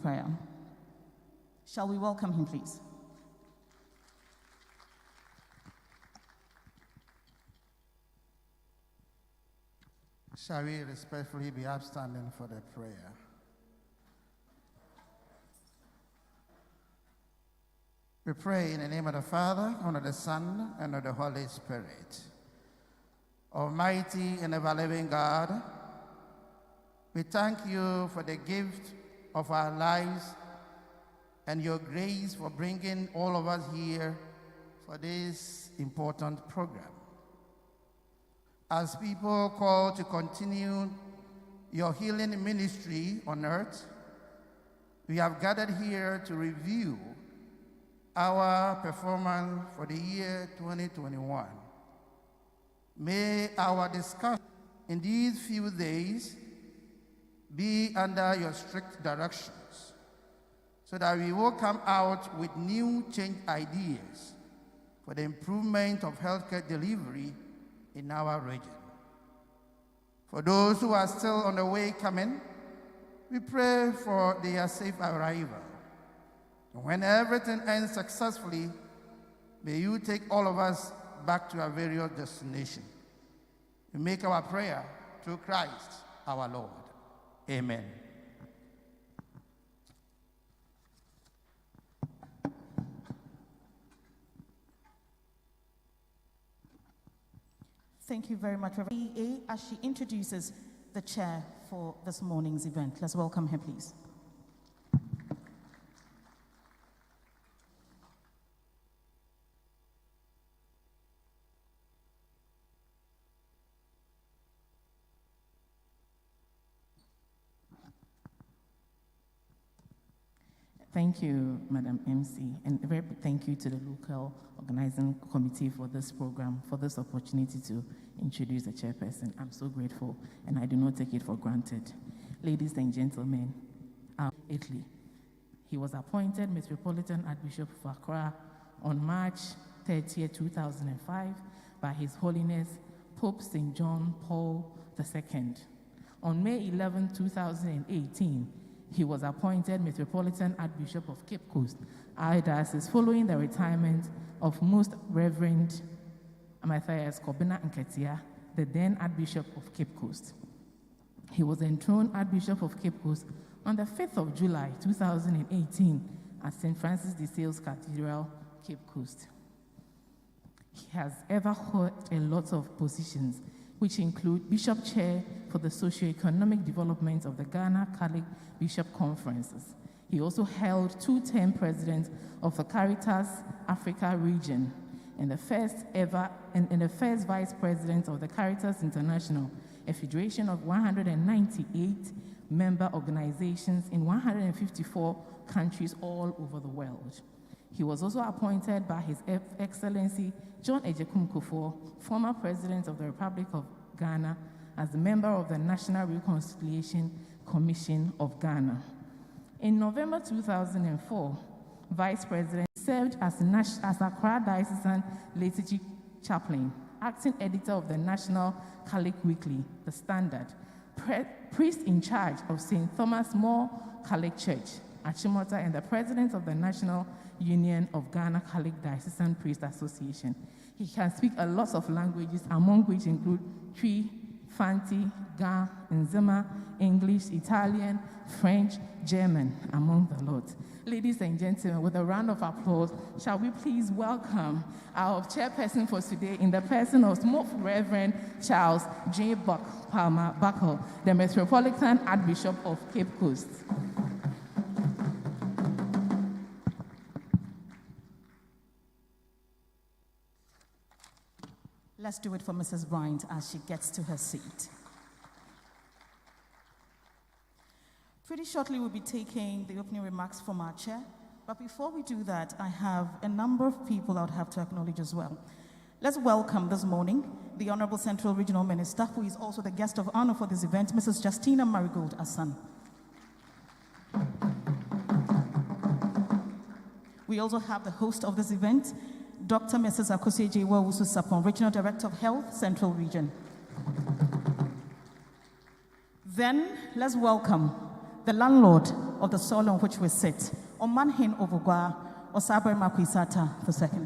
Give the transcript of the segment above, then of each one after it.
Prayer. Shall we welcome him, please? Shall we respectfully be upstanding for the prayer? We pray in the name of the Father, and of the Son, and of the Holy Spirit. Almighty and ever-living God, we thank you for the gift of our lives and your grace for bringing all of us here for this important program. As people call to continue your healing ministry on earth, we have gathered here to review our performance for the year 2021. May our discussion in these few days be under your strict directions so that we will come out with new change ideas for the improvement of healthcare delivery in our region. For those who are still on the way coming, we pray for their safe arrival. And when everything ends successfully, may you take all of us back to our various destinations. We make our prayer through Christ our Lord. Amen. Thank you very much, Reverend E.A. As she introduces the chair for this morning's event, let's welcome her, please. Thank you, Madam MC, and a very big thank you to the local organizing committee for this program, for this opportunity to introduce the chairperson. I'm so grateful, and I do not take it for granted. Ladies and gentlemen, Italy. He was appointed Metropolitan Archbishop of Accra on March 30, 2005 by His Holiness Pope St. John Paul II. On May 11, 2018, he was appointed Metropolitan Archbishop of Cape Coast, our diocese, following the retirement of Most Reverend Matthias Kobina Nketia, the then Archbishop of Cape Coast. He was enthroned Archbishop of Cape Coast on the 5th of July, 2018 at St. Francis de Sales Cathedral, Cape Coast. He has ever held a lot of positions, which include Bishop Chair for the Socio-Economic Development of the Ghana Catholic Bishop Conferences. He also held two-term president of the Caritas Africa region and the first vice president of the Caritas International, a federation of 198 member organizations in 154 countries all over the world. He was also appointed by His Excellency John Agyekum Kufuor, former President of the Republic of Ghana, as a member of the National Reconciliation Commission of Ghana. In November 2004, Vice President served as Accra Diocesan Liturgy Chaplain, acting editor of the National Catholic Weekly, The Standard, priest in charge of St. Thomas More Catholic Church, Achimota, and the president of the National Union of Ghana Catholic Diocesan Priest Association. He can speak a lot of languages, among which include Twi, Fanti, Ga, Nzema, English, Italian, French, German, among the lot. Ladies and gentlemen, with a round of applause, shall we please welcome our chairperson for today in the person of Most Reverend Charles J. Palmer Buckle, the Metropolitan Archbishop of Cape Coast. Let's do it for Mrs. Bryant as she gets to her seat. Pretty shortly, we'll be taking the opening remarks from our chair. But before we do that, I have a number of people I would have to acknowledge as well. Let's welcome this morning the Honorable Central Regional Minister, who is also the guest of honor for this event, Mrs. Justina Marigold Asan. We also have the host of this event, Dr. Mrs. Akosua J.Wawusu Sapon, Regional Director of Health, Central Region. Then, let's welcome the landlord of the soil on which we sit, Omanhin Ovugwa Osabre Makwisata II.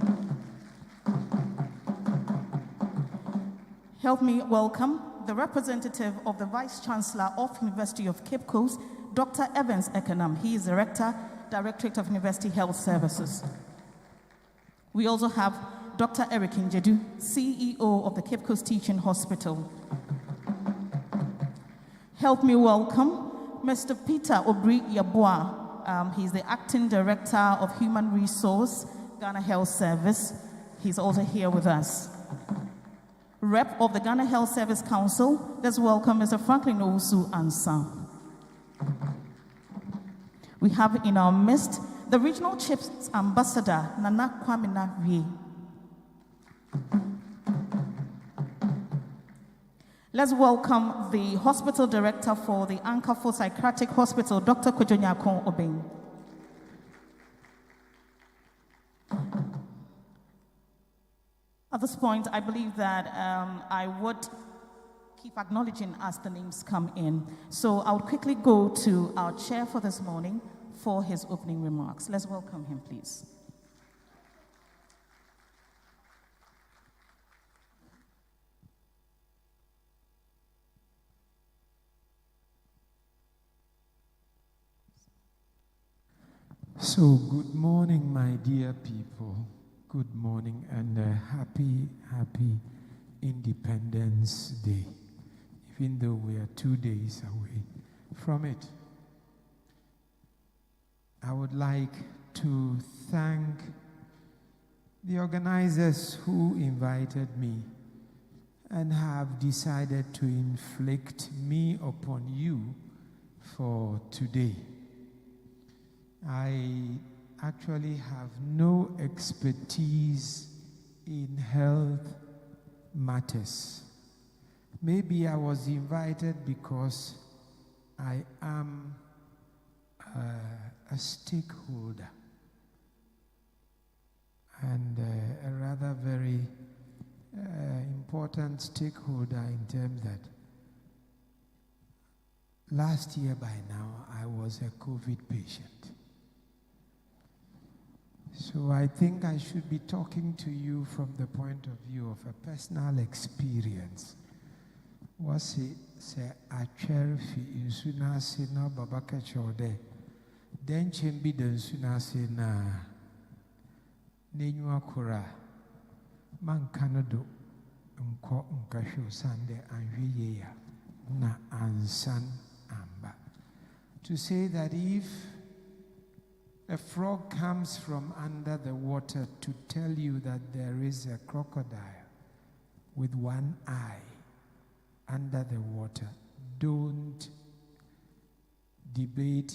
Help me welcome the representative of the Vice Chancellor of University of Cape Coast, Dr. Evans Ekenam. He is Director, Directorate of University Health Services. We also have Dr. Eric Njedu, CEO of the Cape Coast Teaching Hospital. Help me welcome Mr. Peter Obri Yabua. He's the Acting Director of Human Resource, Ghana Health Service. He's also here with us. Rep of the Ghana Health Service Council, let's welcome Mr. Franklin Owusu Ansah. We have in our midst the Regional Chiefs Ambassador, Nana Kwamina Vie. Let's welcome the Hospital Director for the Anchor Psychiatric Hospital, Dr. Kojonyakon Obeng. At this point, I believe that I would keep acknowledging as the names come in. So I would quickly go to our chair for this morning for his opening remarks. Let's welcome him, please. So, good morning, my dear people. Good morning and happy Independence Day, even though we are 2 days away from it. I would like to thank the organizers who invited me and have decided to inflict me upon you for today. I actually have no expertise in health matters. Maybe I was invited because I am a stakeholder and a rather very important stakeholder in terms that last year by now I was a COVID patient. So I think I should be talking to you from the point of view of a personal experience. Was it say a cherfi in sunasi na babaka chode? Then chimbi den sunasi na nenywa kura man kanado nko nkasho sande anwiye ya na ansan amba. To say that if a frog comes from under the water to tell you that there is a crocodile with one eye under the water, don't debate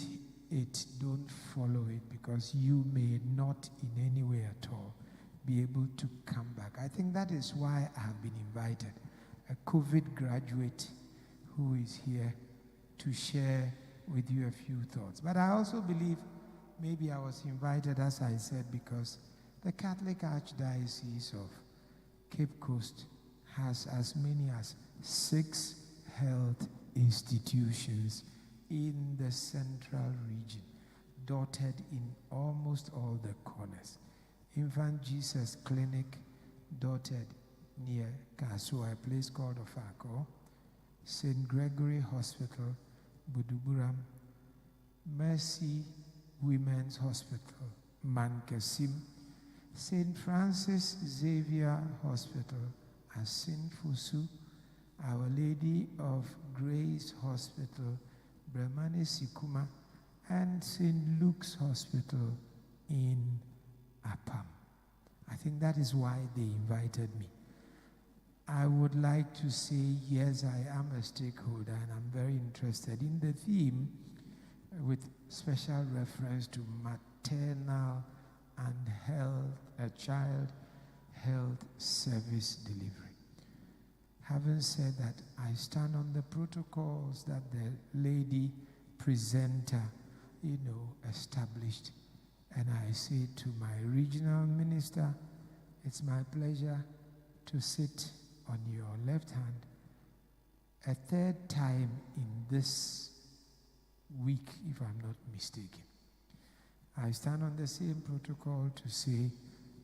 it, don't follow it, because you may not in any way at all be able to come back. I think that is why I have been invited, a COVID graduate who is here to share with you a few thoughts. But I also believe maybe I was invited, as I said, because the Catholic Archdiocese of Cape Coast has as many as 6 health institutions in the central region, dotted in almost all the corners. Infant Jesus Clinic, dotted near Kasua, a place called Ofako, St. Gregory Hospital, Buduburam, Mercy Women's Hospital, Mankasim, St. Francis Xavier Hospital, Asin Fusu, Our Lady of Grace Hospital, Brahmani Sikuma, and St. Luke's Hospital in Apam. I think that is why they invited me. I would like to say, yes, I am a stakeholder and I'm very interested in the theme with special reference to maternal and child health service delivery. Having said that, I stand on the protocols that the lady presenter, established. And I say to my regional minister, it's my pleasure to sit on your left hand a third time in this week, if I'm not mistaken. I stand on the same protocol to say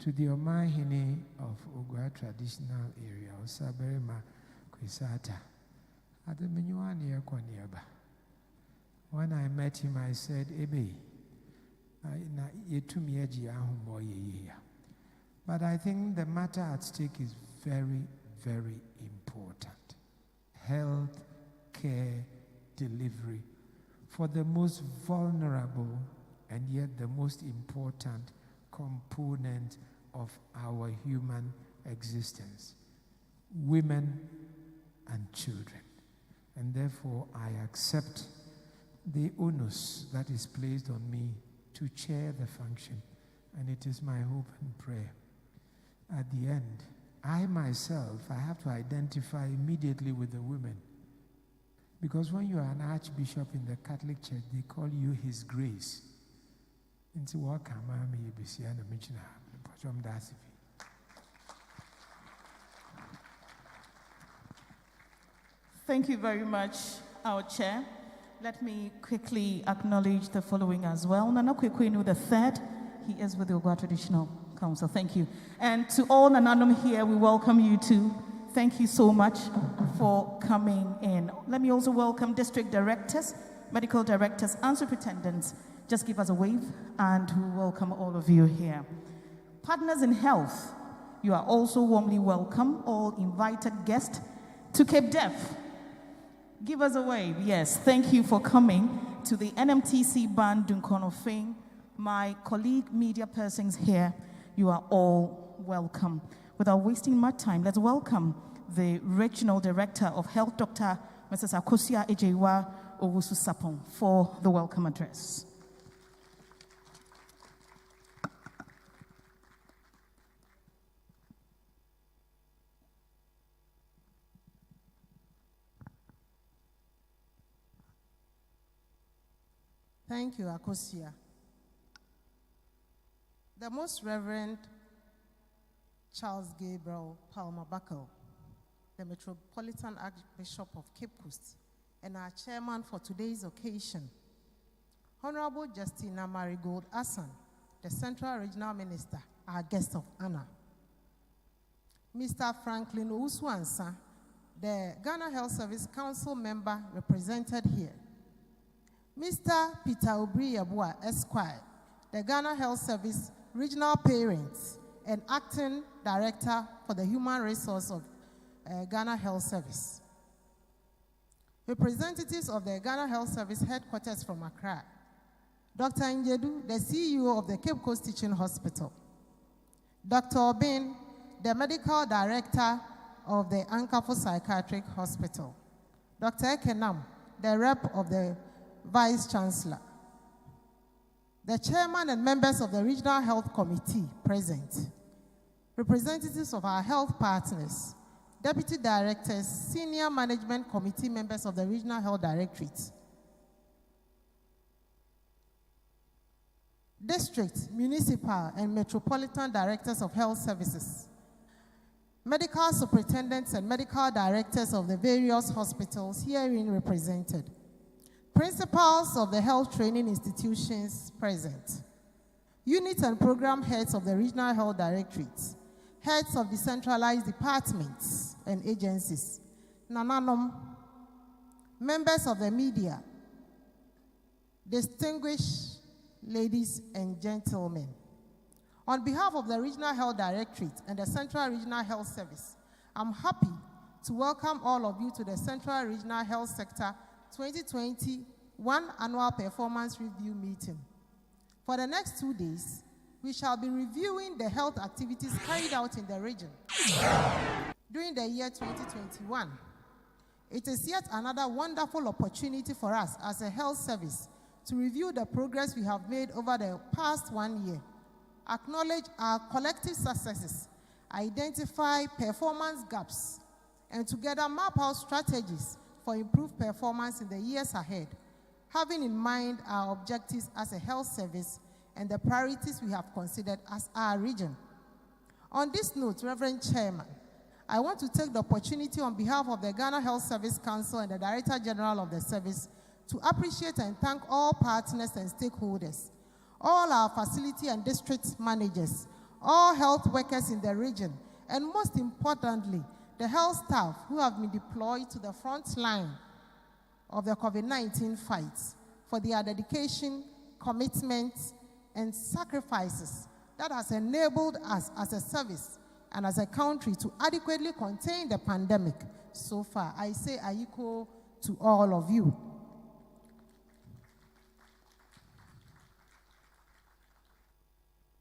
to the Omahine of Ogwa traditional area, Osaberima Kwisata, when I met him, I said, Ebe, but I think the matter at stake is very, very important. Health care delivery for the most vulnerable and yet the most important component of our human existence, women and children. And therefore, I accept the onus that is placed on me to chair the function. And it is my hope and prayer. At the end, I myself, I have to identify immediately with the women. Because when you are an archbishop in the Catholic Church, they call you His Grace. Thank you very much, our chair. Let me quickly acknowledge the following as well. Nana Kwekwenu III, he is with the Ogwa Traditional Council. Thank you. And to all Nananum here, we welcome you too. Thank you so much for coming in. Let me also welcome district directors, medical directors, and superintendents. Just give us a wave, and we welcome all of you here. Partners in health, you are also warmly welcome, all invited guests to Cape Def. Give us a wave. Yes, thank you for coming to the NMTC Band Dunkono Fing. My colleague media persons here, you are all welcome. Without wasting much time, let's welcome the Regional Director of Health, Dr. Mrs. Akosia Ejewa Owusu Sapong, for the welcome address. Thank you, Akosia. The Most Reverend Charles Gabriel Palmer Buckle, the Metropolitan Archbishop of Cape Coast, and our chairman for today's occasion, Honorable Justina Marigold Asan, the Central Regional Minister, our guest of honor, Mr. Franklin Owusu-Ansah, the Ghana Health Service Council member represented here, Mr. Peter Obri-Yabua, Esquire, the Ghana Health Service Regional Parents and Acting Director for the Human Resource of Ghana Health Service. Representatives of the Ghana Health Service headquarters from Accra, Dr. Njedu, the CEO of the Cape Coast Teaching Hospital, Dr. Obin, the Medical Director of the Ankafo Psychiatric Hospital, Dr. Ekenam, the rep of the Vice Chancellor. The Chairman and members of the Regional Health Committee present. Representatives of our health partners, Deputy Directors, Senior Management Committee members of the Regional Health Directorate, District, Municipal, and Metropolitan Directors of Health Services, Medical Superintendents and Medical Directors of the various hospitals herein represented, Principals of the health training institutions present, unit and program heads of the Regional Health Directorates, heads of decentralized departments and agencies, Nananom, members of the media, distinguished ladies and gentlemen. On behalf of the Regional Health Directorate and the Central Regional Health Service, I'm happy to welcome all of you to the Central Regional Health Sector 2021 Annual Performance Review Meeting. For the next 2 days, we shall be reviewing the health activities carried out in the region during the year 2021. It is yet another wonderful opportunity for us as a health service to review the progress we have made over the past 1 year, acknowledge our collective successes, identify performance gaps, and together map out strategies for improved performance in the years ahead, having in mind our objectives as a health service and the priorities we have considered as our region. On this note, Reverend Chairman, I want to take the opportunity on behalf of the Ghana Health Service Council and the Director General of the service to appreciate and thank all partners and stakeholders, all our facility and district managers, all health workers in the region, and most importantly, the health staff who have been deployed to the front line of the COVID-19 fight for their dedication, commitment, and sacrifices that has enabled us as a service and as a country to adequately contain the pandemic so far. I say Ayiko to all of you.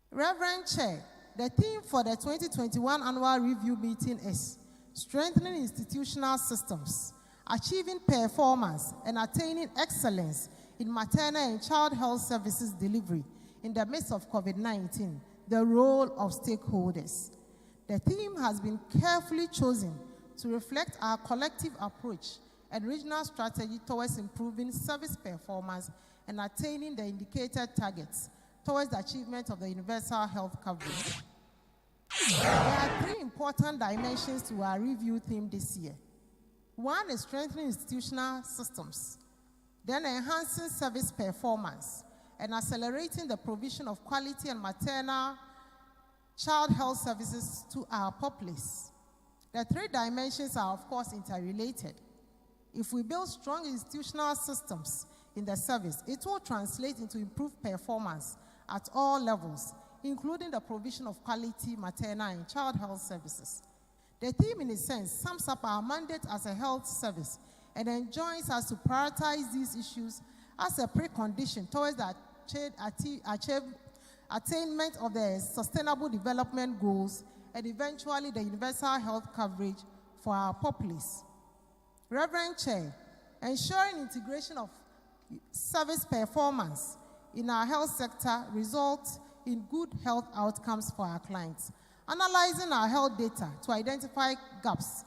Reverend Chair, the theme for the 2021 Annual Review Meeting is Strengthening Institutional Systems, Achieving Performance, and Attaining Excellence in Maternal and Child Health Services Delivery in the midst of COVID-19, the role of stakeholders. The theme has been carefully chosen to reflect our collective approach and regional strategy towards improving service performance and attaining the indicated targets towards the achievement of the universal health coverage. There are 3 important dimensions to our review theme this year. One is strengthening institutional systems, then enhancing service performance, and accelerating the provision of quality and maternal child health services to our populace. The 3 dimensions are, of course, interrelated. If we build strong institutional systems in the service, it will translate into improved performance at all levels, including the provision of quality maternal and child health services. The theme, in a sense, sums up our mandate as a health service and enjoins us to prioritize these issues as a precondition towards the attainment of the Sustainable Development Goals and eventually the universal health coverage for our populace. Reverend Chair, ensuring integration of service performance in our health sector results in good health outcomes for our clients. Analyzing our health data to identify gaps,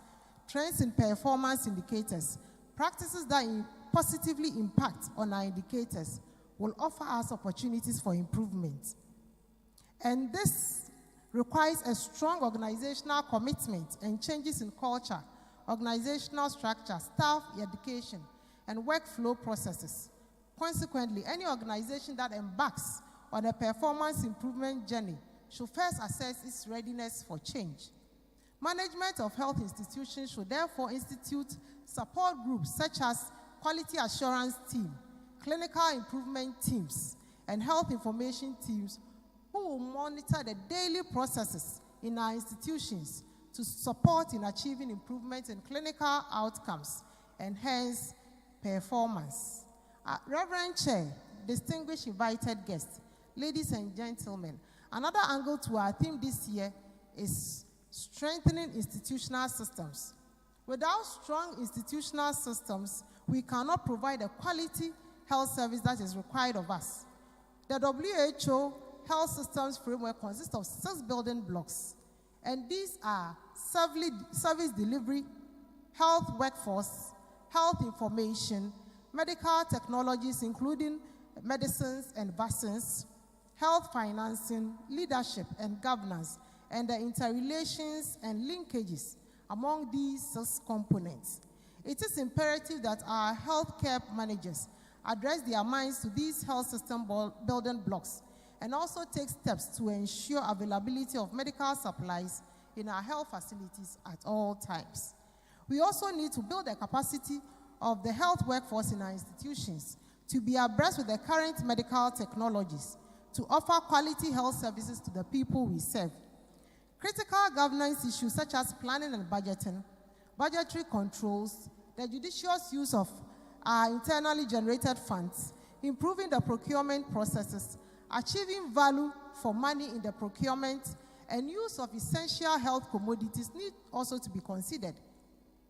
trends in performance indicators, practices that positively impact on our indicators will offer us opportunities for improvement. And this requires a strong organizational commitment and changes in culture, organizational structure, staff education, and workflow processes. Consequently, any organization that embarks on a performance improvement journey should first assess its readiness for change. Management of health institutions should therefore institute support groups such as quality assurance team, clinical improvement teams, and health information teams who will monitor the daily processes in our institutions to support in achieving improvement in clinical outcomes and hence performance. Reverend Chair, distinguished invited guests, ladies and gentlemen, another angle to our theme this year is strengthening institutional systems. Without strong institutional systems, we cannot provide the quality, health service that is required of us. The WHO Health Systems Framework consists of 6 building blocks, and these are service delivery, health workforce, health information, medical technologies including medicines and vaccines, health financing, leadership and governance, and the interrelations and linkages among these 6 components. It is imperative that our healthcare managers address their minds to these health system building blocks and also take steps to ensure availability of medical supplies in our health facilities at all times. We also need to build the capacity of the health workforce in our institutions to be abreast with the current medical technologies to offer quality health services to the people we serve. Critical governance issues such as planning and budgeting, budgetary controls, the judicious use of our internally generated funds, improving the procurement processes, achieving value for money in the procurement, and use of essential health commodities need also to be considered.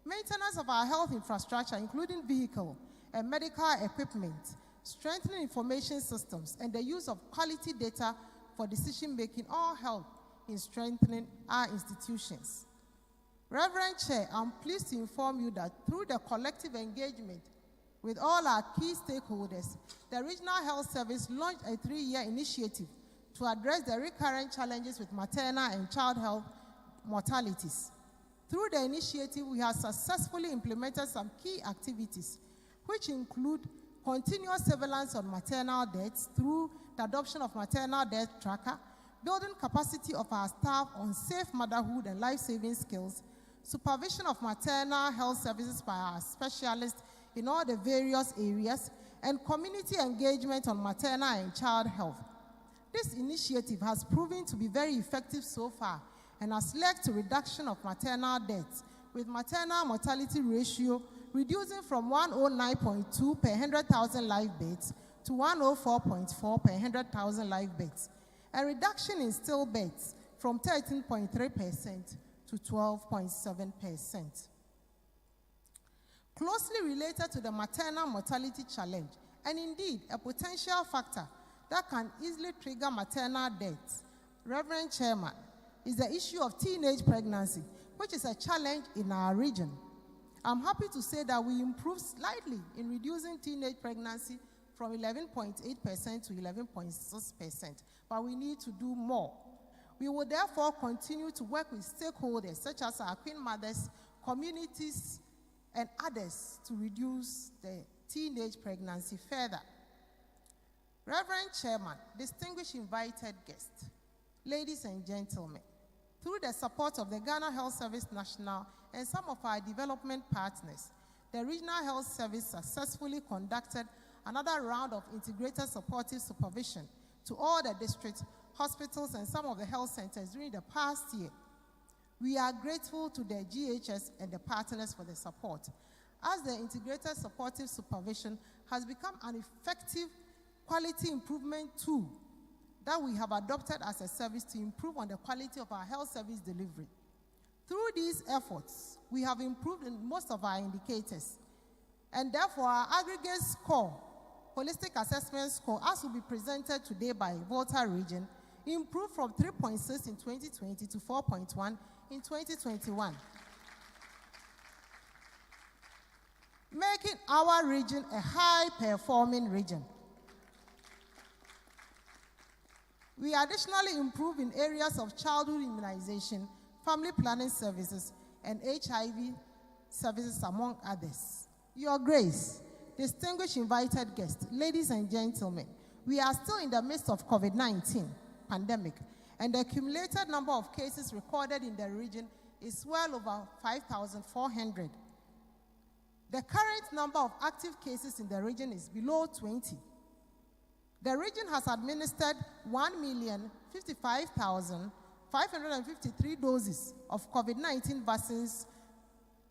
Maintenance of our health infrastructure, including vehicle and medical equipment, strengthening information systems, and the use of quality data for decision-making all help in strengthening our institutions. Reverend Chair, I'm pleased to inform you that through the collective engagement with all our key stakeholders, the Regional Health Service launched a 3-year initiative to address the recurrent challenges with maternal and child health mortalities. Through the initiative, we have successfully implemented some key activities, which include continuous surveillance on maternal deaths through the adoption of maternal death tracker, building capacity of our staff on safe motherhood and life-saving skills, supervision of maternal health services by our specialists in all the various areas, and community engagement on maternal and child health. This initiative has proven to be very effective so far and has led to reduction of maternal deaths, with maternal mortality ratio reducing from 109.2 per 100,000 live births to 104.4 per 100,000 live births, and reduction in stillbirths from 13.3% to 12.7%. Closely related to the maternal mortality challenge, and indeed a potential factor that can easily trigger maternal deaths, Reverend Chairman, is the issue of teenage pregnancy, which is a challenge in our region. I'm happy to say that we improved slightly in reducing teenage pregnancy from 11.8% to 11.6%, but we need to do more. We will therefore continue to work with stakeholders such as our Queen Mothers, communities, and others to reduce the teenage pregnancy further. Reverend Chairman, distinguished invited guests, ladies and gentlemen, through the support of the Ghana Health Service National and some of our development partners, the Regional Health Service successfully conducted another round of integrated supportive supervision to all the districts, hospitals, and some of the health centers during the past year. We are grateful to the GHS and the partners for the support, as the integrated supportive supervision has become an effective quality improvement tool that we have adopted as a service to improve on the quality of our health service delivery. Through these efforts, we have improved in most of our indicators, and therefore our aggregate score, holistic assessment score, as will be presented today by Volta Region, improved from 3.6 in 2020 to 4.1 in 2021, making our region a high-performing region. We additionally improve in areas of childhood immunization, family planning services, and HIV services, among others. Your Grace, distinguished invited guests, ladies and gentlemen, we are still in the midst of COVID-19 pandemic, and the accumulated number of cases recorded in the region is well over 5,400. The current number of active cases in the region is below 20. The region has administered 1,055,553 doses of COVID-19 vaccines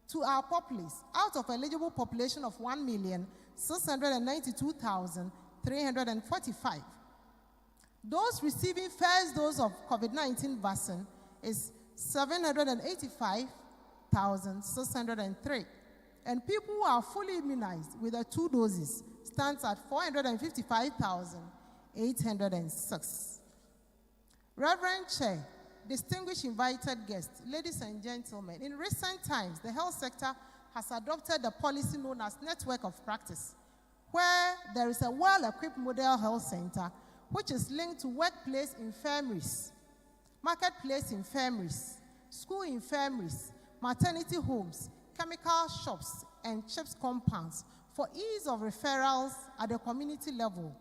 to our populace, out of eligible population of 1,692,345. Those receiving first dose of COVID-19 vaccine is 785,603. And people who are fully immunized with the 2 doses, stands at 455,806. Reverend Chair, distinguished invited guests, ladies and gentlemen, in recent times, the health sector has adopted a policy known as Network of Practice, where there is a well-equipped model health center which is linked to workplace infirmaries, marketplace infirmaries, school infirmaries, maternity homes, chemical shops, and CHIPS compounds for ease of referrals at the community level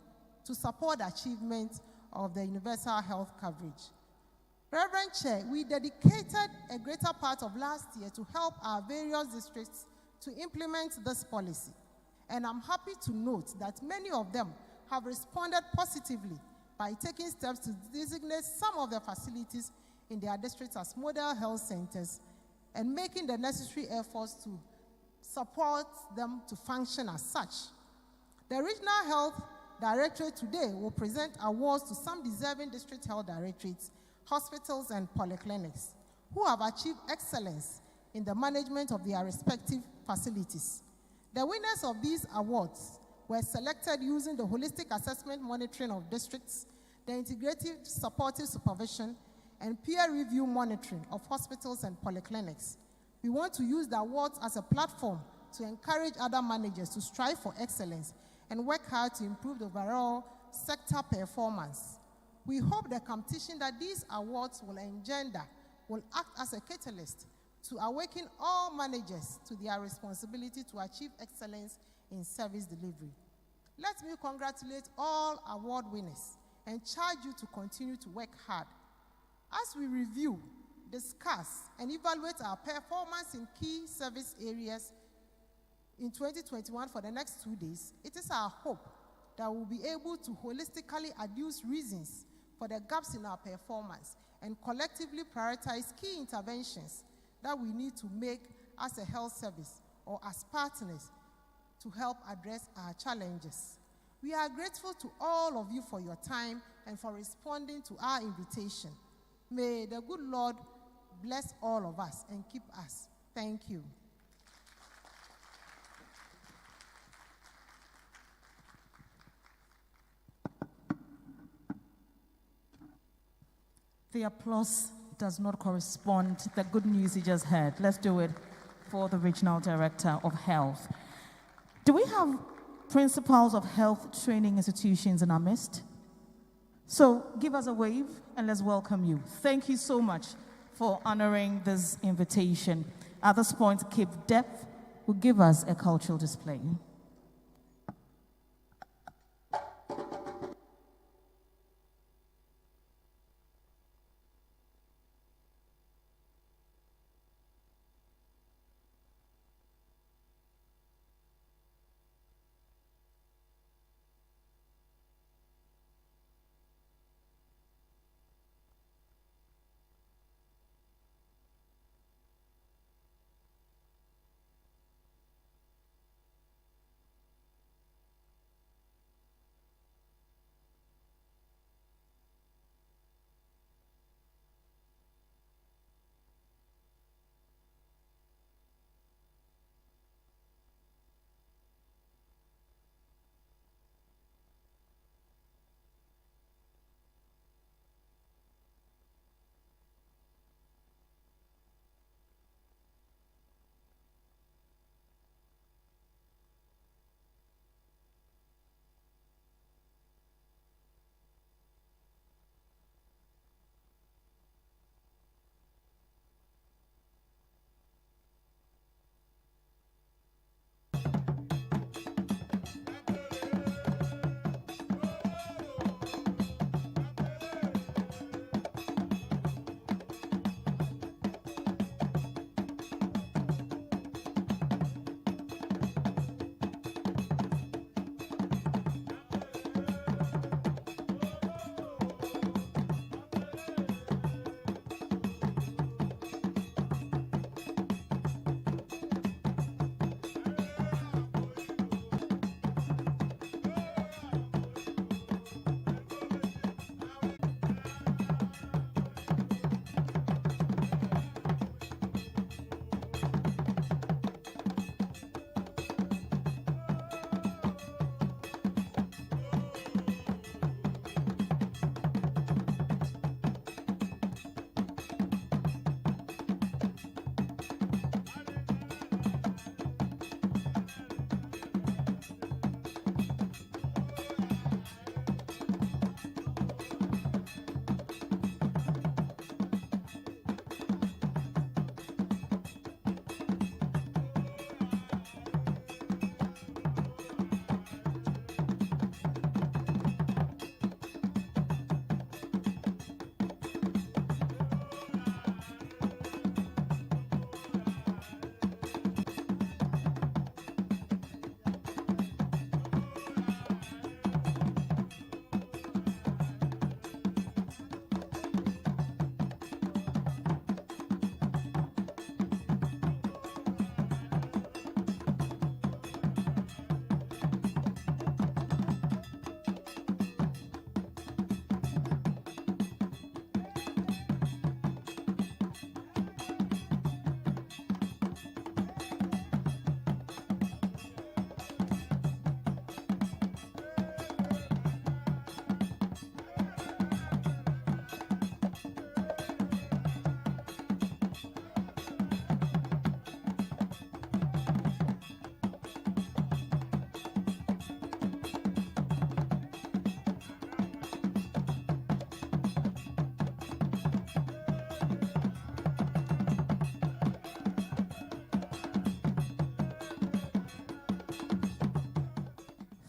to support the achievement of the universal health coverage. Reverend Chair, we dedicated a greater part of last year to help our various districts to implement this policy. And I'm happy to note that many of them have responded positively by taking steps to designate some of the facilities in their districts as model health centers and making the necessary efforts to support them to function as such. The Regional Health Directorate today will present awards to some deserving district health directorates, hospitals, and polyclinics who have achieved excellence in the management of their respective facilities. The winners of these awards were selected using the holistic assessment monitoring of districts, the integrative supportive supervision, and peer review monitoring of hospitals and polyclinics. We want to use the awards as a platform to encourage other managers to strive for excellence and work hard to improve the overall sector performance. We hope the competition that these awards will engender will act as a catalyst to awaken all managers to their responsibility to achieve excellence in service delivery. Let me congratulate all award winners and charge you to continue to work hard. As we review, discuss, and evaluate our performance in key service areas in 2021 for the next 2 days, it is our hope that we'll be able to holistically adduce reasons for the gaps in our performance and collectively prioritize key interventions that we need to make as a health service or as partners to help address our challenges. We are grateful to all of you for your time and for responding to our invitation. May the good Lord bless all of us and keep us. Thank you. The applause does not correspond to the good news you just heard. Let's do it for the Regional Director of Health. Do we have principals of health training institutions in our midst? So give us a wave and let's welcome you. Thank you so much for honoring this invitation. At this point, Cape Depth will give us a cultural display.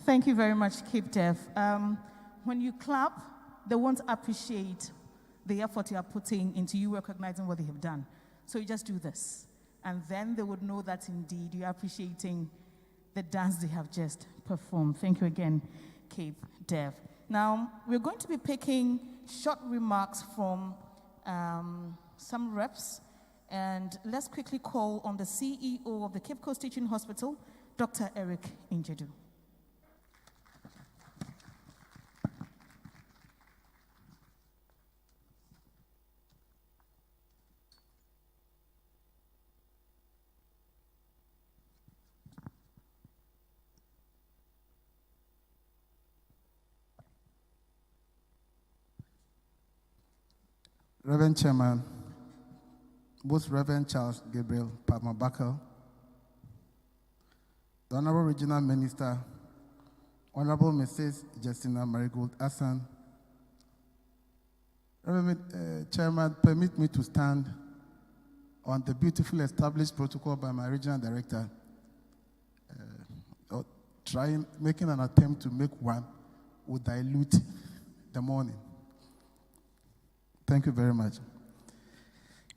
Thank you very much, Cape Dev. When you clap, they won't appreciate the effort you are putting into you recognizing what they have done. So you just do this. And then they would know that indeed you're appreciating the dance they have just performed. Thank you again, Cape Dev. Now, we're going to be picking short remarks from some reps. And let's quickly call on the CEO of the Cape Coast Teaching Hospital, Dr. Eric Njedu. Reverend Chairman, most Reverend Charles Gabriel Palmer-Buckle, the Honorable Regional Minister, Honorable Mrs. Justina Marigold Hassan. Reverend Chairman, permit me to stand on the beautifully established protocol by my Regional Director, making an attempt to make one would dilute the morning. Thank you very much.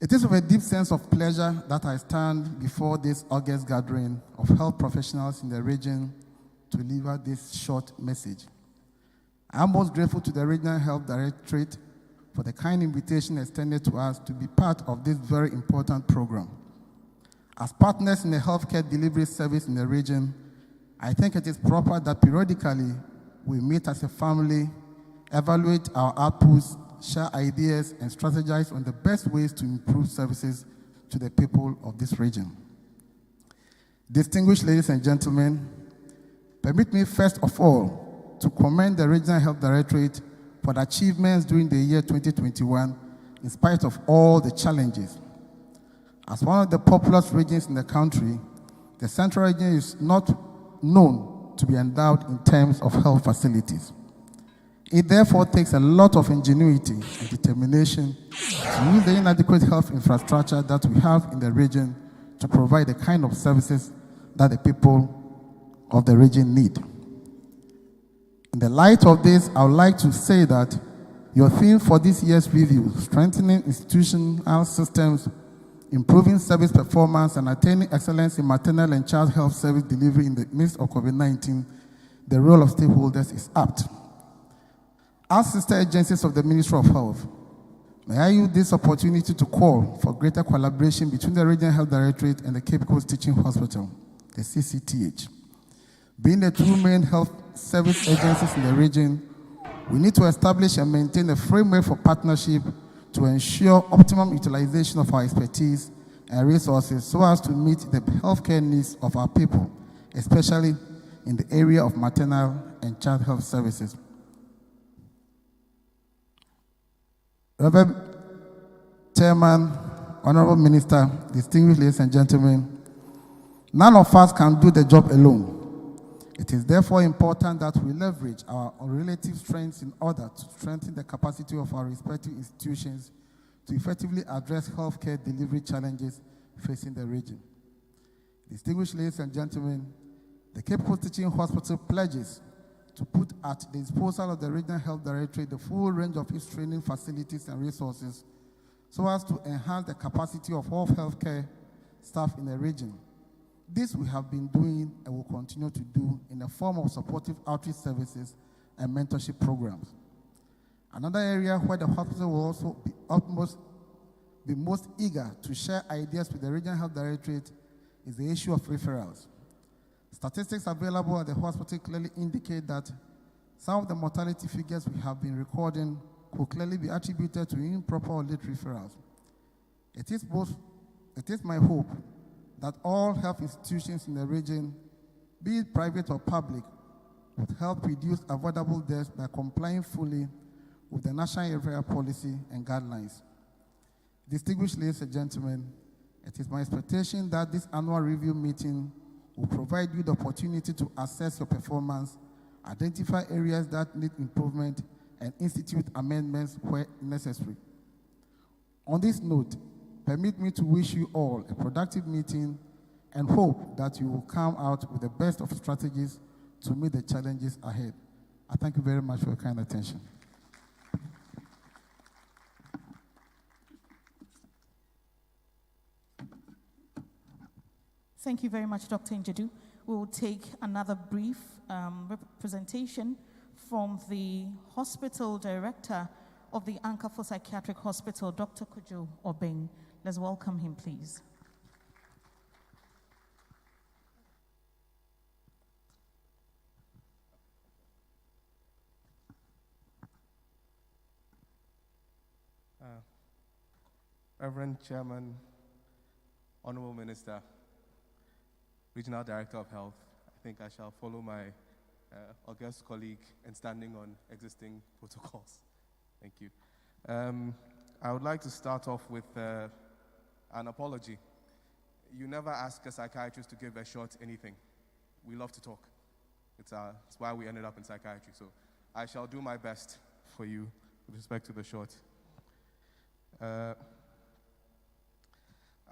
It is with a deep sense of pleasure that I stand before this August gathering of health professionals in the region to deliver this short message. I am most grateful to the Regional Health Directorate for the kind invitation extended to us to be part of this very important program. As partners in the healthcare delivery service in the region, I think it is proper that periodically we meet as a family, evaluate our outputs, share ideas, and strategize on the best ways to improve services to the people of this region. Distinguished ladies and gentlemen, permit me first of all to commend the Regional Health Directorate for the achievements during the year 2021 in spite of all the challenges. As one of the populous regions in the country, the Central Region is not known to be endowed in terms of health facilities. It therefore takes a lot of ingenuity and determination to use the inadequate health infrastructure that we have in the region to provide the kind of services that the people of the region need. In the light of this, I would like to say that your theme for this year's review, strengthening institutional systems, improving service performance, and attaining excellence in maternal and child health service delivery in the midst of COVID-19, the role of stakeholders is apt. As sister agencies of the Ministry of Health, may I use this opportunity to call for greater collaboration between the Regional Health Directorate and the Cape Coast Teaching Hospital, the CCTH. Being the two main health service agencies in the region, we need to establish and maintain a framework for partnership to ensure optimum utilization of our expertise and resources so as to meet the healthcare needs of our people, especially in the area of maternal and child health services. Reverend Chairman, Honorable Minister, distinguished ladies and gentlemen, none of us can do the job alone. It is therefore important that we leverage our relative strengths in order to strengthen the capacity of our respective institutions to effectively address healthcare delivery challenges facing the region. Distinguished ladies and gentlemen, the Cape Coast Teaching Hospital pledges to put at the disposal of the Regional Health Directorate the full range of its training facilities and resources so as to enhance the capacity of all healthcare staff in the region. This we have been doing and will continue to do in the form of supportive outreach services and mentorship programs. Another area where the hospital will also be most eager to share ideas with the Regional Health Directorate is the issue of referrals. Statistics available at the hospital clearly indicate that some of the mortality figures we have been recording could clearly be attributed to improper or late referrals. It is my hope that all health institutions in the region, be it private or public, would help reduce avoidable deaths by complying fully with the National Referral Policy and guidelines. Distinguished ladies and gentlemen, it is my expectation that this annual review meeting will provide you the opportunity to assess your performance, identify areas that need improvement, and institute amendments where necessary. On this note, permit me to wish you all a productive meeting and hope that you will come out with the best of strategies to meet the challenges ahead. I thank you very much for your kind attention. Thank you very much, Dr. Njedu. We will take another brief representation from the hospital director of the Ankafo Psychiatric Hospital, Dr. Kojo Obeng. Let's welcome him, please. Reverend Chairman, Honorable Minister, Regional Director of Health, I think I shall follow my august colleague in standing on existing protocols. Thank you. I would like to start off with an apology. You never ask a psychiatrist to give a short anything. We love to talk. It's why we ended up in psychiatry. So I shall do my best for you with respect to the short.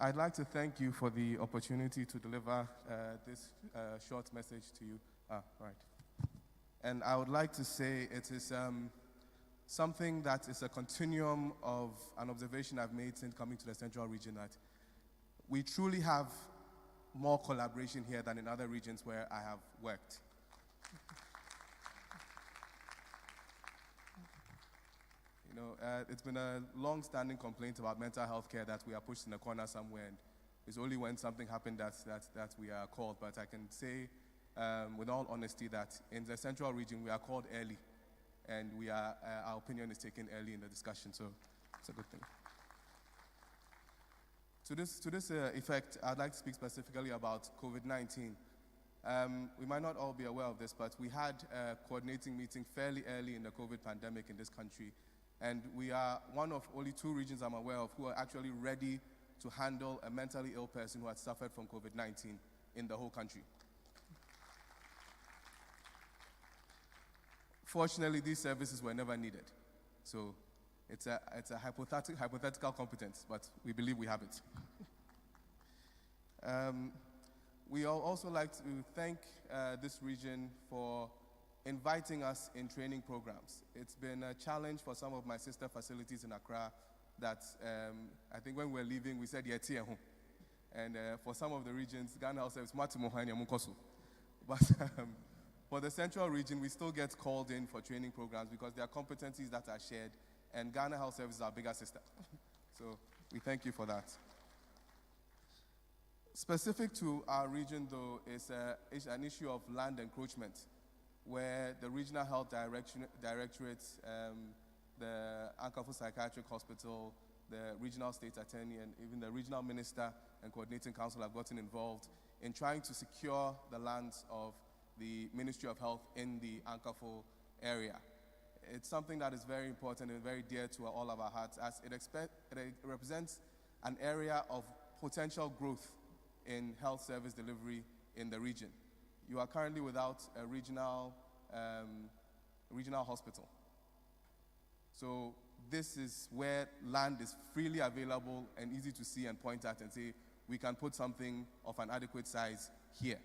I'd like to thank you for the opportunity to deliver this short message to you. Right. And I would like to say it is something that is a continuum of an observation I've made since coming to the Central Region, that we truly have more collaboration here than in other regions where I have worked. You know, it's been a long-standing complaint about mental health care that we are pushed in a corner somewhere, and it's only when something happened that we are called. But I can say with all honesty that in the Central Region we are called early, and our opinion is taken early in the discussion, so it's a good thing. To this effect, I'd like to speak specifically about COVID-19. We might not all be aware of this, but we had a coordinating meeting fairly early in the COVID pandemic in this country. And we are one of only 2 regions I'm aware of who are actually ready to handle a mentally ill person who had suffered from COVID-19 in the whole country. Fortunately, these services were never needed. So it's a hypothetical competence, but we believe we have it. We also like to thank this region for inviting us in training programs. It's been a challenge for some of my sister facilities in Accra that I think when we were leaving, we said, yeah, tia home. And for some of the regions, Ghana Health Service, but for the Central Region, we still get called in for training programs because there are competencies that are shared, and Ghana Health Service is our bigger sister. So we thank you for that. Specific to our region, though, is an issue of land encroachment, where the Regional Health Directorate, the Ankafo Psychiatric Hospital, the Regional State Attorney, and even the Regional Minister and Coordinating Council have gotten involved in trying to secure the lands of the Ministry of Health in the Ankafo area. It's something that is very important and very dear to all of our hearts, as it represents an area of potential growth in health service delivery in the region. You are currently without a regional hospital. So this is where land is freely available and easy to see and point at and say, we can put something of an adequate size here.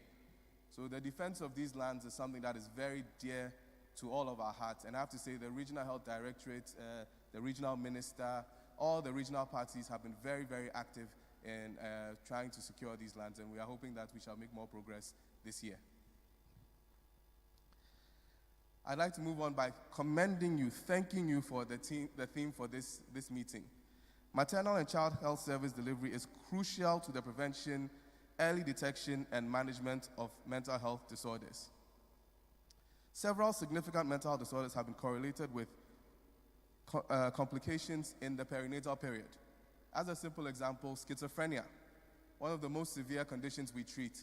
So the defense of these lands is something that is very dear to all of our hearts. And I have to say the Regional Health Directorate, the Regional Minister, all the regional parties have been very, very active in trying to secure these lands, and we are hoping that we shall make more progress this year. I'd like to move on by commending you, thanking you for the theme for this meeting. Maternal and child health service delivery is crucial to the prevention, early detection, and management of mental health disorders. Several significant mental health disorders have been correlated with complications in the perinatal period. As a simple example, schizophrenia, one of the most severe conditions we treat,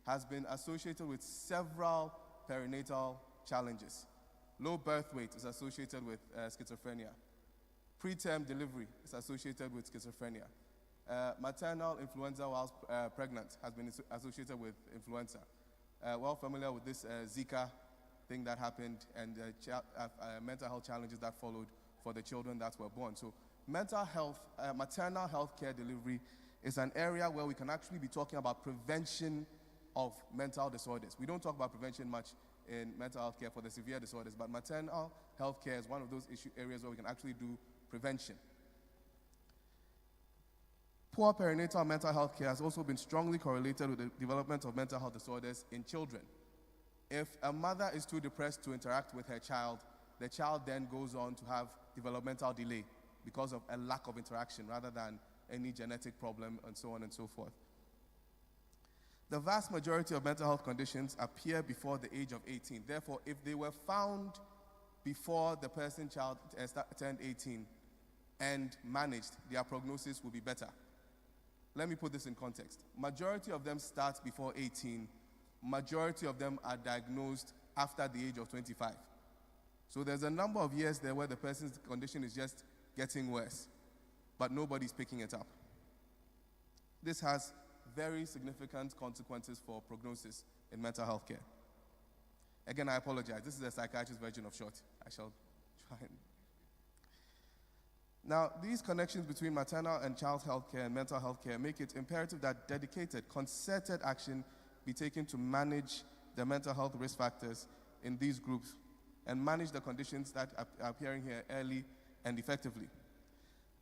has been associated with several perinatal challenges. Low birth weight is associated with schizophrenia. Preterm delivery is associated with schizophrenia. Maternal influenza whilst pregnant has been associated with influenza. Well familiar with this Zika thing that happened and mental health challenges that followed for the children that were born. So mental health, maternal health care delivery is an area where we can actually be talking about prevention of mental disorders. We don't talk about prevention much in mental health care for the severe disorders, but maternal health care is one of those areas where we can actually do prevention. Poor perinatal mental health care has also been strongly correlated with the development of mental health disorders in children. If a mother is too depressed to interact with her child, the child then goes on to have developmental delay because of a lack of interaction rather than any genetic problem and so on and so forth. The vast majority of mental health conditions appear before the age of 18. Therefore, if they were found before the child turned 18 and managed, their prognosis would be better. Let me put this in context. Majority of them start before 18. Majority of them are diagnosed after the age of 25. So there's a number of years there where the person's condition is just getting worse, but nobody's picking it up. This has very significant consequences for prognosis in mental health care. Again, I apologize. This is a psychiatrist's version of short. I shall try and... Now, these connections between maternal and child health care and mental health care make it imperative that dedicated, concerted action be taken to manage the mental health risk factors in these groups and manage the conditions that are appearing here early and effectively.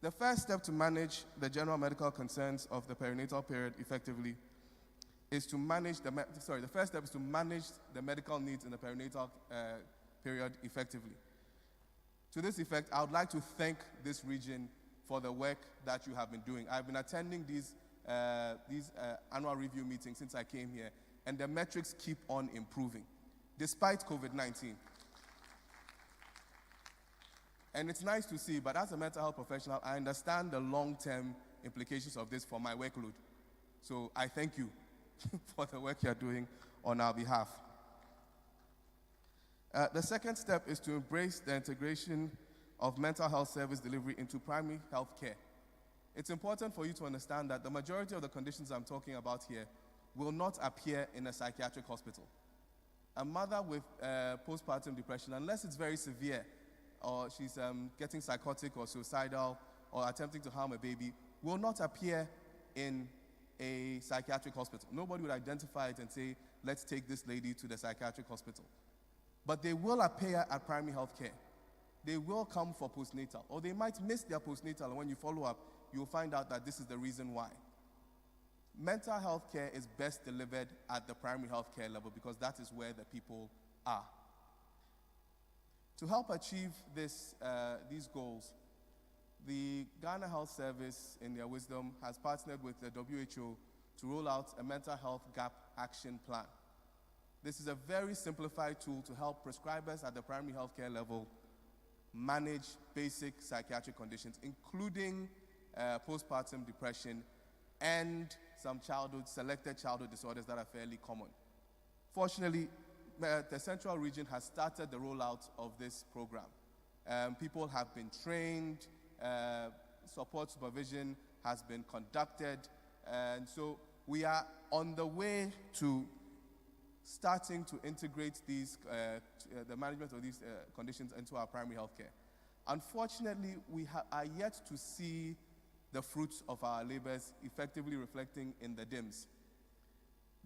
The first step to manage the general medical concerns of the perinatal period effectively is to manage the first step is to manage the medical needs in the perinatal period effectively. To this effect, I would like to thank this region for the work that you have been doing. I've been attending these annual review meetings since I came here, and the metrics keep on improving, despite COVID-19. And it's nice to see, but as a mental health professional, I understand the long-term implications of this for my workload. So I thank you for the work you're doing on our behalf. The second step is to embrace the integration of mental health service delivery into primary health care. It's important for you to understand that the majority of the conditions I'm talking about here will not appear in a psychiatric hospital. A mother with postpartum depression, unless it's very severe, or she's getting psychotic or suicidal or attempting to harm a baby, will not appear in a psychiatric hospital. Nobody would identify it and say, let's take this lady to the psychiatric hospital. But they will appear at primary health care. They will come for postnatal, or they might miss their postnatal, and when you follow up, you'll find out that this is the reason why. Mental health care is best delivered at the primary health care level because that is where the people are. To help achieve these goals, the Ghana Health Service, in their wisdom, has partnered with the WHO to roll out a mental health gap action plan. This is a very simplified tool to help prescribers at the primary health care level manage basic psychiatric conditions, including postpartum depression and some selected childhood disorders that are fairly common. Fortunately, the Central Region has started the rollout of this program. People have been trained, support supervision has been conducted, and so we are on the way to starting to integrate the management of these conditions into our primary health care. Unfortunately, we are yet to see the fruits of our labors effectively reflecting in the DIMS.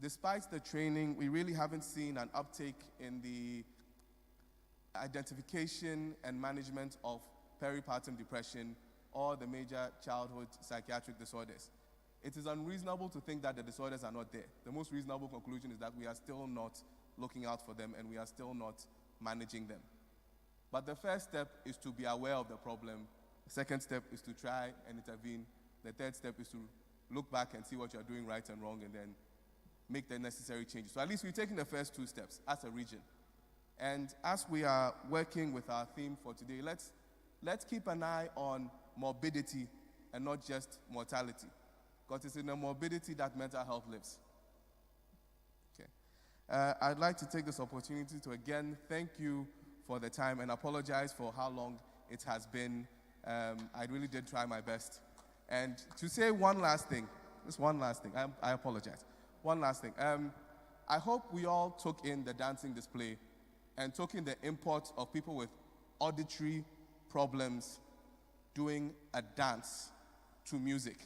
Despite the training, we really haven't seen an uptake in the identification and management of peripartum depression or the major childhood psychiatric disorders. It is unreasonable to think that the disorders are not there. The most reasonable conclusion is that we are still not looking out for them and we are still not managing them. But the first step is to be aware of the problem. The second step is to try and intervene. The third step is to look back and see what you're doing right and wrong and then make the necessary changes. So at least we've taken the first two steps as a region. And as we are working with our theme for today, let's keep an eye on morbidity and not just mortality, because it's in the morbidity that mental health lives. Okay. I'd like to take this opportunity to again thank you for the time and apologize for how long it has been. I really did try my best. And to say one last thing, just one last thing, I apologize. One last thing. I hope we all took in the dancing display and took in the import of people with auditory problems doing a dance to music.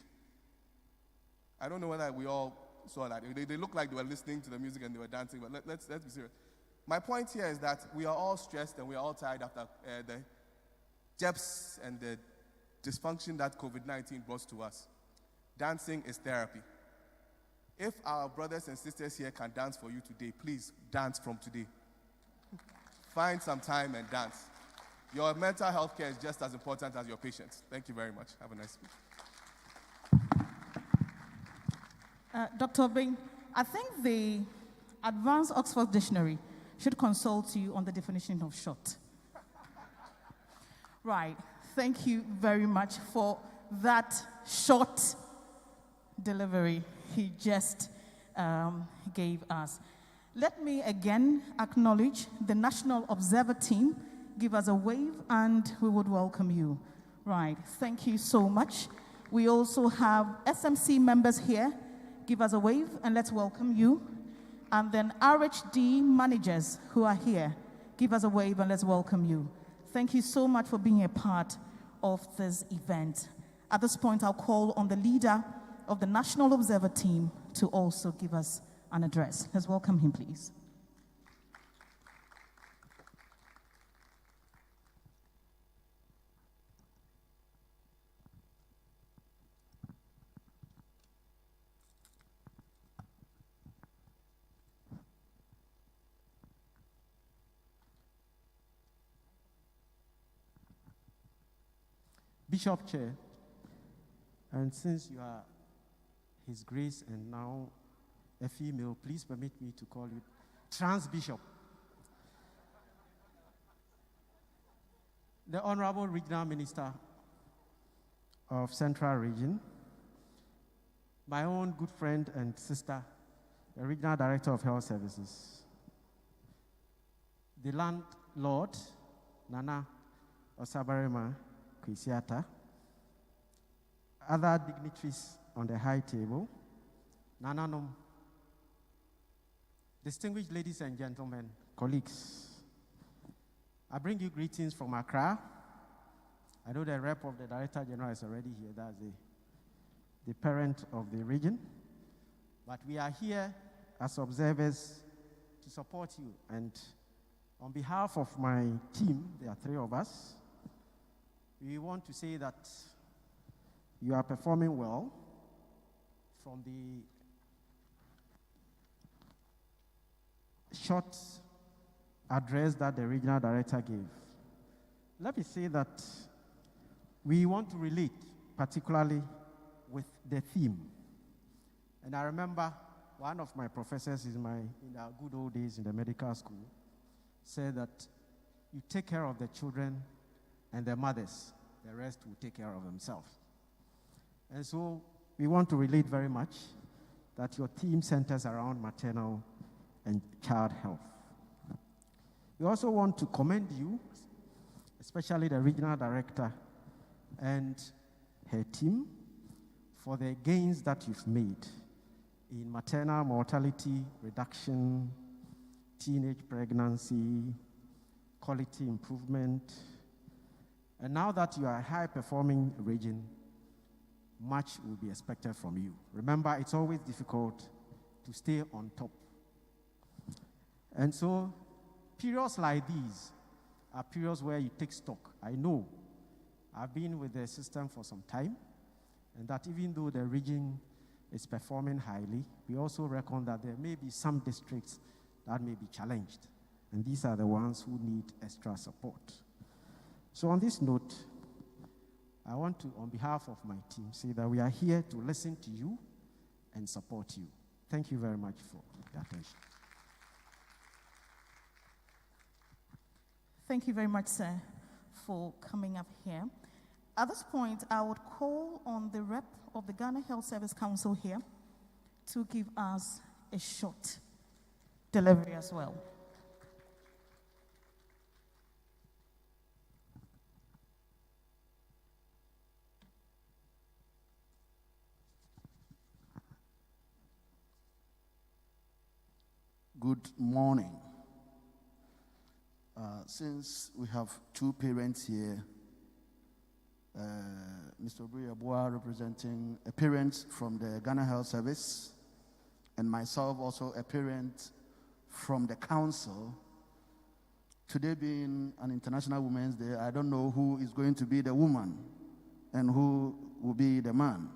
I don't know whether we all saw that. They looked like they were listening to the music and they were dancing, but let's be serious. My point here is that we are all stressed and we are all tired after the depths and the dysfunction that COVID-19 brought to us. Dancing is therapy. If our brothers and sisters here can dance for you today, please dance from today. Find some time and dance. Your mental health care is just as important as your patients. Thank you very much. Have a nice week. Dr. Bing, I think the Advanced Oxford Dictionary should consult you on the definition of short. Right. Thank you very much for that short delivery he just gave us. Let me again acknowledge the National Observer team. Give us a wave and we would welcome you. Right. Thank you so much. We also have SMC members here. Give us a wave and let's welcome you. And then RHD managers who are here. Give us a wave and let's welcome you. Thank you so much for being a part of this event. At this point, I'll call on the leader of the National Observer team to also give us an address. Let's welcome him, please. Bishop Chair, and since you are His Grace and now a female, please permit me to call you Trans Bishop. The Honorable Regional Minister of Central Region, my own good friend and sister, the Regional Director of Health Services, the landlord, Nana Osabarema Kwesiata, other dignitaries on the high table, Nananom, distinguished ladies and gentlemen, colleagues, I bring you greetings from Accra. I know the rep of the Director General is already here, that's the parent of the region, but we are here as observers to support you, and on behalf of my team, there are 3 of us, we want to say that you are performing well from the short address that the regional director gave. Let me say that we want to relate particularly with the theme. And I remember one of my professors in our good old days in the medical school said that you take care of the children and their mothers, the rest will take care of themselves. And so we want to relate very much that your theme centers around maternal and child health. We also want to commend you, especially the regional director and her team, for the gains that you've made in maternal mortality reduction, teenage pregnancy, quality improvement. And now that you are a high-performing region, much will be expected from you. Remember, it's always difficult to stay on top. And so, periods like these are periods where you take stock. I know I've been with the system for some time, and that even though the region is performing highly, we also reckon that there may be some districts that may be challenged, and these are the ones who need extra support. So on this note, I want to, on behalf of my team, say that we are here to listen to you and support you. Thank you very much for your attention. Thank you very much, sir, for coming up here. At this point, I would call on the rep of the Ghana Health Service Council here to give us a short delivery as well. Good morning. Since we have 2 parents here, Mr. Obriyabua representing a parent from the Ghana Health Service, and myself also a parent from the council, today being an International Women's Day, I don't know who is going to be the woman and who will be the man.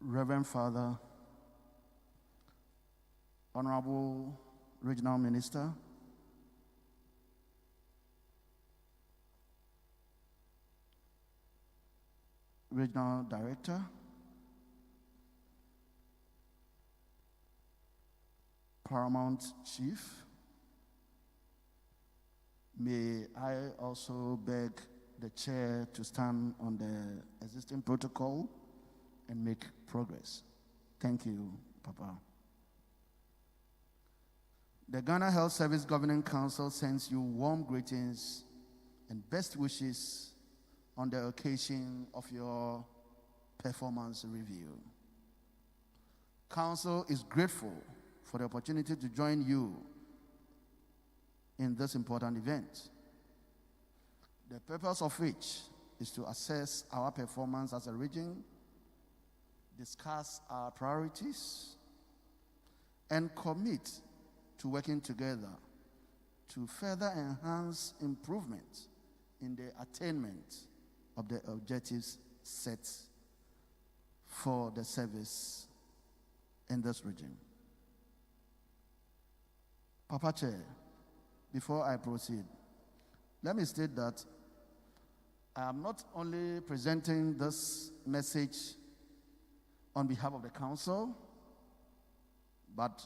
Reverend Father, Honorable Regional Minister, Regional Director, Paramount Chief, may I also beg the chair to stand on the existing protocol and make progress. Thank you, Papa. The Ghana Health Service Governing Council sends you warm greetings and best wishes on the occasion of your performance review. Council is grateful for the opportunity to join you in this important event, the purpose of which is to assess our performance as a region, discuss our priorities, and commit to working together to further enhance improvement in the attainment of the objectives set for the service in this region. Papa Chair, before I proceed, let me state that I am not only presenting this message on behalf of the council, but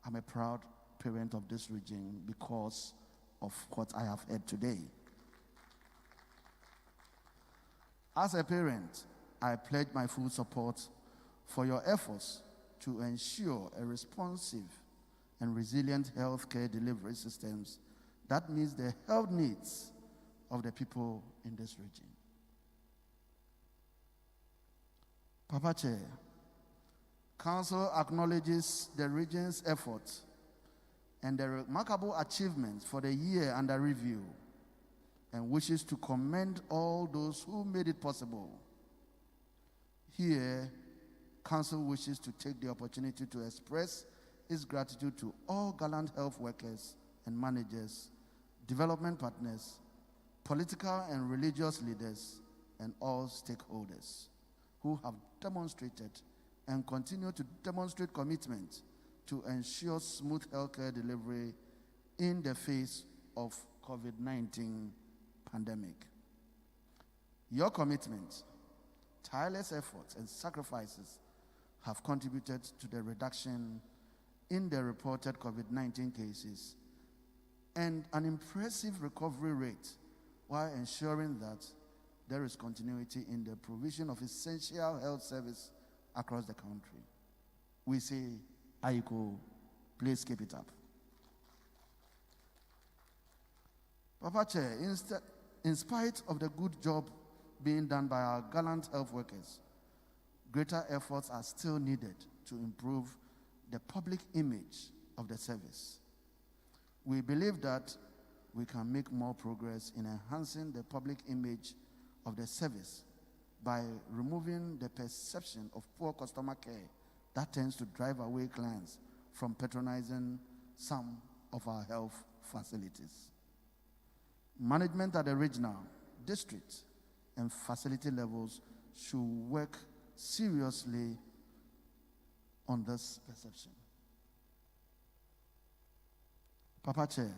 I'm a proud parent of this region because of what I have heard today. As a parent, I pledge my full support for your efforts to ensure a responsive and resilient healthcare delivery systems that meets the health needs of the people in this region. Papa Chair, Council acknowledges the region's efforts and the remarkable achievements for the year under review and wishes to commend all those who made it possible. Here, Council wishes to take the opportunity to express its gratitude to all gallant health workers and managers, development partners, political and religious leaders, and all stakeholders who have demonstrated and continue to demonstrate commitment to ensure smooth healthcare delivery in the face of COVID-19 pandemic. Your commitment, tireless efforts, and sacrifices have contributed to the reduction in the reported COVID-19 cases and an impressive recovery rate while ensuring that there is continuity in the provision of essential health service across the country. We say, Aiko, please keep it up. Papa Chair, in spite of the good job being done by our gallant health workers, greater efforts are still needed to improve the public image of the service. We believe that we can make more progress in enhancing the public image of the service by removing the perception of poor customer care that tends to drive away clients from patronizing some of our health facilities. Management at the regional, district, and facility levels should work seriously on this perception. Papa Chair,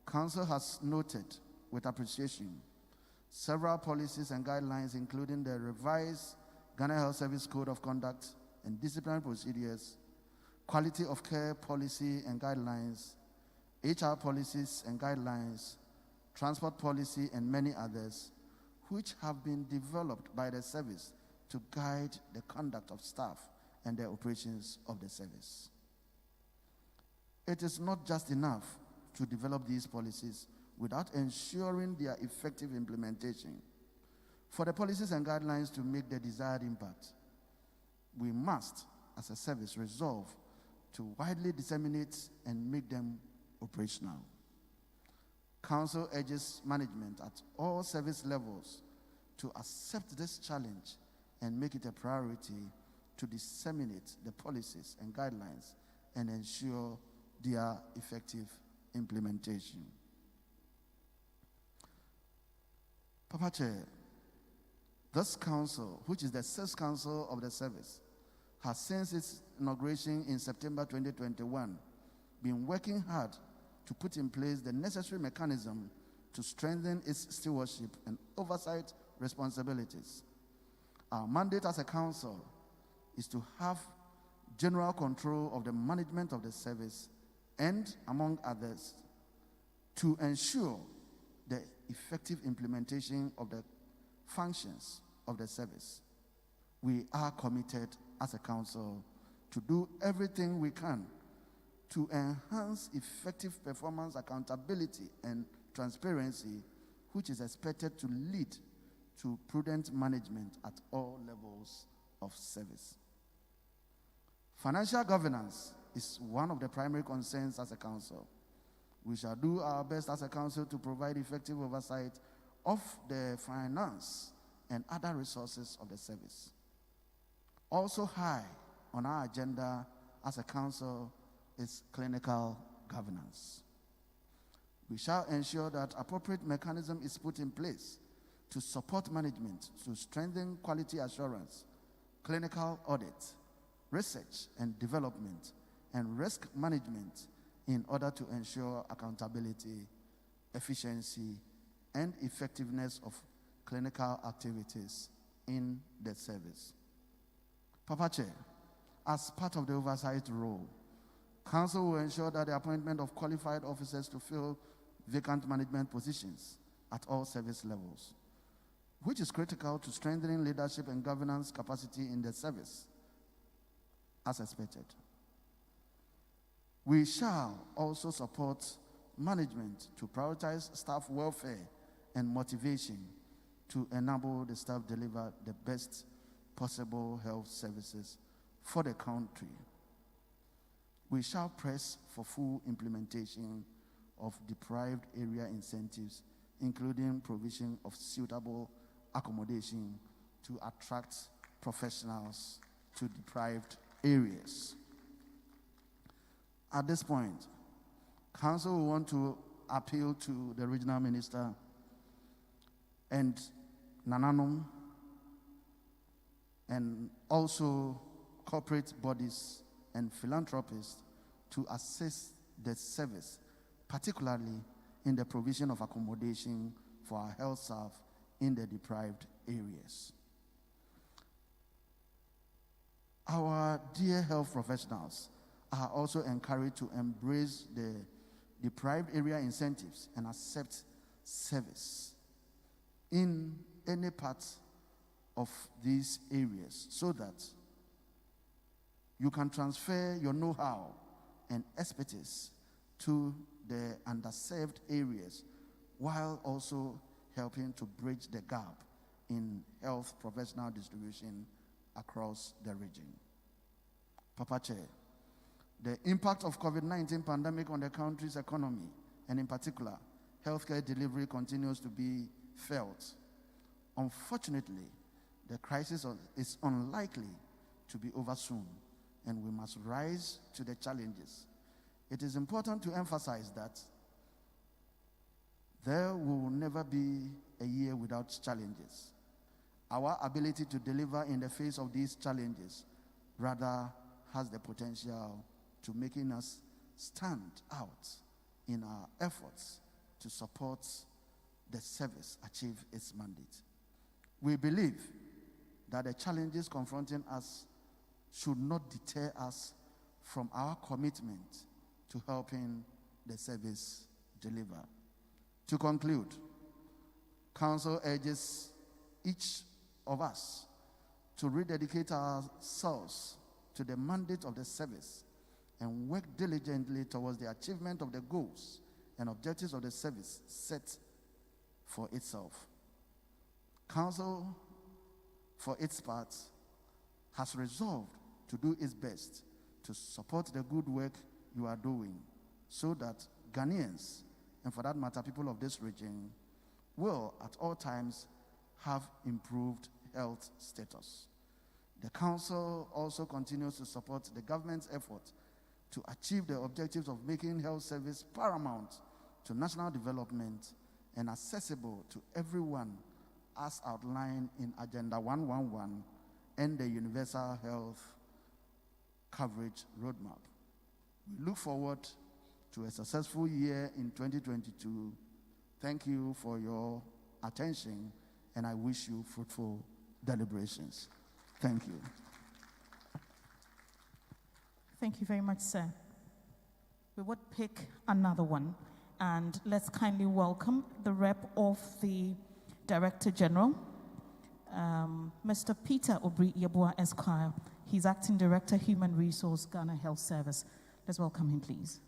Council has noted with appreciation several policies and guidelines, including the revised Ghana Health Service Code of Conduct and Disciplinary Procedures, Quality of Care Policy and Guidelines, HR Policies and Guidelines, Transport Policy, and many others, which have been developed by the service to guide the conduct of staff and the operations of the service. It is not just enough to develop these policies without ensuring their effective implementation. For the policies and guidelines to make the desired impact, we must, as a service, resolve to widely disseminate and make them operational. Council urges management at all service levels to accept this challenge and make it a priority to disseminate the policies and guidelines and ensure their effective implementation. Papa Chair, this council, which is the sixth council of the service, has since its inauguration in September 2021 been working hard to put in place the necessary mechanism to strengthen its stewardship and oversight responsibilities. Our mandate as a council is to have general control of the management of the service and, among others, to ensure the effective implementation of the functions of the service. We are committed as a council to do everything we can to enhance effective performance, accountability, and transparency, which is expected to lead to prudent management at all levels of service. Financial governance is one of the primary concerns as a council. We shall do our best as a council to provide effective oversight of the finance and other resources of the service. Also high on our agenda as a council is clinical governance. We shall ensure that appropriate mechanism is put in place to support management to strengthen quality assurance, clinical audit, research and development, and risk management in order to ensure accountability, efficiency, and effectiveness of clinical activities in the service. Papa Chair, as part of the oversight role, Council will ensure that the appointment of qualified officers to fill vacant management positions at all service levels, which is critical to strengthening leadership and governance capacity in the service, as expected. We shall also support management to prioritize staff welfare and motivation to enable the staff deliver the best possible health services for the country. We shall press for full implementation of deprived area incentives, including provision of suitable accommodation to attract professionals to deprived areas. At this point, Council will want to appeal to the regional minister and Nananom and also corporate bodies and philanthropists to assist the service, particularly in the provision of accommodation for our health staff in the deprived areas. Our dear health professionals are also encouraged to embrace the deprived area incentives and accept service in any part of these areas so that you can transfer your know-how and expertise to the underserved areas while also helping to bridge the gap in health professional distribution across the region. Papa Chair, the impact of COVID-19 pandemic on the country's economy, and in particular, healthcare delivery continues to be felt. Unfortunately, the crisis is unlikely to be over soon, and we must rise to the challenges. It is important to emphasize that there will never be a year without challenges. Our ability to deliver in the face of these challenges rather has the potential to making us stand out in our efforts to support the service achieve its mandate. We believe that the challenges confronting us should not deter us from our commitment to helping the service deliver. To conclude, Council urges each of us to rededicate ourselves to the mandate of the service and work diligently towards the achievement of the goals and objectives of the service set for itself. Council, for its part, has resolved to do its best to support the good work you are doing so that Ghanaians, and for that matter, people of this region, will at all times have improved health status. The Council also continues to support the government's effort to achieve the objectives of making health service paramount to national development and accessible to everyone as outlined in Agenda 111 and the Universal Health Coverage Roadmap. We look forward to a successful year in 2022. Thank you for your attention, and I wish you fruitful deliberations. Thank you. Thank you very much, sir. We would pick another one, and let's kindly welcome the rep of the Director General, Mr. Peter Obri Yeboah Esquire. He's Acting Director, Human Resource, Ghana Health Service. Let's welcome him, please.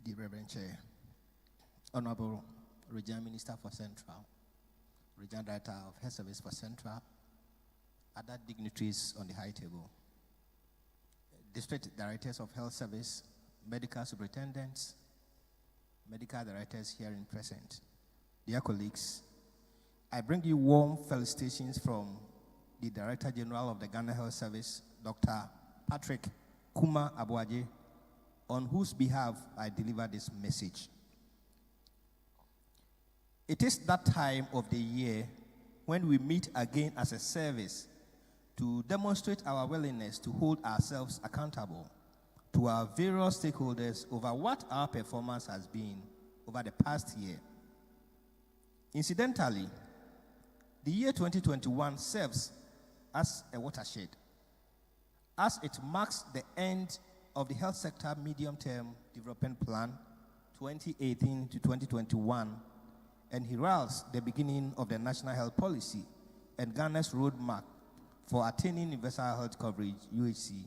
Dear Reverend Chair, Honorable Regional Minister for Central, Regional Director of Health Service for Central, other dignitaries on the high table, District Directors of Health Service, Medical Superintendents, Medical Directors here in present, dear colleagues, I bring you warm felicitations from the Director General of the Ghana Health Service, Dr. Patrick Kuma Abuaje, on whose behalf I deliver this message. It is that time of the year when we meet again as a service to demonstrate our willingness to hold ourselves accountable to our various stakeholders over what our performance has been over the past year. Incidentally, the year 2021 serves as a watershed, as it marks the end of the Health Sector Medium-Term Development Plan 2018 to 2021 and heralds the beginning of the National Health Policy and Ghana's roadmap for attaining universal health coverage, UHC,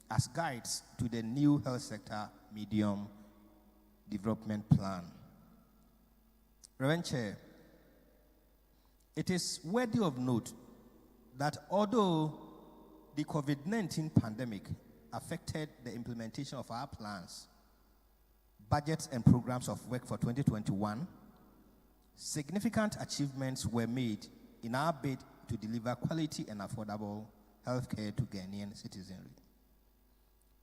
as guides to the new Health Sector Medium Development Plan. Reverend Chair, it is worthy of note that although the COVID-19 pandemic affected the implementation of our plans, budgets, and programs of work for 2021, significant achievements were made in our bid to deliver quality and affordable healthcare to Ghanaian citizenry.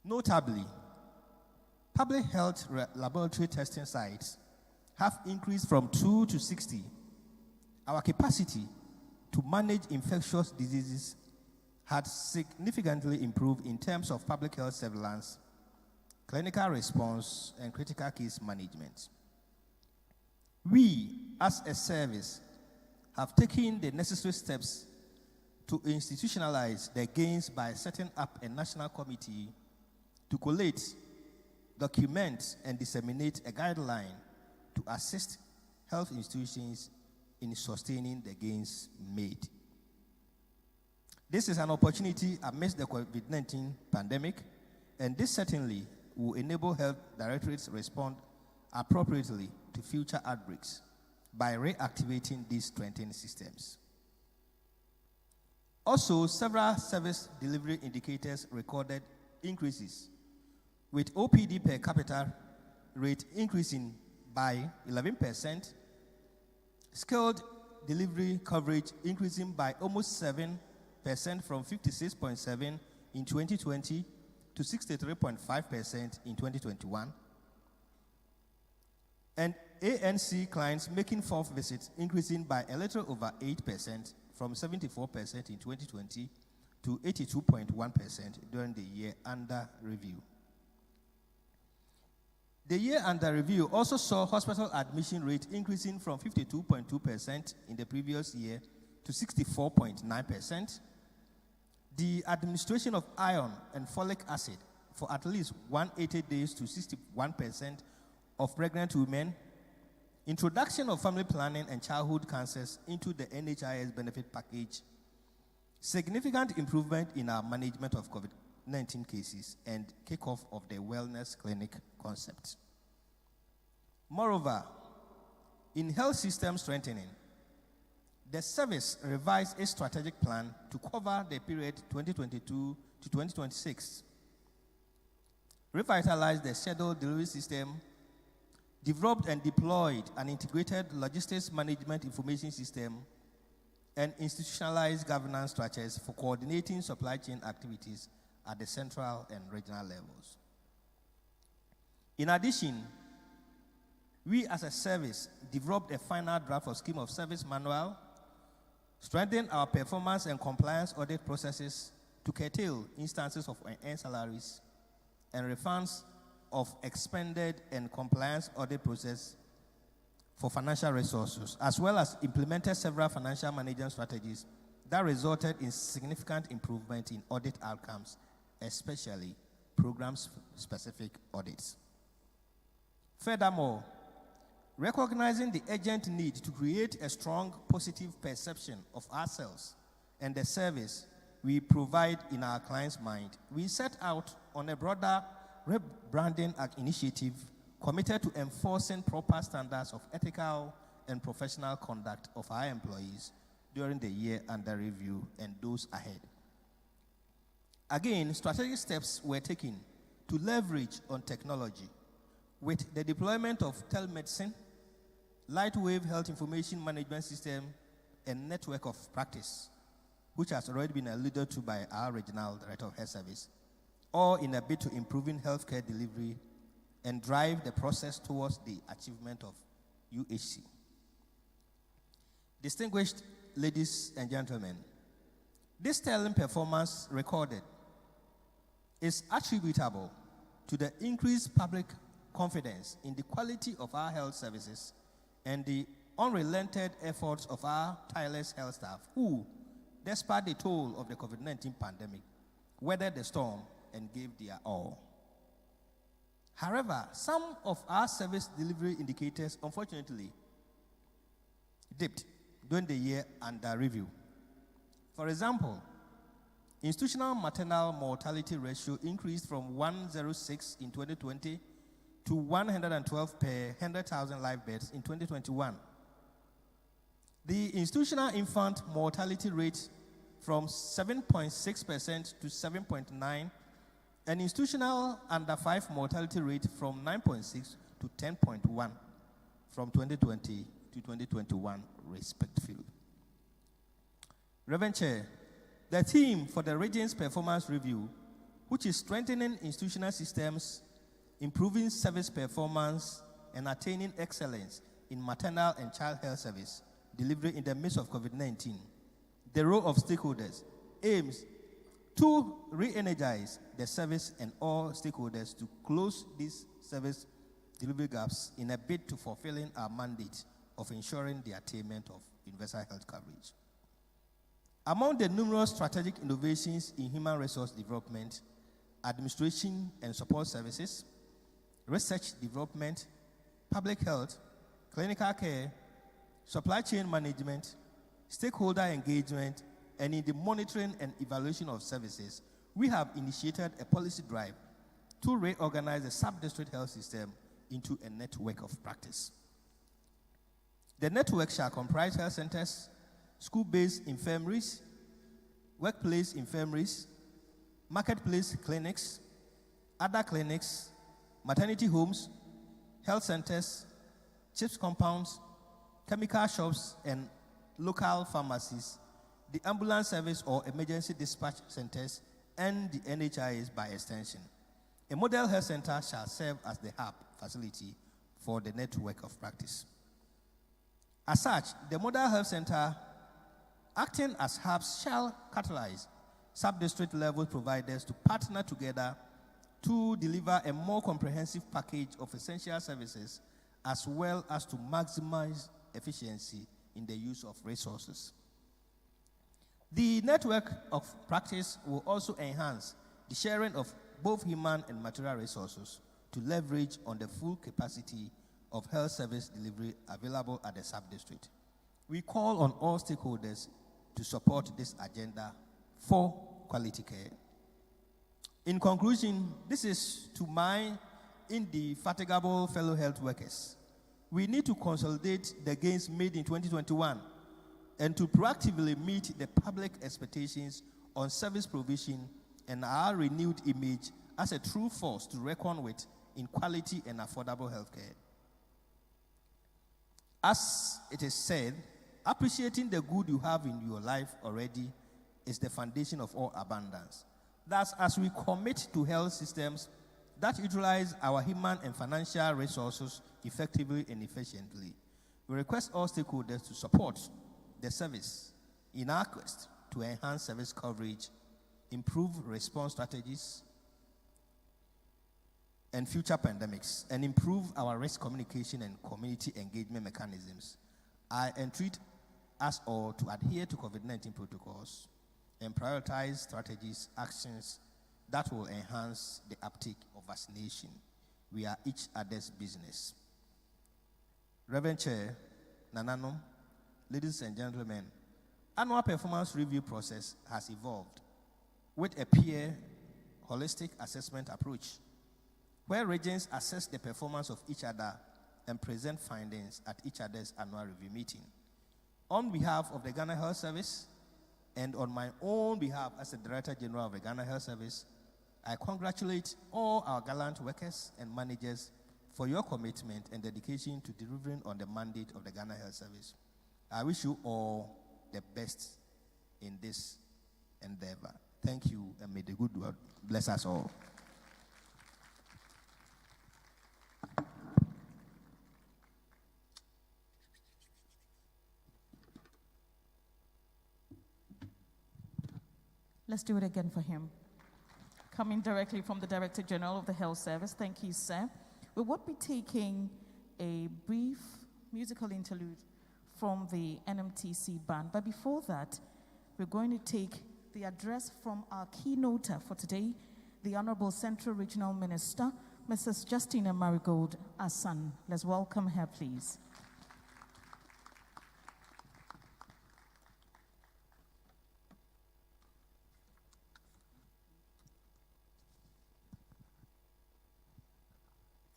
Notably, public health laboratory testing sites have increased from 2 to 60. Our capacity to manage infectious diseases had significantly improved in terms of public health surveillance, clinical response, and critical case management. We, as a service, have taken the necessary steps to institutionalize the gains by setting up a national committee to collate, document, and disseminate a guideline to assist health institutions in sustaining the gains made. This is an opportunity amidst the COVID-19 pandemic, and this certainly will enable health directorates to respond appropriately to future outbreaks by reactivating these strengthened systems. Also, several service delivery indicators recorded increases, with OPD per capita rate increasing by 11%, skilled delivery coverage increasing by almost 7% from 56.7 in 2020 to 63.5% in 2021. And ANC clients making fourth visits increasing by a little over 8% from 74% in 2020 to 82.1% during the year under review. The year under review also saw hospital admission rate increasing from 52.2% in the previous year to 64.9%. The administration of iron and folic acid for at least 180 days to 61% of pregnant women, introduction of family planning and childhood cancers into the NHIS benefit package, significant improvement in our management of COVID-19 cases, and kickoff of the wellness clinic concept. Moreover, in health system strengthening, the service revised its strategic plan to cover the period 2022 to 2026, revitalized the scheduled delivery system, developed and deployed an integrated logistics management information system, and institutionalized governance structures for coordinating supply chain activities at the central and regional levels. In addition, we as a service developed a final draft of scheme of service manual, strengthened our performance and compliance audit processes to curtail instances of unearned salaries and refunds of expended and compliance audit process for financial resources, as well as implemented several financial management strategies that resulted in significant improvement in audit outcomes, especially program-specific audits. Furthermore, recognizing the urgent need to create a strong positive perception of ourselves and the service we provide in our clients' mind, we set out on a broader rebranding initiative committed to enforcing proper standards of ethical and professional conduct of our employees during the year under review and those ahead. Again, strategic steps were taken to leverage on technology with the deployment of telemedicine, Lightwave Health Information Management System, and Network of Practice, which has already been alluded to by our Regional Director of Health Service, all in a bid to improving healthcare delivery and drive the process towards the achievement of UHC. Distinguished ladies and gentlemen, this sterling performance recorded is attributable to the increased public confidence in the quality of our health services and the unrelented efforts of our tireless health staff who, despite the toll of the COVID-19 pandemic, weathered the storm and gave their all. However, some of our service delivery indicators, unfortunately, dipped during the year under review. For example, institutional maternal mortality ratio increased from 106 in 2020 to 112 per 100,000 live births in 2021. The institutional infant mortality rate from 7.6% to 7.9%, and institutional under 5 mortality rate from 9.6 to 10.1% from 2020 to 2021, respectively. Reverend Chair, the theme for the region's performance review, which is strengthening institutional systems, improving service performance, and attaining excellence in maternal and child health service delivery in the midst of COVID-19, the role of stakeholders aims to re-energize the service and all stakeholders to close these service delivery gaps in a bid to fulfilling our mandate of ensuring the attainment of universal health coverage. Among the numerous strategic innovations in human resource development, administration and support services, research development, public health, clinical care, supply chain management, stakeholder engagement, and in the monitoring and evaluation of services, we have initiated a policy drive to reorganize the sub-district health system into a network of practice. The network shall comprise health centers, school-based infirmaries, workplace infirmaries, marketplace clinics, other clinics, maternity homes, health centers, CHIPS compounds, chemical shops, and local pharmacies, the ambulance service or emergency dispatch centers, and the NHIs by extension. A model health center shall serve as the hub facility for the network of practice. As such, the model health center, acting as hubs, shall catalyze sub-district level providers to partner together to deliver a more comprehensive package of essential services, as well as to maximize efficiency in the use of resources. The network of practice will also enhance the sharing of both human and material resources to leverage on the full capacity of health service delivery available at the sub-district. We call on all stakeholders to support this agenda for quality care. In conclusion, this is to my indefatigable fellow health workers. We need to consolidate the gains made in 2021 and to proactively meet the public expectations on service provision and our renewed image as a true force to reckon with in quality and affordable healthcare. As it is said, appreciating the good you have in your life already is the foundation of all abundance. Thus, as we commit to health systems that utilize our human and financial resources effectively and efficiently, we request all stakeholders to support the service in our quest to enhance service coverage, improve response strategies and future pandemics, and improve our risk communication and community engagement mechanisms. I entreat us all to adhere to COVID-19 protocols and prioritize strategies, actions that will enhance the uptake of vaccination. We are each other's business. Reverend Chair, Nananom, ladies and gentlemen, annual performance review process has evolved with a peer holistic assessment approach where regions assess the performance of each other and present findings at each other's annual review meeting. On behalf of the Ghana Health Service and on my own behalf as the Director General of the Ghana Health Service, I congratulate all our gallant workers and managers for your commitment and dedication to delivering on the mandate of the Ghana Health Service. I wish you all the best in this endeavor. Thank you, and may the good Lord bless us all. Let's do it again for him. Coming directly from the Director General of the Health Service, thank you, sir. We would be taking a brief musical interlude from the NMTC band. But before that, we're going to take the address from our keynoter for today, the Honorable Central Regional Minister, Mrs. Justina Marigold Asan. Let's welcome her, please.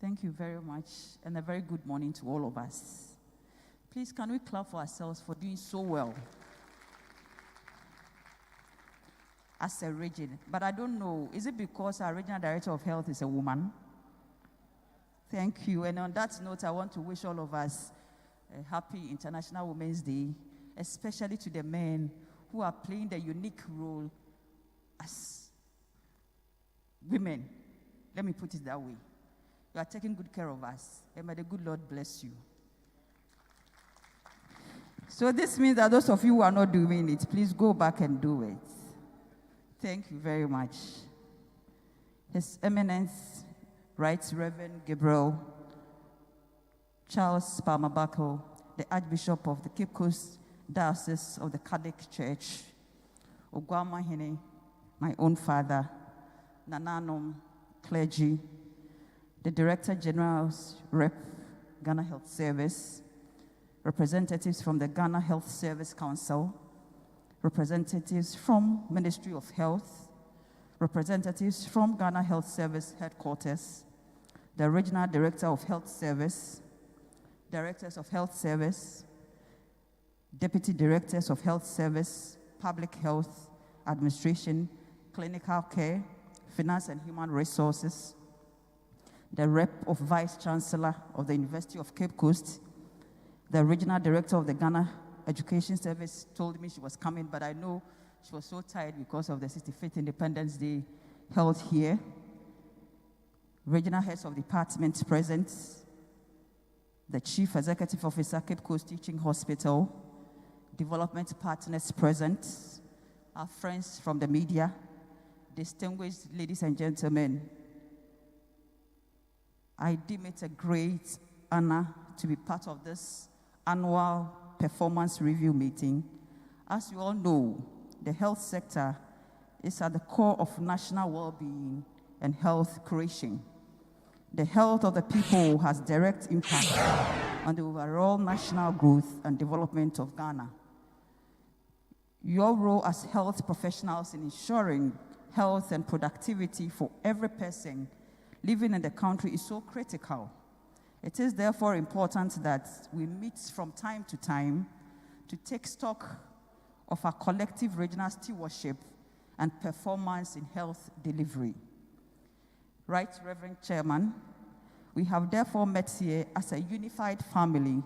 Thank you very much, and a very good morning to all of us. Please, can we clap for ourselves for doing so well as a region? But I don't know, is it because our Regional Director of Health is a woman? Thank you, and on that note, I want to wish all of us a happy International Women's Day, especially to the men who are playing the unique role as women. Let me put it that way. You are taking good care of us, and may the good Lord bless you. So this means that those of you who are not doing it, please go back and do it. Thank you very much. His Eminence, Right Reverend Gabriel Charles Palmer Buckle, the Archbishop of the Cape Coast Diocese of the Catholic Church, Ogwama Hene, my own father, Nananom clergy, the Director General's Rep, Ghana Health Service, representatives from the Ghana Health Service Council, representatives from Ministry of Health, representatives from Ghana Health Service Headquarters, the Regional Director of Health Service, Directors of Health Service, Deputy Directors of Health Service, Public Health Administration, Clinical Care, Finance and Human Resources, the Rep of Vice Chancellor of the University of Cape Coast, the Regional Director of the Ghana Education Service told me she was coming, but I know she was so tired because of the 65th Independence Day held here. Regional Heads of Departments present, the Chief Executive Officer, Cape Coast Teaching Hospital, development partners present, our friends from the media, distinguished ladies and gentlemen, I deem it a great honor to be part of this annual performance review meeting. As you all know, the health sector is at the core of national well-being and health creation. The health of the people has direct impact on the overall national growth and development of Ghana. Your role as health professionals in ensuring health and productivity for every person living in the country is so critical. It is therefore important that we meet from time to time to take stock of our collective regional stewardship and performance in health delivery. Right, Reverend Chairman, we have therefore met here as a unified family,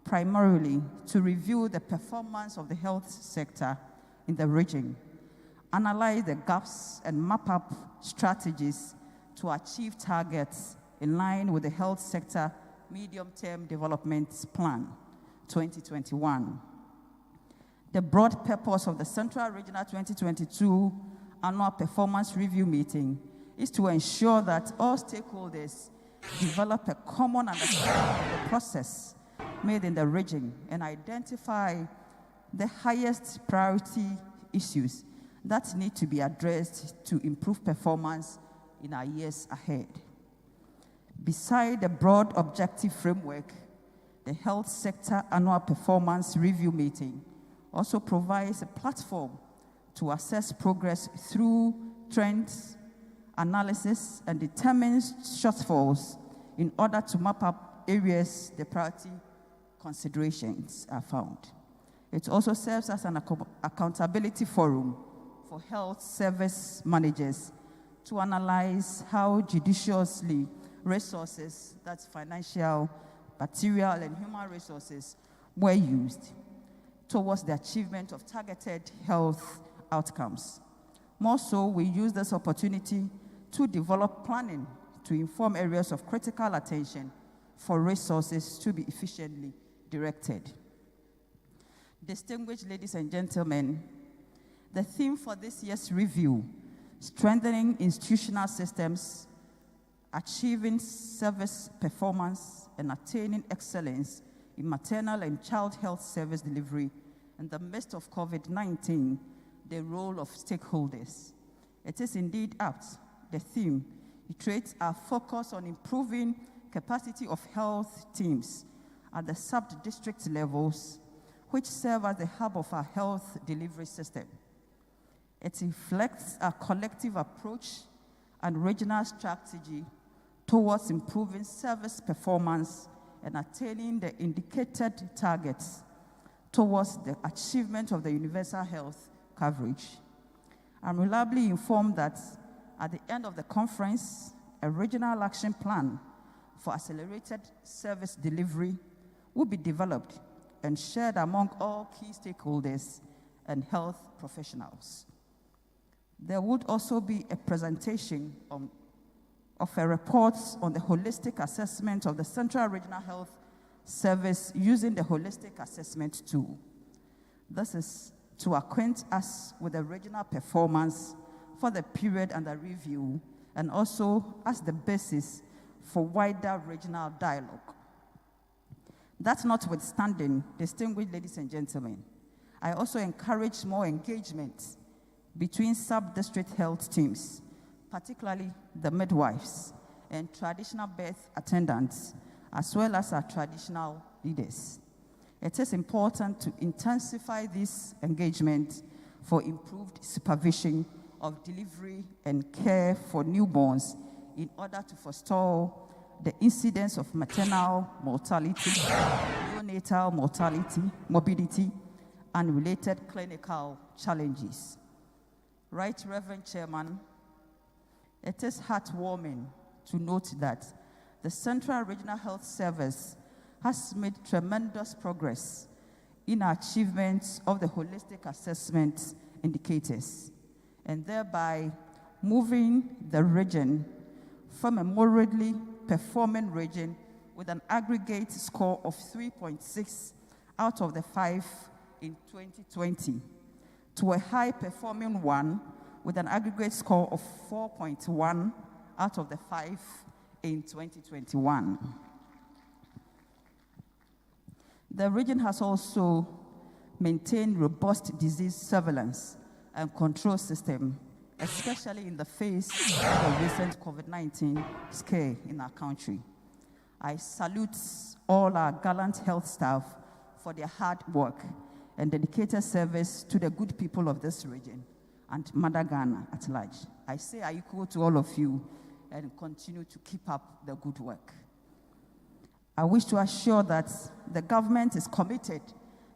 primarily to review the performance of the health sector in the region, analyze the gaps and map up strategies to achieve targets in line with the health sector medium-term development plan 2021. The broad purpose of the Central Regional 2022 Annual Performance Review meeting is to ensure that all stakeholders develop a common understanding of the process made in the region and identify the highest priority issues that need to be addressed to improve performance in our years ahead. Beside the broad objective framework, the Health Sector Annual Performance Review meeting also provides a platform to assess progress through trends, analysis, and determine shortfalls in order to map up areas the priority considerations are found. It also serves as an accountability forum for health service managers to analyze how judiciously resources, that's financial, material, and human resources, were used towards the achievement of targeted health outcomes. More so, we use this opportunity to develop planning to inform areas of critical attention for resources to be efficiently directed. Distinguished ladies and gentlemen, the theme for this year's review, strengthening institutional systems, achieving service performance, and attaining excellence in maternal and child health service delivery in the midst of COVID-19, the role of stakeholders. It is indeed apt. The theme iterates our focus on improving capacity of health teams at the sub-district levels, which serve as the hub of our health delivery system. It reflects our collective approach and regional strategy towards improving service performance and attaining the indicated targets towards the achievement of the universal health coverage. I'm reliably informed that at the end of the conference, a regional action plan for accelerated service delivery will be developed and shared among all key stakeholders and health professionals. There would also be a presentation of a report on the holistic assessment of the Central Regional Health Service using the holistic assessment tool. This is to acquaint us with the regional performance for the period under review and also as the basis for wider regional dialogue. That notwithstanding, distinguished ladies and gentlemen, I also encourage more engagement between sub-district health teams, particularly the midwives and traditional birth attendants, as well as our traditional leaders. It is important to intensify this engagement for improved supervision of delivery and care for newborns in order to forestall the incidence of maternal mortality, neonatal mortality, morbidity, and related clinical challenges. Right, Reverend Chairman, it is heartwarming to note that the Central Regional Health Service has made tremendous progress in achievements of the holistic assessment indicators, and thereby moving the region from a moderately performing region with an aggregate score of 3.6 out of the 5 in 2020 to a high-performing one with an aggregate score of 4.1 out of the 5 in 2021. The region has also maintained robust disease surveillance and control system, especially in the face of the recent COVID-19 scare in our country. I salute all our gallant health staff for their hard work and dedicated service to the good people of this region and Mother Ghana at large. I say I equal to all of you and continue to keep up the good work. I wish to assure that the government is committed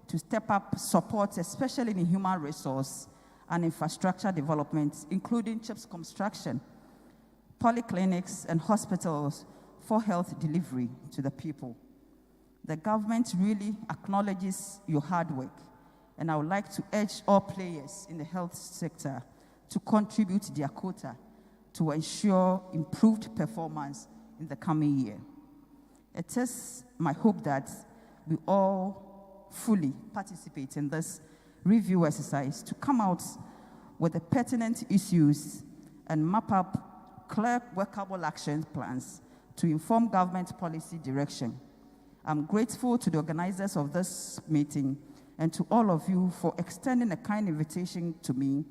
to step up support, especially in human resource, and infrastructure development, including CHIPS construction, polyclinics, and hospitals for health delivery to the people. The government really acknowledges your hard work, and I would like to urge all players in the health sector to contribute their quota to ensure improved performance in the coming year. It is my hope that we all fully participate in this review exercise to come out with the pertinent issues and map up clear workable action plans to inform government policy direction. I'm grateful to the organizers of this meeting and to all of you for extending a kind invitation to me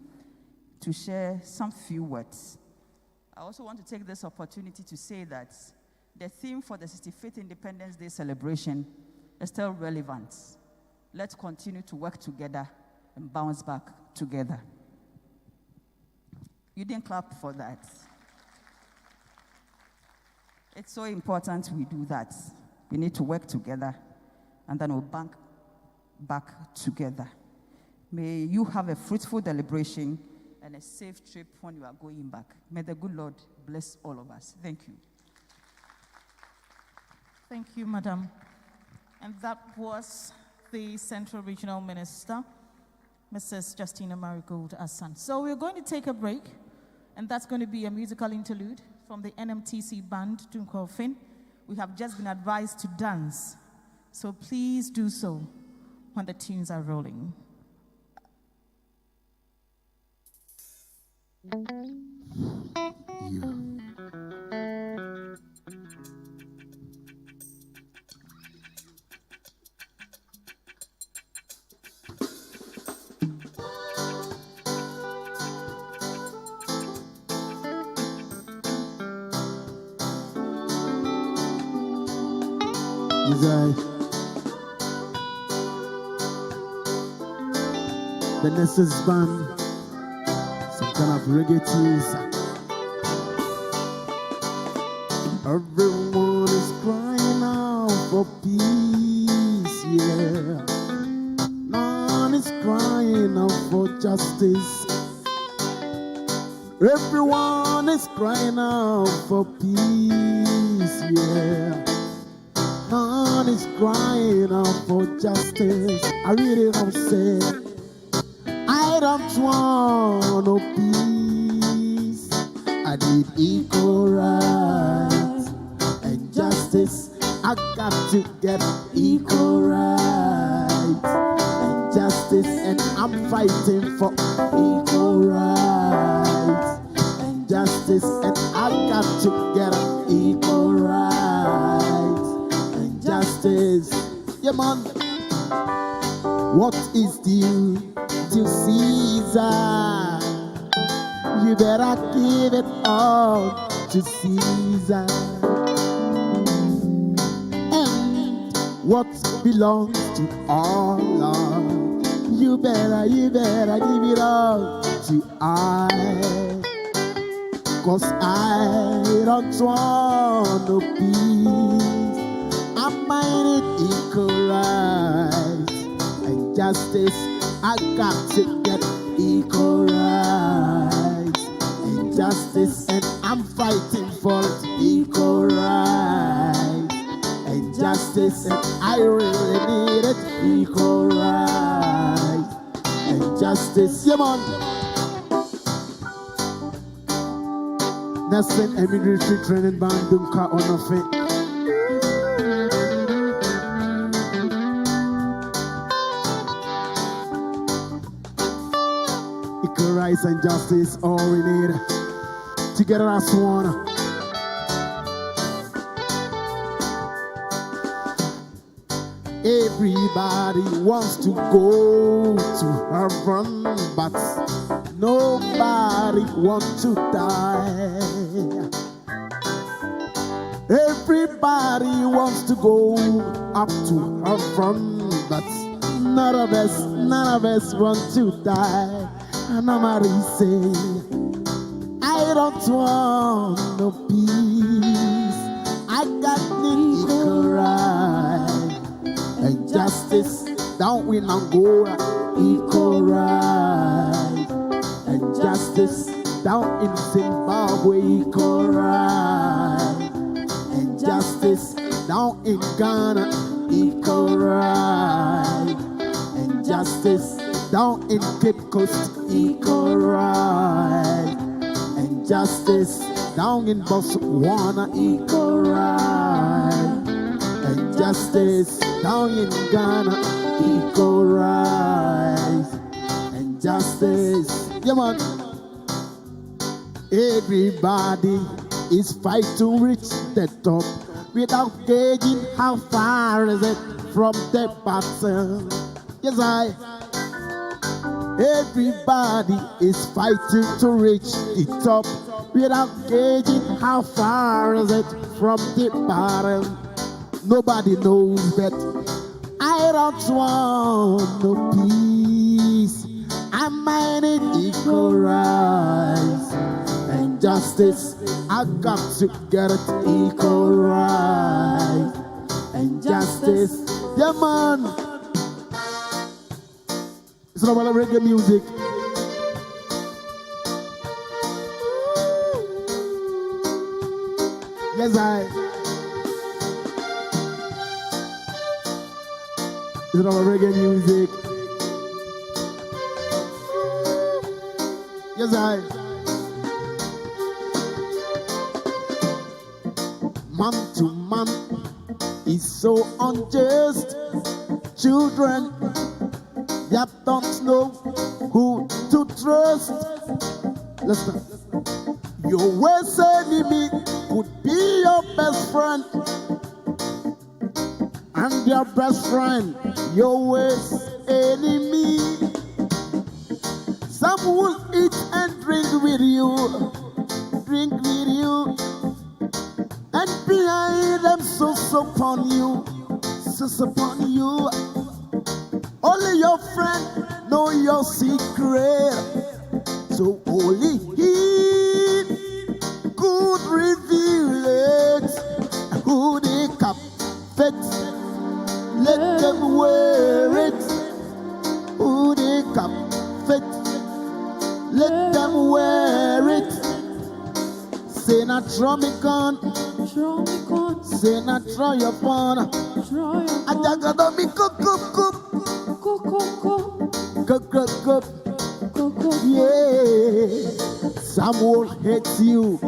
to share some few words. I also want to take this opportunity to say that the theme for the 65th Independence Day celebration is still relevant. Let's continue to work together and bounce back together. You didn't clap for that. It's so important we do that. We need to work together, and then we'll bank back together. May you have a fruitful deliberation and a safe trip when you are going back. May the good Lord bless all of us. Thank you. Thank you, Madam. And that was the Central Regional Minister, Mrs. Justina Marigold Assan. So we're going to take a break, and that's going to be a musical interlude from the NMTC band, Dunko Fin. We have just been advised to dance, so please do so when the tunes are rolling. The Nessus band, some kind of reggae tunes. Everyone is crying out for peace, yeah. None is crying out for justice. Everyone is crying out for peace, yeah. None is crying out for justice. I really don't say I don't want no peace. I need equal rights and justice. I got to get equal rights and justice, and I'm fighting for equal rights and justice, and I got to get equal rights and justice. Yeah, man. What is due to Caesar? You better give it all to Caesar. And what belongs to Allah, you better give it all to I. 'Cause I don't want no peace. I might need equal rights and justice. I got to get equal rights and justice, and I'm fighting for equal rights and justice, and I really need it. Equal rights and justice. Yeah, man. Nelson Military Training Band, Dunka Onofe. Equal rights and justice, all we need. Together as one. Everybody wants to go to heaven, but nobody wants to die. Everybody wants to go up to heaven, but none of us want to die. And I'm say, I don't want no peace. I got equal rights and justice. Don't we not go equal rights and justice down in Zimbabwe equal right, and justice down in Ghana equal right, and justice down in Cape Coast equal right, and justice down in Botswana equal right, and justice down in Ghana equal right, and justice. Yeah, man. Everybody is fighting to reach the top without gauging how far is it from the bottom. Yes, everybody is fighting to reach the top without gauging how far is it from the bottom. Nobody knows that I don't want no peace. I might need equal rights and justice. I got to get it equal rights and justice. Yeah, man. It's not about reggae music. Yes, it's not about reggae music. Yes, man to man is so unjust. Children that don't know who to trust. Listen, your worst enemy could be your best friend, and your best friend your worst enemy. Some will eat and drink with you, and behind them so upon you. Only your friend know your secret, so only he could reveal it. Who they capet, let them wear it. Who they capet, let them wear it. Say not throw me gun, say not throw your phone. I don't be cook. Yeah, some will hate you,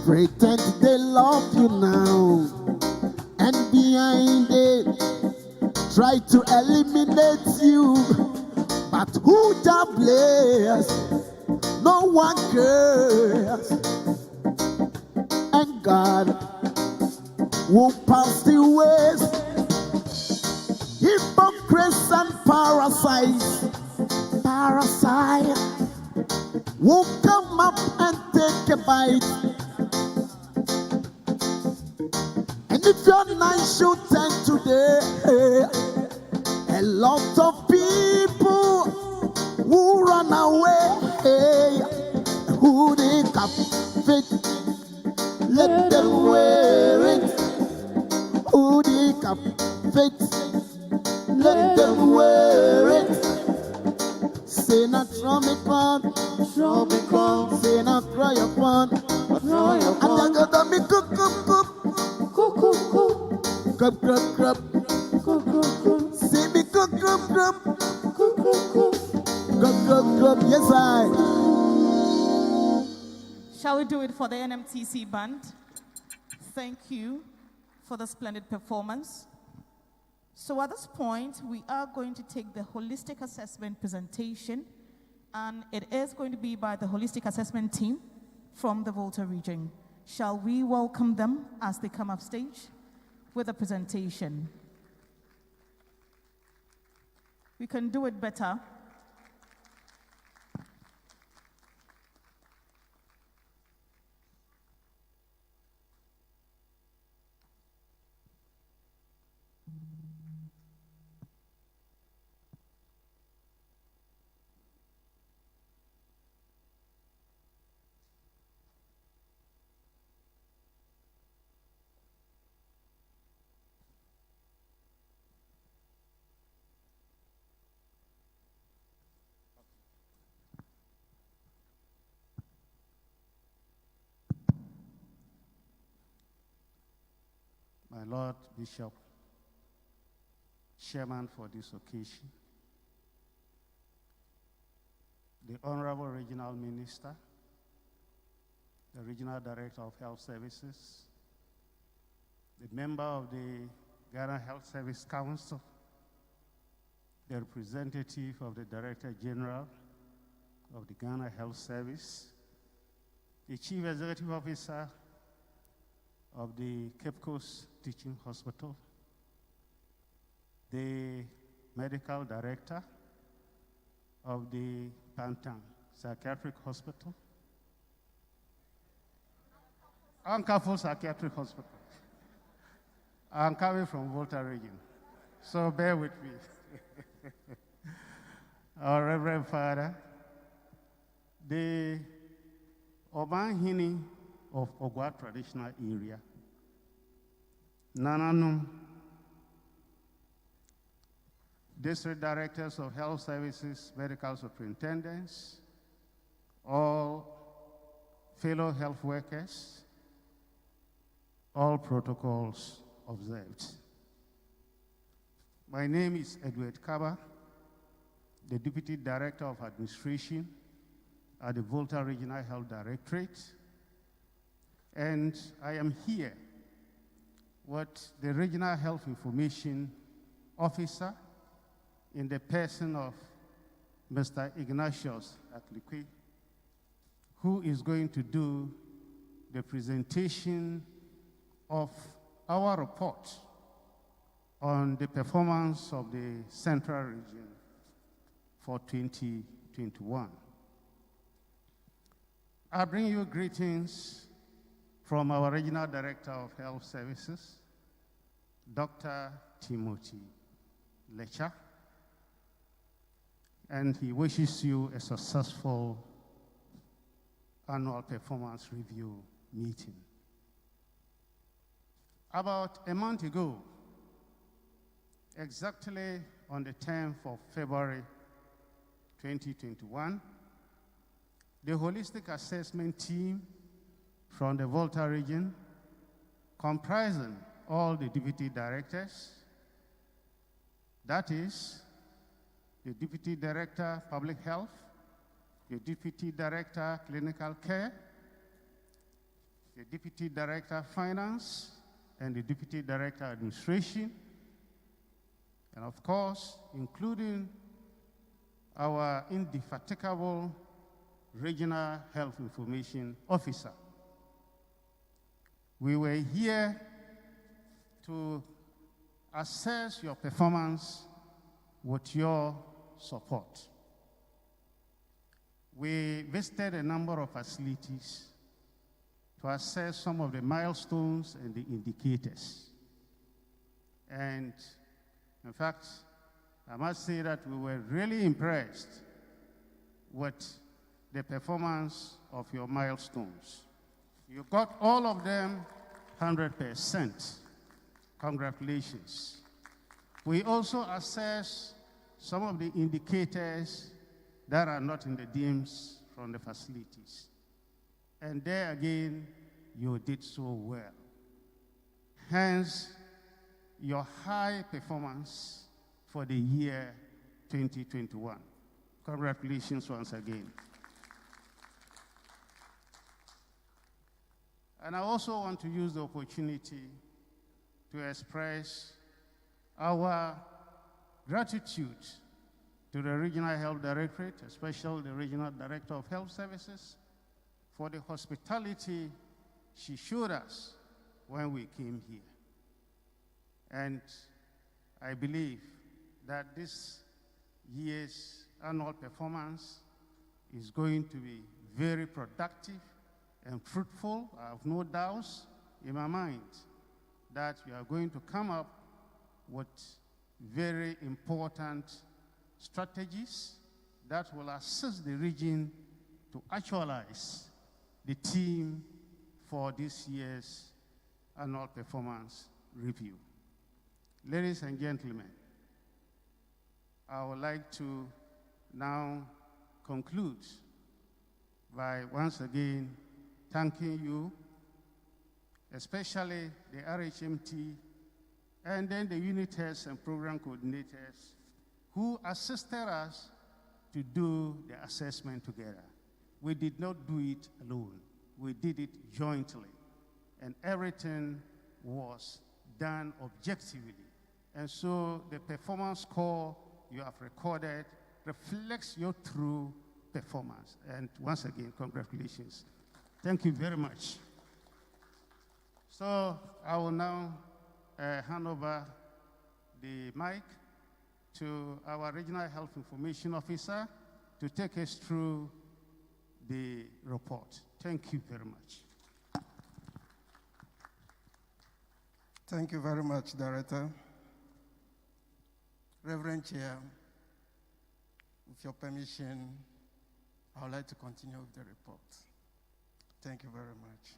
pretend they love you now, and behind it try to eliminate you. But who the bless? No one cares, and God will pass the ways. Hypocrites and parasites will come up and take a bite. And if you're nice, you tend today, a lot of people who run away, who they captivate, let them wear it. Who they captivate, let them wear it. Say not throw me con, say not cry upon. I think that me cook. Say me cook. Yes, Shall we do it for the NMTC band? Thank you for the splendid performance. So at this point, we are going to take the holistic assessment presentation, and it is going to be by the holistic assessment team from the Volta region. Shall we welcome them as they come up stage with a presentation? We can do it better. my Lord Bishop, Chairman for this occasion, the Honorable Regional Minister, the Regional Director of Health Services, the member of the Ghana Health Service Council, the representative of the Director General of the Ghana Health Service, the Chief Executive Officer of the Cape Coast Teaching Hospital, the Medical Director of the Pantang Psychiatric Hospital, Ankafo Psychiatric Hospital. I'm coming from Volta region, so bear with me. Our Reverend Father, the Obanhini of Ogwa traditional area, Nananum, district directors of health services, medical superintendents, all fellow health workers, all protocols observed. My name is Edward Kaba, the Deputy Director of Administration at the Volta Regional Health Directorate, and I am here with the Regional Health Information Officer in the person of Mr. Ignatius Aklikwe, who is going to do the presentation of our report on the performance of the Central Region for 2021. I bring you greetings from our Regional Director of Health Services, Dr. Timothy Lecha, and he wishes you a successful annual performance review meeting. About a month ago, exactly on the 10th of February 2021, the holistic assessment team from the Volta region, comprising all the deputy directors, that is, the Deputy Director, Public Health, the Deputy Director, Clinical Care, the Deputy Director, Finance, and the Deputy Director, Administration, and of course, including our indefatigable Regional Health Information Officer. We were here to assess your performance with your support. We visited a number of facilities to assess some of the milestones and the indicators. And in fact, I must say that we were really impressed with the performance of your milestones. You got all of them 100%. Congratulations. We also assess some of the indicators that are not in the DIMS from the facilities. And there again, you did so well. Hence, your high performance for the year 2021. Congratulations once again. And I also want to use the opportunity to express our gratitude to the Regional Health Directorate, especially the Regional Director of Health Services, for the hospitality she showed us when we came here. And I believe that this year's annual performance is going to be very productive and fruitful. I have no doubts in my mind that we are going to come up with very important strategies that will assist the region to actualize the theme for this year's annual performance review. Ladies and gentlemen, I would like to now conclude by once again thanking you, especially the RHMT and then the unit heads and program coordinators who assisted us to do the assessment together. We did not do it alone. We did it jointly, and everything was done objectively. And so the performance score you have recorded reflects your true performance. And once again, congratulations. Thank you very much. So I will now hand over the mic to our Regional Health Information Officer to take us through the report. Thank you very much. Thank you very much, Director. Reverend Chair, with your permission, I would like to continue with the report. Thank you very much.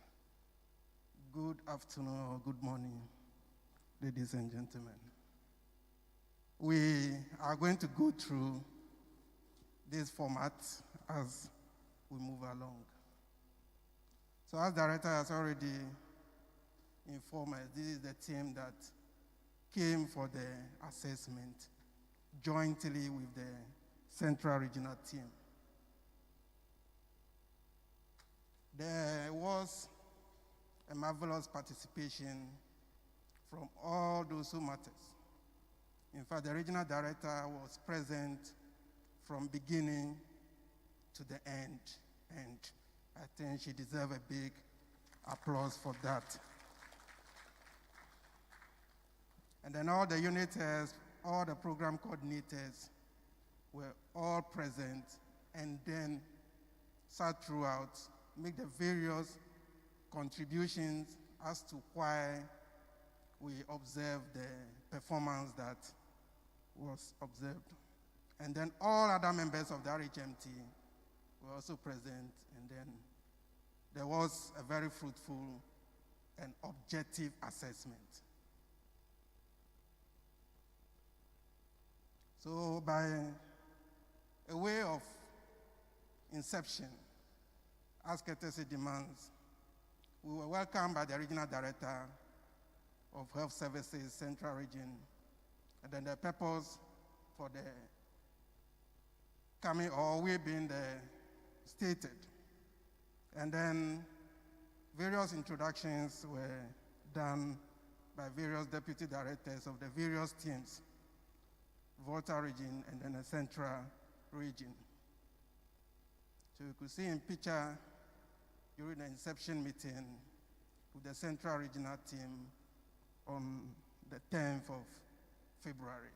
Good afternoon or good morning, ladies and gentlemen. We are going to go through this format as we move along. So as Director has already informed us, this is the team that came for the assessment jointly with the Central Regional team. There was a marvelous participation from all those who matters. In fact, the regional director was present from beginning to the end, and I think she deserves a big applause for that. And then all the unit heads, all the program coordinators were all present, and then sat throughout, make the various contributions as to why we observed the performance that was observed. And then all other members of the RHMT were also present, and then there was a very fruitful and objective assessment. So by a way of inception, as courtesy demands, we were welcomed by the Regional Director of Health Services, Central Region, and then the purpose for the coming, or we being stated. And then various introductions were done by various deputy directors of the various teams, Volta region and then the Central region. So you could see in picture during the inception meeting with the Central Regional team on the 10th of February.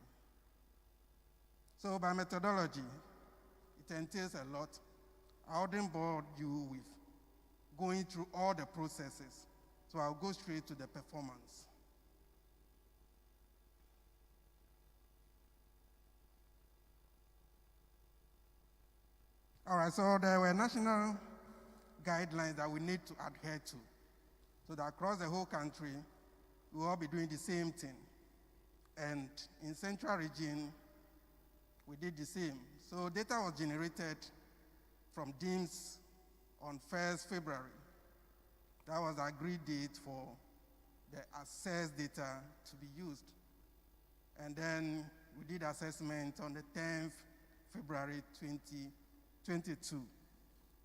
So by methodology, it entails a lot. I wouldn't bore you with going through all the processes, so I'll go straight to the performance. All right, so there were national guidelines that we need to adhere to, so that across the whole country, we'll all be doing the same thing. And in Central Region, we did the same. So data was generated from DIMS on 1st February. That was the agreed date for the assessed data to be used. And then we did assessment on the 10th February 2022.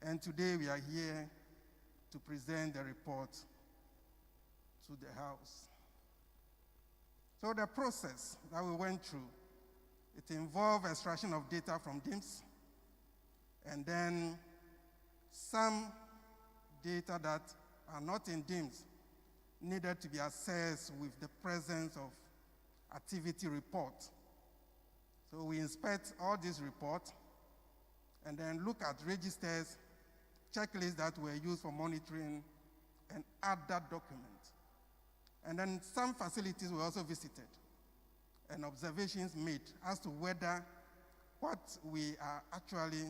And today we are here to present the report to the House. So the process that we went through, it involved extraction of data from DIMS, and then some data that are not in DIMS needed to be assessed with the presence of activity report. So we inspect all these reports and then look at registers, checklists that were used for monitoring, and add that document. And then some facilities were also visited and observations made as to whether what we are actually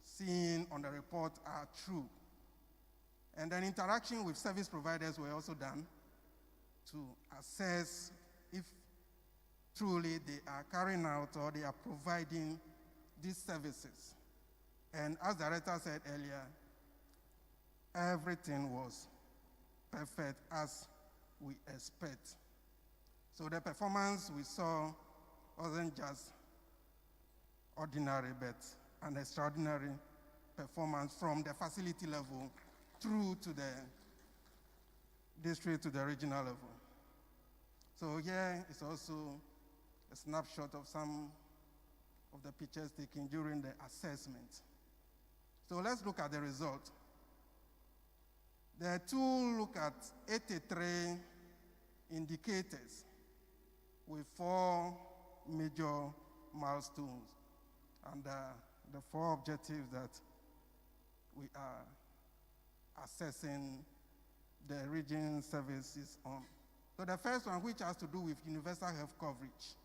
seeing on the report are true. And then interaction with service providers were also done to assess if truly they are carrying out or they are providing these services. And as the director said earlier, everything was perfect as we expect. So the performance we saw wasn't just ordinary, but an extraordinary performance from the facility level through to the district to the regional level. So here is also a snapshot of some of the pictures taken during the assessment. So let's look at the result. The tool look at 83 indicators with 4 major milestones and the 4 objectives that we are assessing the region services on. So the first one, which has to do with universal health coverage.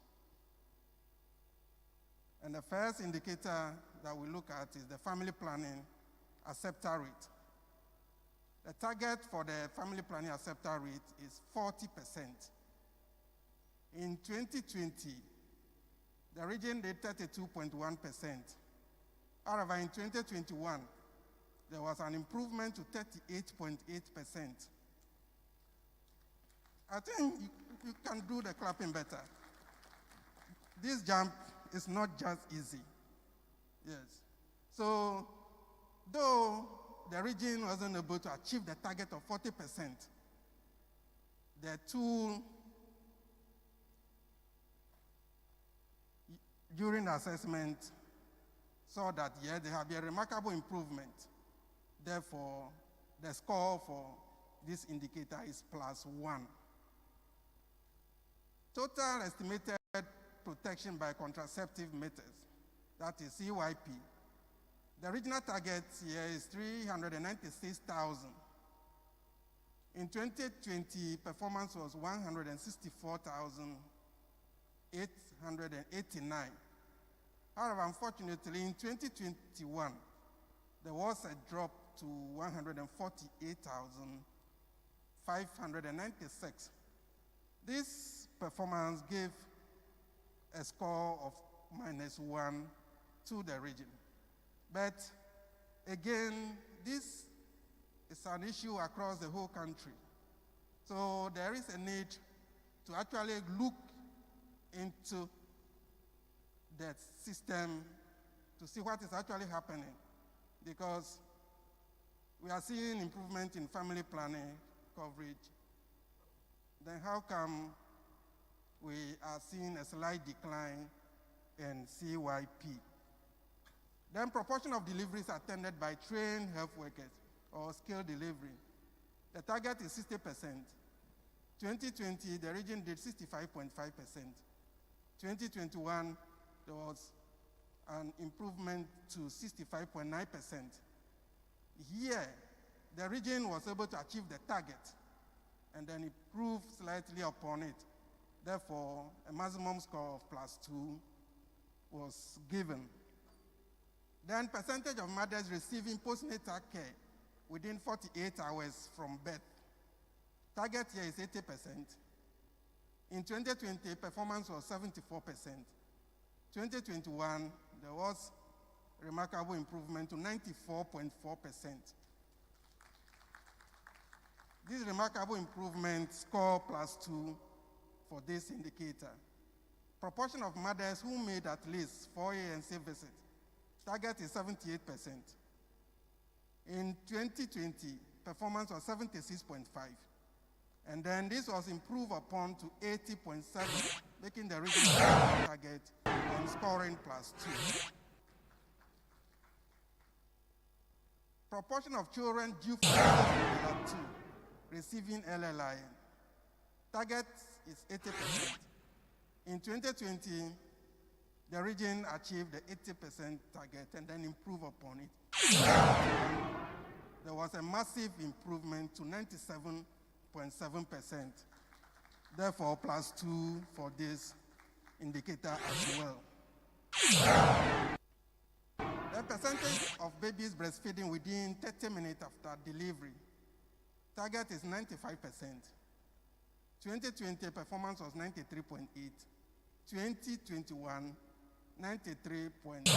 And the first indicator that we look at is the family planning acceptance rate. The target for the family planning acceptance rate is 40%. In 2020, the region did 32.1%. However, in 2021, there was an improvement to 38.8%. I think you can do the clapping better. This jump is not just easy. Yes. So, though the region wasn't able to achieve the target of 40%, the tool during the assessment saw that, yeah, there have been a remarkable improvement. Therefore, the score for this indicator is +1. Total estimated protection by contraceptive methods, that is CYP. The regional target here is 396,000. In 2020, performance was 164,889. However, unfortunately, in 2021, there was a drop to 148,596. This performance gave a score of -1 to the region. But again, this is an issue across the whole country. So there is a need to actually look into the system to see what is actually happening, because we are seeing improvement in family planning coverage. Then how come we are seeing a slight decline in CYP? Then proportion of deliveries attended by trained health workers or skilled delivery. The target is 60%. 2020, the region did 65.5%. 2021, there was an improvement to 65.9%. Here, the region was able to achieve the target and then improve slightly upon it. Therefore, a maximum score of +2 was given. Then percentage of mothers receiving postnatal care within 48 hours from birth. Target here is 80%. In 2020, performance was 74%. 2021, there was remarkable improvement to 94.4%. This remarkable improvement score +2 for this indicator. Proportion of mothers who made at least 4 ANC visits. Target is 78%. In 2020, performance was 76.5. And then this was improved upon to 80.7, making the regional target and scoring +2. Proportion of children due for Level 2 receiving LLI. Target is 80%. In 2020, the region achieved the 80% target and then improved upon it. There was a massive improvement to 97.7%. Therefore, +2 for this indicator as well. The percentage of babies breastfeeding within 30 minutes after delivery. Target is 95%. 2020 performance was 93.8. 2021, 93.8.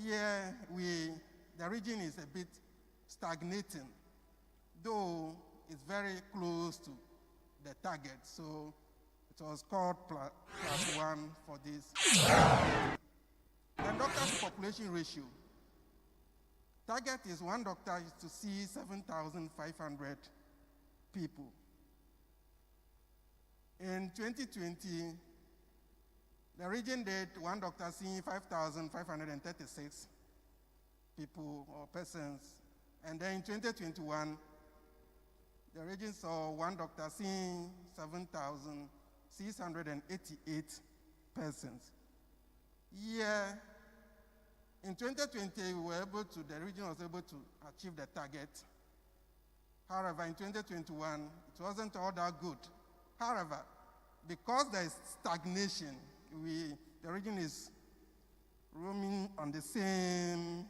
Here, the region is a bit stagnating, though it's very close to the target. So it was called plus one for this. Then doctor to population ratio. Target is one doctor is to see 7,500 people. In 2020, the region did one doctor seeing 5,536 people or persons. And then in 2021, the region saw one doctor seeing 7,688 persons. Yeah, in 2020, the region was able to achieve the target. However, in 2021, it wasn't all that good. However, because there is stagnation, the region is roaming on the same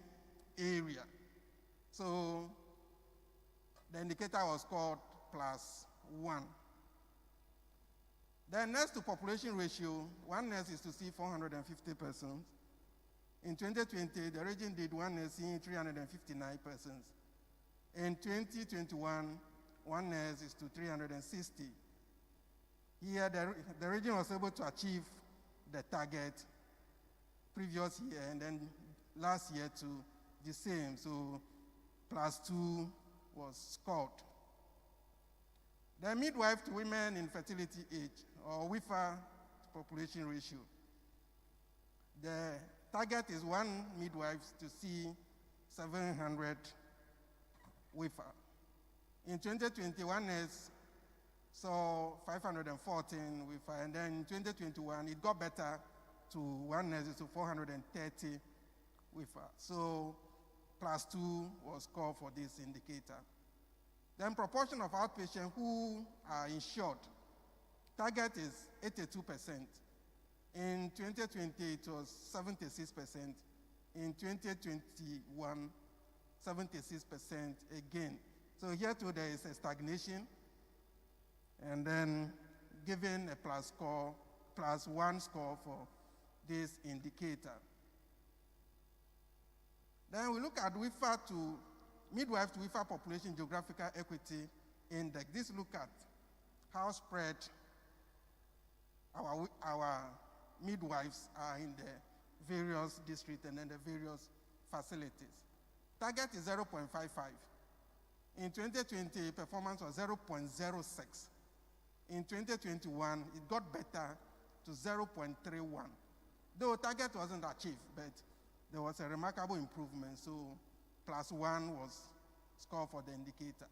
area. So the indicator was called +1. Then nurse to population ratio, one nurse is to see 450 persons. In 2020, the region did one nurse seeing 359 persons. In 2021, one nurse is to 360. Here, the region was able to achieve the target previous year, and then last year too, the same. So +2 was scored. The midwife to women in fertility age, or WIFA population ratio. The target is one midwife to see 700 WIFA. In 2021, nurse saw 514 WIFA, and then in 2021, it got better to one nurse to 430 WIFA. So +2 was called for this indicator. Then proportion of outpatients who are insured. Target is 82%. In 2020, it was 76%. In 2021, 76% again. So here too, there is a stagnation. And then given a +1 score for this indicator. Then we look at WIFA to midwife to WIFA population geographical equity index. This look at how spread our midwives are in the various districts and then the various facilities. Target is 0.55. In 2020, performance was 0.06. In 2021, it got better to 0.31. Though target wasn't achieved, but there was a remarkable improvement, so +1 was scored for the indicator.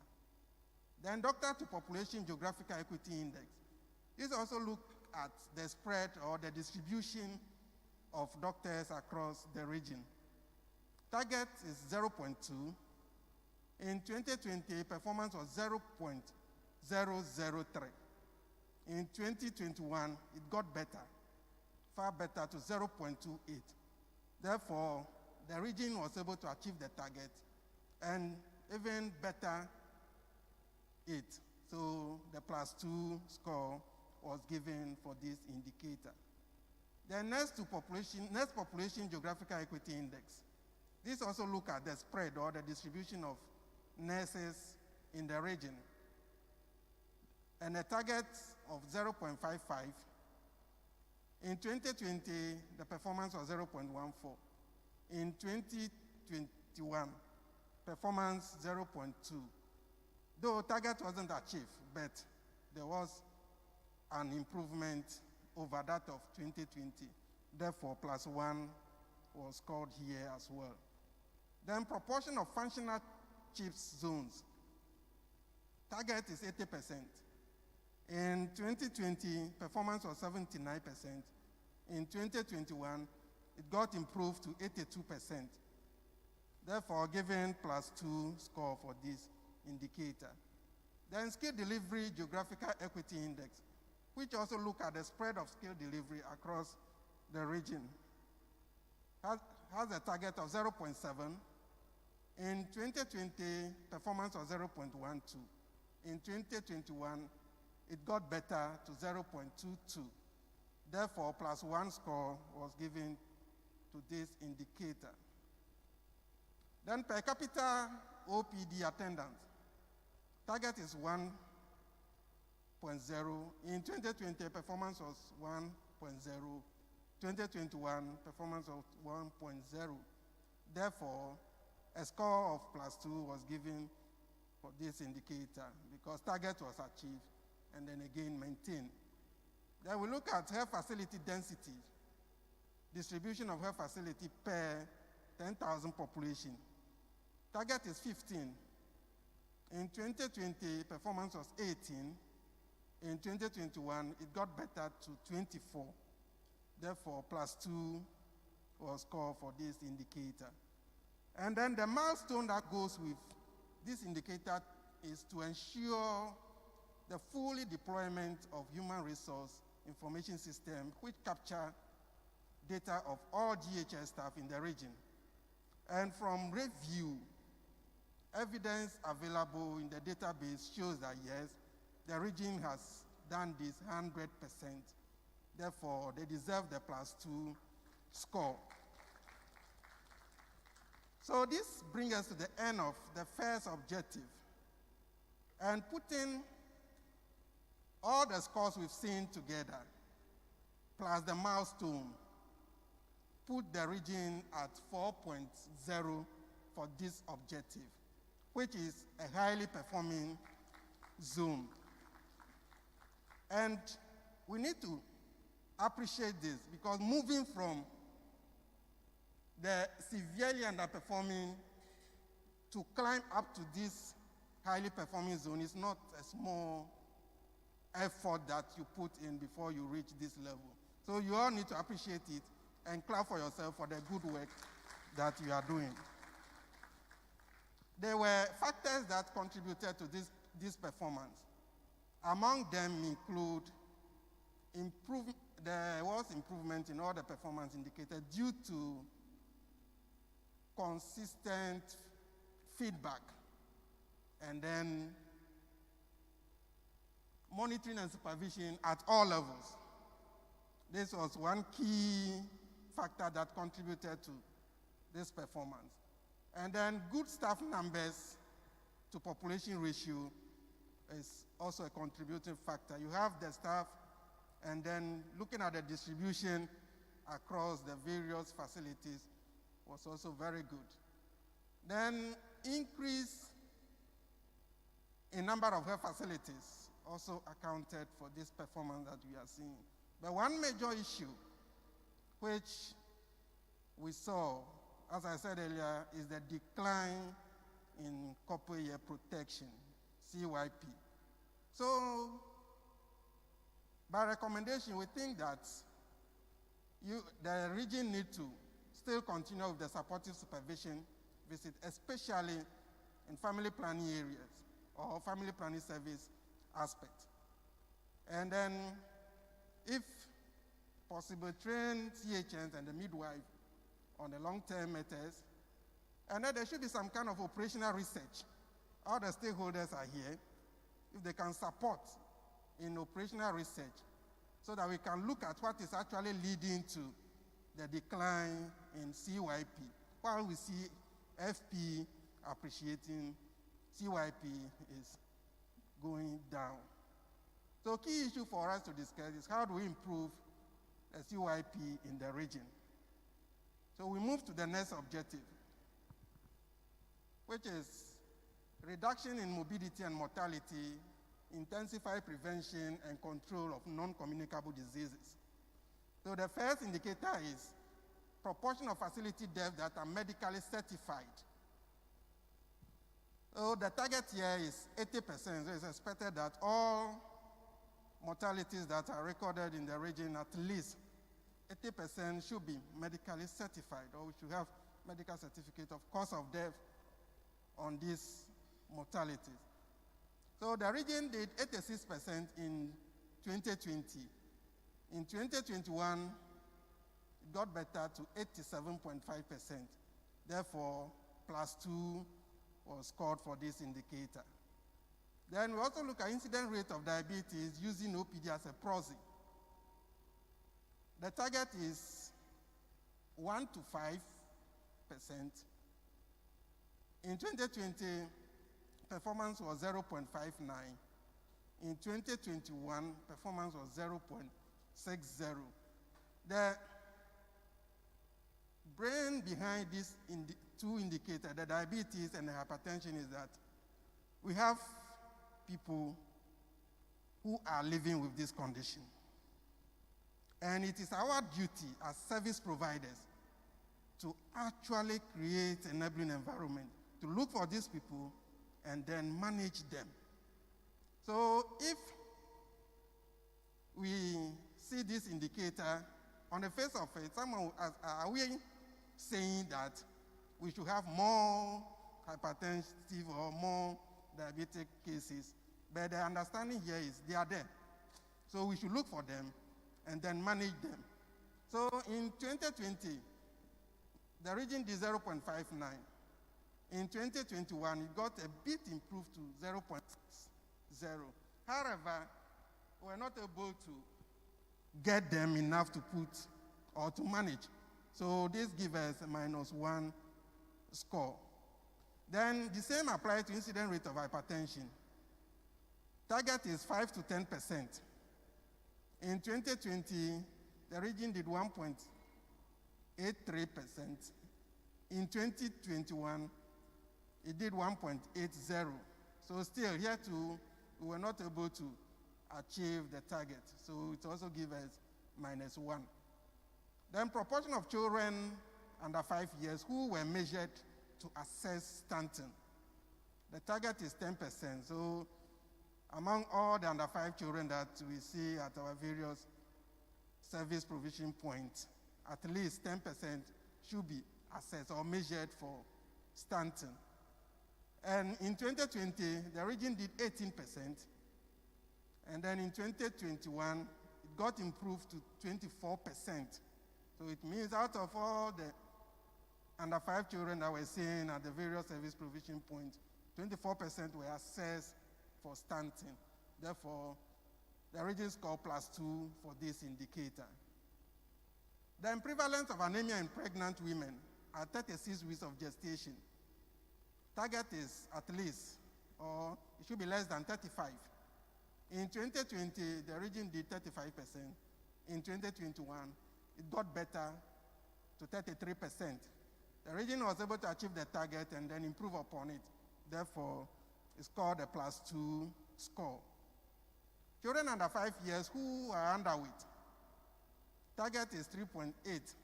Then doctor to population geographical equity index. This also looked at the spread or the distribution of doctors across the region. Target is 0.2. In 2020, performance was 0.003. In 2021, it got better, far better to 0.28. Therefore, the region was able to achieve the target and even better it. So the +2 score was given for this indicator. The next population geographical equity index. This also look at the spread or the distribution of nurses in the region. And a target of 0.55. In 2020, the performance was 0.14. In 2021, performance 0.2. Though target wasn't achieved, but there was an improvement over that of 2020. Therefore, +1 was scored here as well. Then proportion of functional CHIPS zones. Target is 80%. In 2020, performance was 79%. In 2021, it got improved to 82%. Therefore, given +2 score for this indicator. Then skill delivery geographical equity index, which also look at the spread of skill delivery across the region, has a target of 0.7. In 2020, performance was 0.12. In 2021, it got better to 0.22. Therefore, +1 score was given to this indicator. Then per capita OPD attendance. Target is 1 In 2020, performance was 1.0. 2021, performance of 1.0. Therefore, a score of +2 was given for this indicator because target was achieved and then again maintained. Then we look at health facility density, distribution of health facility per 10,000 population. Target is 15. In 2020, performance was 18. In 2021, it got better to 24. Therefore, +2 was scored for this indicator. And then the milestone that goes with this indicator is to ensure the fully deployment of human resource information system, which capture data of all GHS staff in the region. And from review, evidence available in the database shows that yes, the region has done this 100%. Therefore, they deserve the +2 score. So this brings us to the end of the first objective. And putting all the scores we've seen together, plus the milestone, put the region at 4.0 for this objective, which is a highly performing zone. And we need to appreciate this because moving from the severely underperforming to climb up to this highly performing zone is not a small effort that you put in before you reach this level. So you all need to appreciate it and clap for yourself for the good work that you are doing. There were factors that contributed to this performance. Among them include there was improvement in all the performance indicators due to consistent feedback and then monitoring and supervision at all levels. This was one key factor that contributed to this performance. And then good staff numbers to population ratio is also a contributing factor. You have the staff, and then looking at the distribution across the various facilities was also very good. Then increase in number of health facilities also accounted for this performance that we are seeing. But one major issue which we saw, as I said earlier, is the decline in corporate year protection, CYP. So, by recommendation, we think that the region needs to still continue with the supportive supervision visit, especially in family planning areas or family planning service aspect. And then, if possible, train CHNs and the midwife on the long-term methods. And then there should be some kind of operational research. All the stakeholders are here. If they can support in operational research so that we can look at what is actually leading to the decline in CYP. While we see FP appreciating, CYP is going down. So key issue for us to discuss is how do we improve the CYP in the region. So we move to the next objective, which is reduction in morbidity and mortality, intensify prevention and control of non-communicable diseases. So the first indicator is proportion of facility deaths that are medically certified. So the target here is 80%, so it's expected that all mortalities that are recorded in the region, at least 80% should be medically certified, or we should have medical certificate of cause of death on these mortalities. So the region did 86% in 2020. In 2021, it got better to 87.5%. Therefore, +2 was scored for this indicator. Then we also look at incident rate of diabetes using OPD as a proxy. The target is 1 to 5%. In 2020, performance was 0.59. In 2021, performance was 0.60. The brain behind these two indicators, the diabetes and the hypertension, is that we have people who are living with this condition. And it is our duty as service providers to actually create an enabling environment to look for these people and then manage them. So if we see this indicator, on the face of it, someone will ask, are we saying that we should have more hypertensive or more diabetic cases? But the understanding here is they are there. So we should look for them and then manage them. So in 2020, the region did 0.59. In 2021, it got a bit improved to 0.60. However, we're not able to get them enough to put or to manage. So this gives us a -1 score. Then the same applies to incident rate of hypertension. Target is 5 to 10%. In 2020, the region did 1.83%. In 2021, it did 1.80. So still, here too, we were not able to achieve the target. So it also gives us -1. Then proportion of children under 5 years who were measured to assess stunting. The target is 10%. So among all the under 5 children that we see at our various service provision points, at least 10% should be assessed or measured for stunting. And in 2020, the region did 18%. And then in 2021, it got improved to 24%. So it means out of all the under 5 children that we're seeing at the various service provision points, 24% were assessed for stunting. Therefore, the region scored +2 for this indicator. The prevalence of anemia in pregnant women at 36 weeks of gestation. Target is at least, or it should be less than 35. In 2020, the region did 35%. In 2021, it got better to 33%. The region was able to achieve the target and then improve upon it. Therefore, it scored a +2 score. Children under 5 years who are underweight, target is 3.8.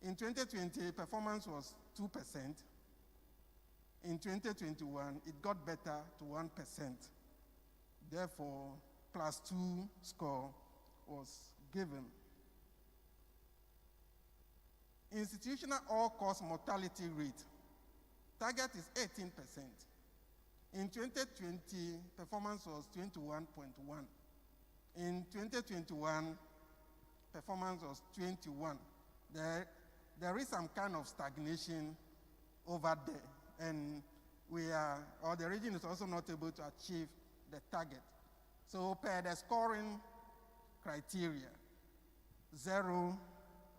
In 2020, performance was 2%. In 2021, it got better to 1%. Therefore, +2 score was given. Institutional all-cause mortality rate, target is 18%. In 2020, performance was 21.1. In 2021, performance was 21. There is some kind of stagnation over there, and the region is also not able to achieve the target. So per the scoring criteria, 0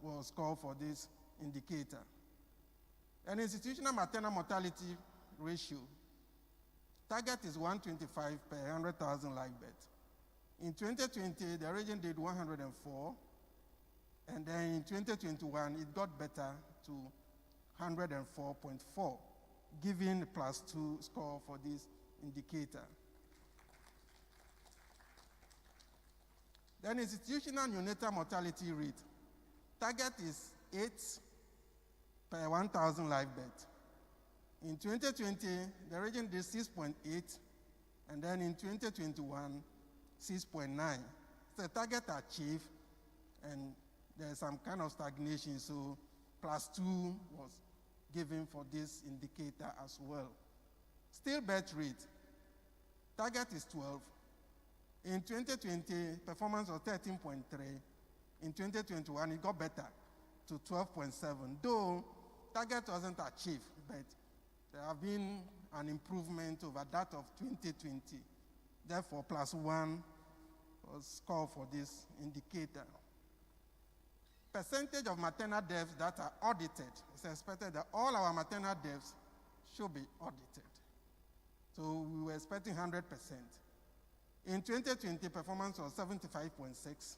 was scored for this indicator. An institutional maternal mortality ratio, target is 125 per 100,000 live births. In 2020, the region did 104, and then in 2021, it got better to 104.4, giving a +2 score for this indicator. Then institutional neonatal mortality rate, target is 8 per 1,000 live births. In 2020, the region did 6.8, and then in 2021, 6.9. The target achieved, and there's some kind of stagnation, so +2 was given for this indicator as well. Stillbirth rate, target is 12. In 2020, performance was 13.3. In 2021, it got better to 12.7, though target wasn't achieved, but there have been an improvement over that of 2020. Therefore, +1 was scored for this indicator. Percentage of maternal deaths that are audited. It's expected that all our maternal deaths should be audited. So we were expecting 100%. In 2020, performance was 75.6.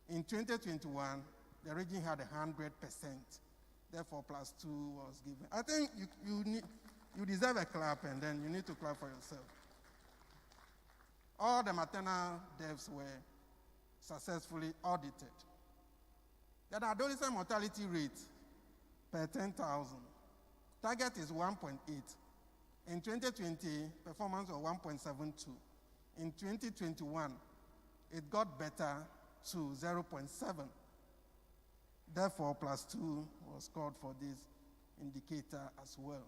In 2021, the region had 100%. Therefore, +2 was given. I think you deserve a clap, and then you need to clap for yourself. All the maternal deaths were successfully audited. The adolescent mortality rate per 10,000. Target is 1.8. In 2020, performance was 1.72. In 2021, it got better to 0.7. Therefore, +2 was scored for this indicator as well.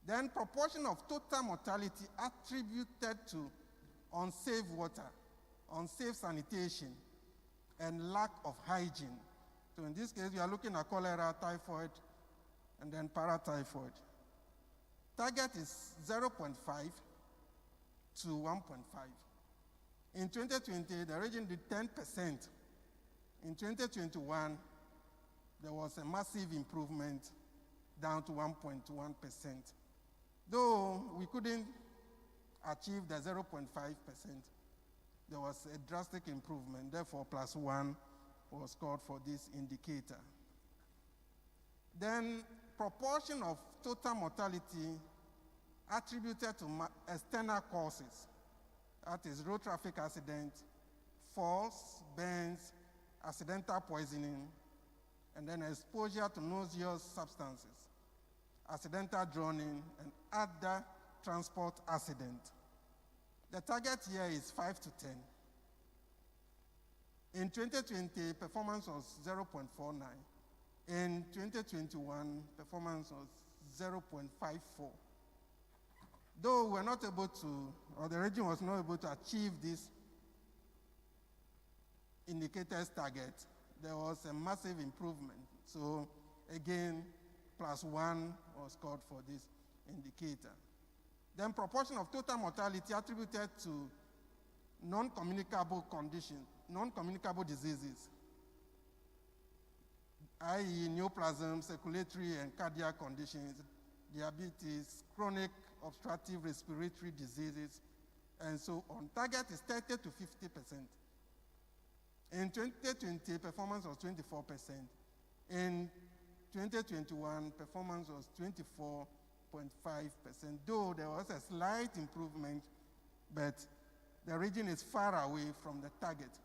Then proportion of total mortality attributed to unsafe water, unsafe sanitation, and lack of hygiene. So in this case, we are looking at cholera, typhoid, and then paratyphoid. Target is 0.5 to 1.5. In 2020, the region did 10%. In 2021, there was a massive improvement down to 1.1%. Though we couldn't achieve the 0.5%, there was a drastic improvement. Therefore, +1 was scored for this indicator. Then, proportion of total mortality attributed to external causes, that is road traffic accident, falls, burns, accidental poisoning, and then exposure to nauseous substances, accidental drowning, and other transport accident. The target here is 5 to 10. In 2020, performance was 0.49. In 2021, performance was 0.54. Though we were not able to, or the region was not able to achieve this indicator's target, there was a massive improvement. So again, +1 was scored for this indicator. Then proportion of total mortality attributed to non-communicable conditions, non-communicable diseases, i.e. neoplasm, circulatory and cardiac conditions, diabetes, chronic obstructive respiratory diseases, and so on. Target is 30 to 50%. In 2020, performance was 24%. In 2021, performance was 24.5%, though there was a slight improvement, but the region is far away from the target.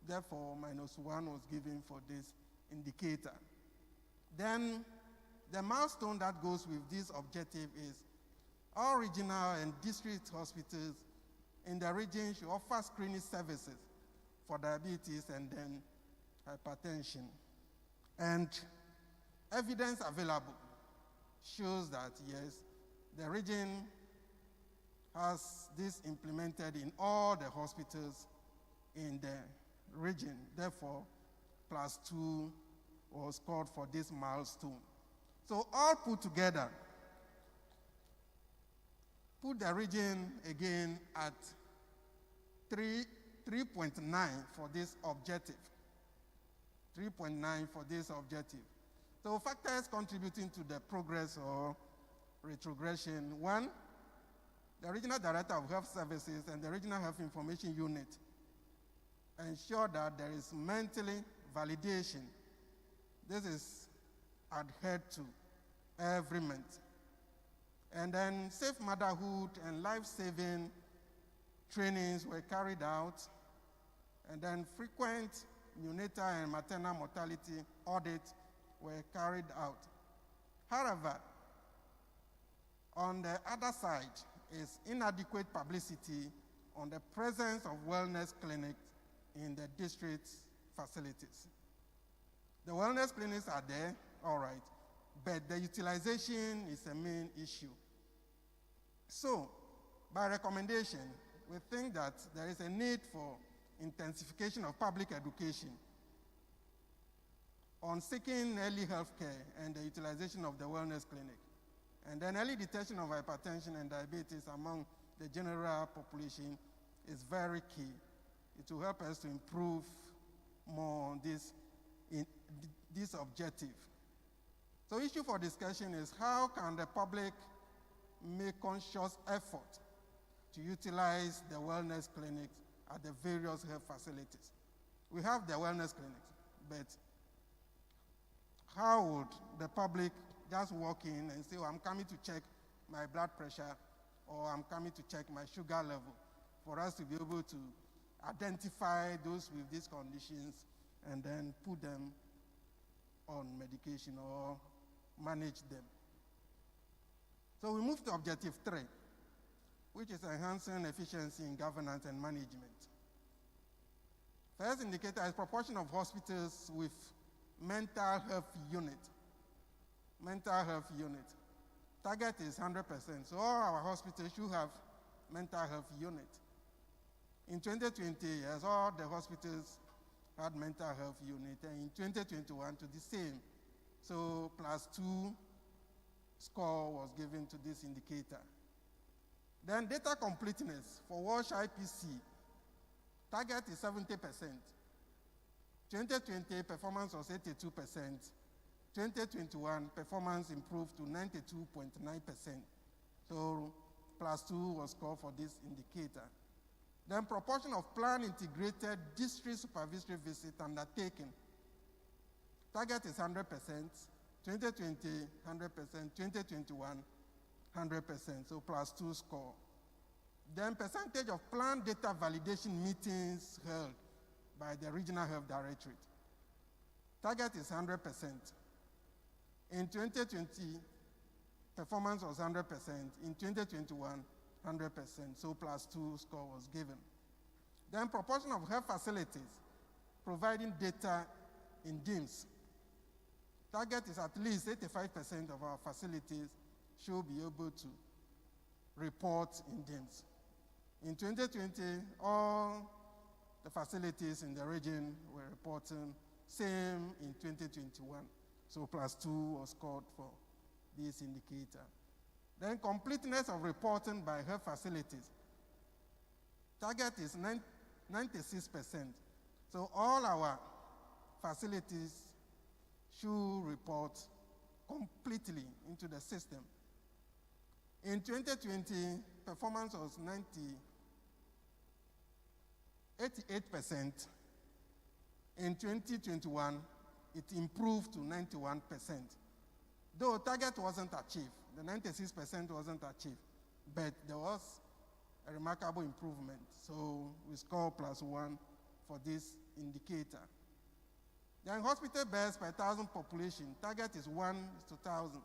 Therefore, -1 was given for this indicator. Then, the milestone that goes with this objective is all regional and district hospitals in the region should offer screening services for diabetes and then hypertension. And evidence available shows that, yes, the region has this implemented in all the hospitals in the region. Therefore, +2 was scored for this milestone. So all put together, put the region again at 3.9 for this objective. 3.9 for this objective. So factors contributing to the progress or retrogression. One, the Regional Director of Health Services and the Regional Health Information Unit ensure that there is mentally validation. This is adhered to every month. And then safe motherhood and life-saving trainings were carried out. And then frequent neonatal and maternal mortality audits were carried out. However, on the other side is inadequate publicity on the presence of wellness clinics in the district facilities. The wellness clinics are there, all right, but the utilization is a main issue. So, by recommendation, we think that there is a need for intensification of public education on seeking early health care and the utilization of the wellness clinic. And then early detection of hypertension and diabetes among the general population is very key. It will help us to improve more on this objective. So issue for discussion is how can the public make conscious effort to utilize the wellness clinics at the various health facilities. We have the wellness clinics, but how would the public just walk in and say, oh, I'm coming to check my blood pressure, or I'm coming to check my sugar level, for us to be able to identify those with these conditions and then put them on medication or manage them. So we move to objective 3, which is enhancing efficiency in governance and management. First indicator is proportion of hospitals with mental health unit. Mental health unit. Target is 100%. So all our hospitals should have mental health unit. In 2020, as all the hospitals had mental health unit, and in 2021 to the same. So +2 score was given to this indicator. Then data completeness for Walsh IPC. Target is 70%. 2020 performance was 82%. 2021 performance improved to 92.9%. So +2 was scored for this indicator. Then proportion of plan integrated district supervisory visit undertaken. Target is 100%, 2020, 100%, 2021, 100%, so +2 score. Then percentage of plan data validation meetings held by the Regional Health Directorate. Target is 100%. In 2020, performance was 100%. In 2021, 100%, so +2 score was given. Then proportion of health facilities providing data in DIMS. Target is at least 85% of our facilities should be able to report in DIMS. In 2020, all the facilities in the region were reporting, same in 2021. So +2 was scored for this indicator. Then completeness of reporting by health facilities. Target is 96%. So all our facilities should report completely into the system. In 2020, performance was 88%. In 2021, it improved to 91%. Though target wasn't achieved, the 96% wasn't achieved, but there was a remarkable improvement. So we score +1 for this indicator. Then hospital beds per 1,000 population, target is 1:1,000.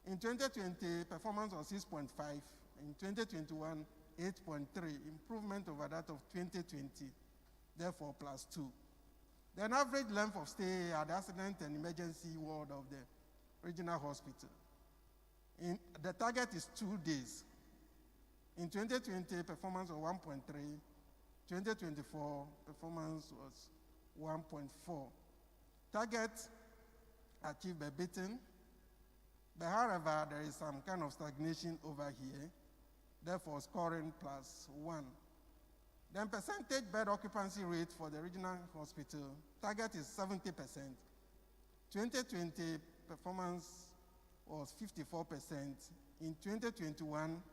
In 2020, performance was 6.5. In 2021, 8.3, improvement over that of 2020, therefore +2. Then average length of stay at the accident and emergency ward of the regional hospital. The target is 2 days. In 2020, performance was 1.3. 2024, performance was 1.4. Target achieved by beaten, but however, there is some kind of stagnation over here, therefore scoring +1. Then percentage bed occupancy rate for the regional hospital, target is 70%. 2020, performance was 54%. In 2021,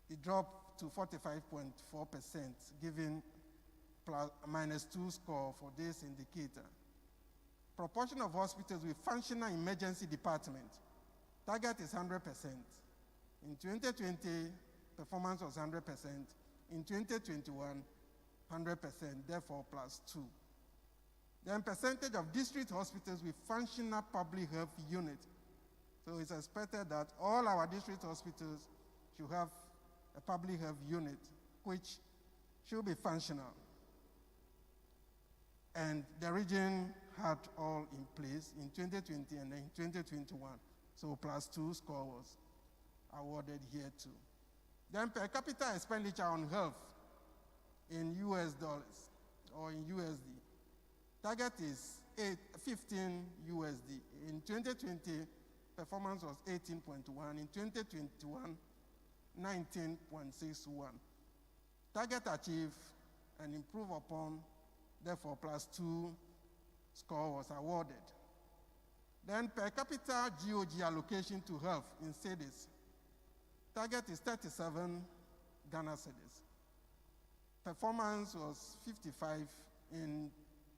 it dropped to 45.4%, giving -2 score for this indicator. Proportion of hospitals with functional emergency department, target is 100%. In 2020, performance was 100%. In 2021, 100%, therefore +2. Then percentage of district hospitals with functional public health unit. So it's expected that all our district hospitals should have a public health unit, which should be functional. And the region had all in place in 2020 and in 2021. So +2 score was awarded here too. Then per capita expenditure on health in US dollars or in USD. Target is 15 USD. In 2020, performance was 18.1. In 2021, 19.61. Target achieved and improved upon, therefore +2 score was awarded. Then per capita GOG allocation to health in cities. Target is 37 Ghana cedis. Performance was 55 in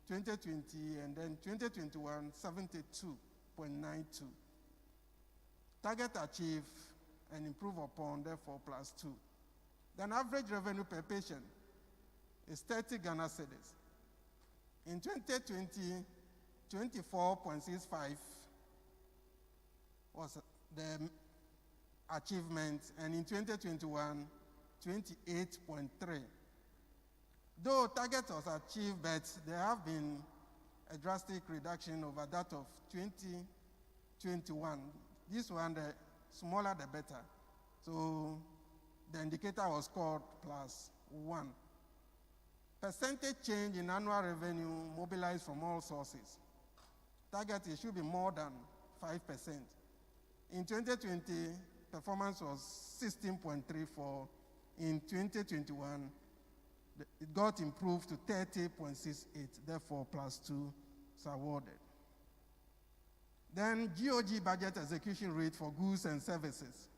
2020, and then 2021, 72.92. Target achieved and improve upon, therefore, +2. Then average revenue per patient is 30 Ghana cedis. In 2020, 24.65 was the achievement, and in 2021, 28.3. Though target was achieved, but there have been a drastic reduction over that of 2021. This one, the smaller the better. So the indicator was scored +1. Percentage change in annual revenue mobilized from all sources. Target, it should be more than 5%. In 2020, performance was 16.34. In 2021, it got improved to 30.68, therefore +2 is awarded. Then GOG budget execution rate for goods and services.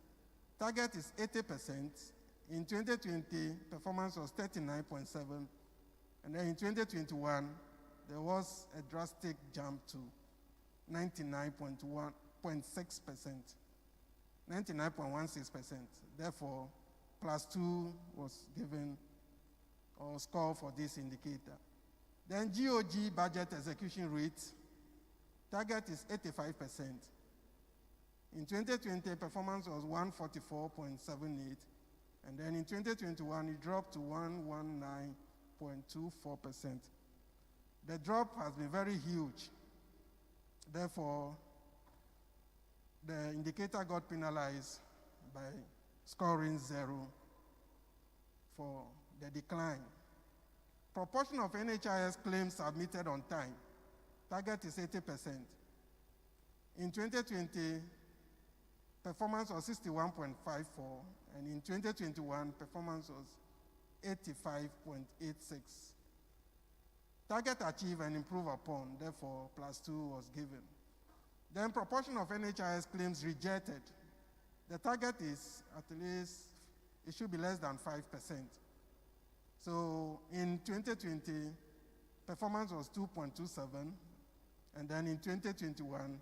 Target is 80%. In 2020, performance was 39.7. And then in 2021, there was a drastic jump to 99.16%. 99.16%. Therefore, +2 was given or score for this indicator. Then GOG budget execution rate, target is 85%. In 2020, performance was 144.78, and then in 2021, it dropped to 119.24%. The drop has been very huge. Therefore, the indicator got penalized by scoring 0 for the decline. Proportion of NHIS claims submitted on time. Target is 80%. In 2020, performance was 61.54, and in 2021, performance was 85.86. Target achieved and improve upon, therefore, +2 was given. Then proportion of NHIS claims rejected. The target is at least, it should be less than 5%. So in 2020, performance was 2.27, and then in 2021,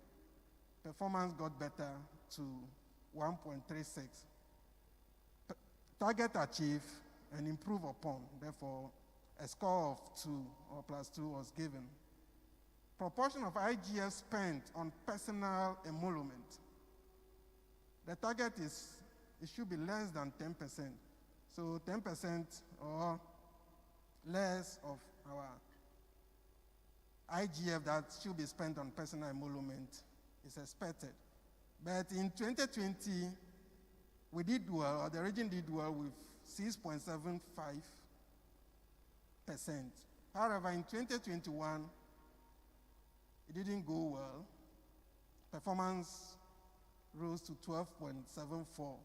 performance got better to 1.36. Target achieved and improve upon, therefore, a score of 2 or +2 was given. Proportion of IGF spent on personal emolument. The target is, it should be less than 10%. So 10% or less of our IGF that should be spent on personal emolument is expected. But in 2020, we did well, or the region did well with 6.75%. However, in 2021, it didn't go well. Performance rose to 12.74,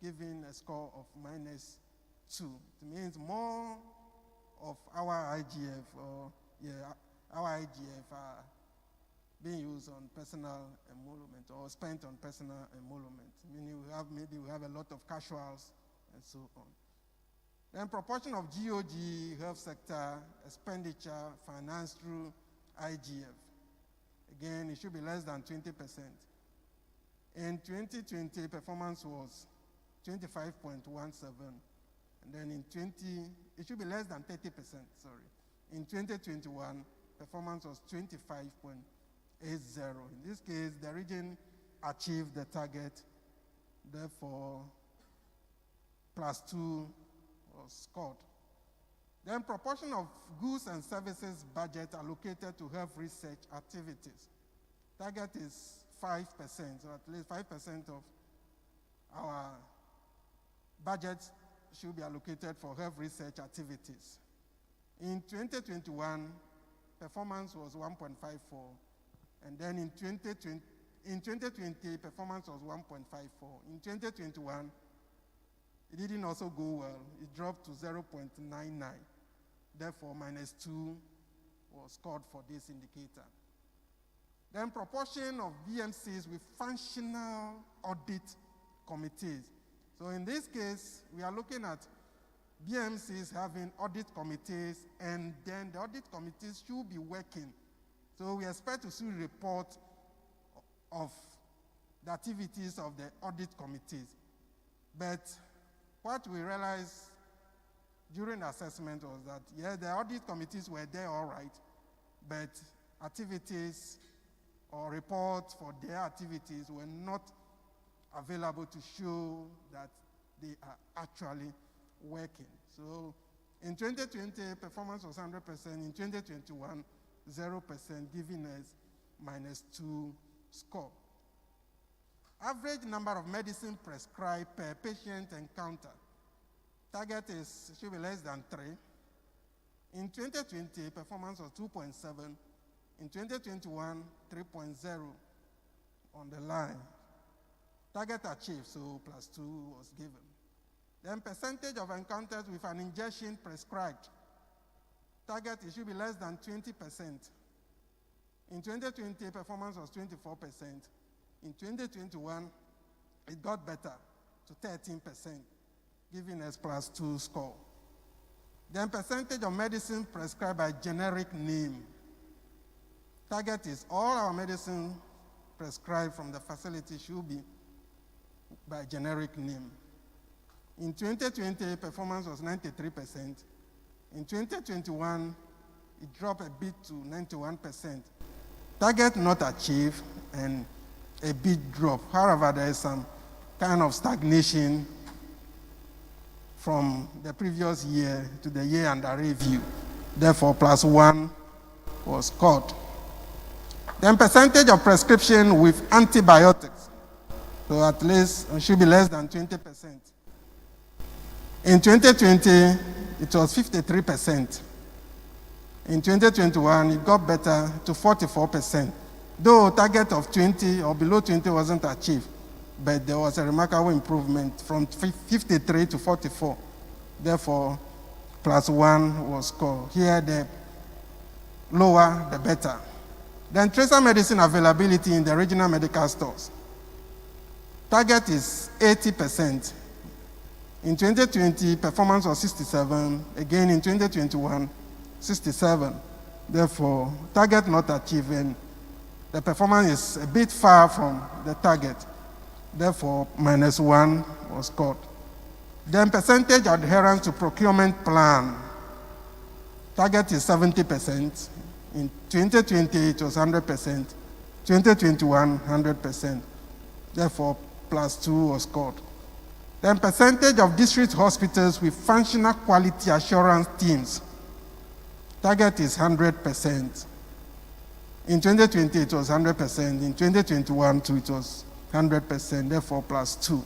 giving a score of -2. It means more of our IGF, our IGF are being used on personal emolument or spent on personal emolument, meaning maybe we have a lot of casuals and so on. Then proportion of GOG health sector expenditure financed through IGF. Again, it should be less than 20%. In 2020, performance was 25.17, and then in it should be less than 30%, sorry. In 2021, performance was 25.80. In this case, the region achieved the target, therefore, +2 was scored. Then proportion of goods and services budget allocated to health research activities. Target is 5%, so at least 5% of our budget should be allocated for health research activities. In 2021, performance was 1.54, and then in 2020, performance was 1.54. In 2021, it didn't also go well. It dropped to 0.99. Therefore, -2 was scored for this indicator. Then proportion of VMCs with functional audit committees. So in this case, we are looking at BMCs having audit committees, and then the audit committees should be working. So we expect to see a report of the activities of the audit committees. But what we realized during the assessment was that, yeah, the audit committees were there all right, but activities or reports for their activities were not available to show that they are actually working. So in 2020, performance was 100%. In 2021, 0%, giving us -2 score. Average number of medicine prescribed per patient encounter. Target should be less than 3. In 2020, performance was 2.7. In 2021, 3.0 on the line. Target achieved, so +2 was given. Then percentage of encounters with an injection prescribed. Target should be less than 20%. In 2020, performance was 24%. In 2021, it got better to 13%, giving us +2 score. Then percentage of medicine prescribed by generic name. Target is all our medicine prescribed from the facility should be by generic name. In 2020, performance was 93%. In 2021, it dropped a bit to 91%. Target not achieved and a bit drop. However, there is some kind of stagnation from the previous year to the year under review. Therefore, +1 was scored. Then percentage of prescription with antibiotics. So at least it should be less than 20%. In 2020, it was 53%. In 2021, it got better to 44%. Though target of 20 or below 20 wasn't achieved, but there was a remarkable improvement from 53 to 44. Therefore, +1 was scored. Here, the lower, the better. Then tracer medicine availability in the regional medical stores. Target is 80%. In 2020, performance was 67. Again, in 2021, 67. Therefore, target not achieved, and the performance is a bit far from the target. Therefore, -1 was scored. Then percentage adherence to procurement plan. Target is 70%. In 2020, it was 100%. 2021, 100%. Therefore, +2 was scored. Then percentage of district hospitals with functional quality assurance teams. Target is 100%. In 2020, it was 100%. In 2021, too, it was 100%, therefore +2.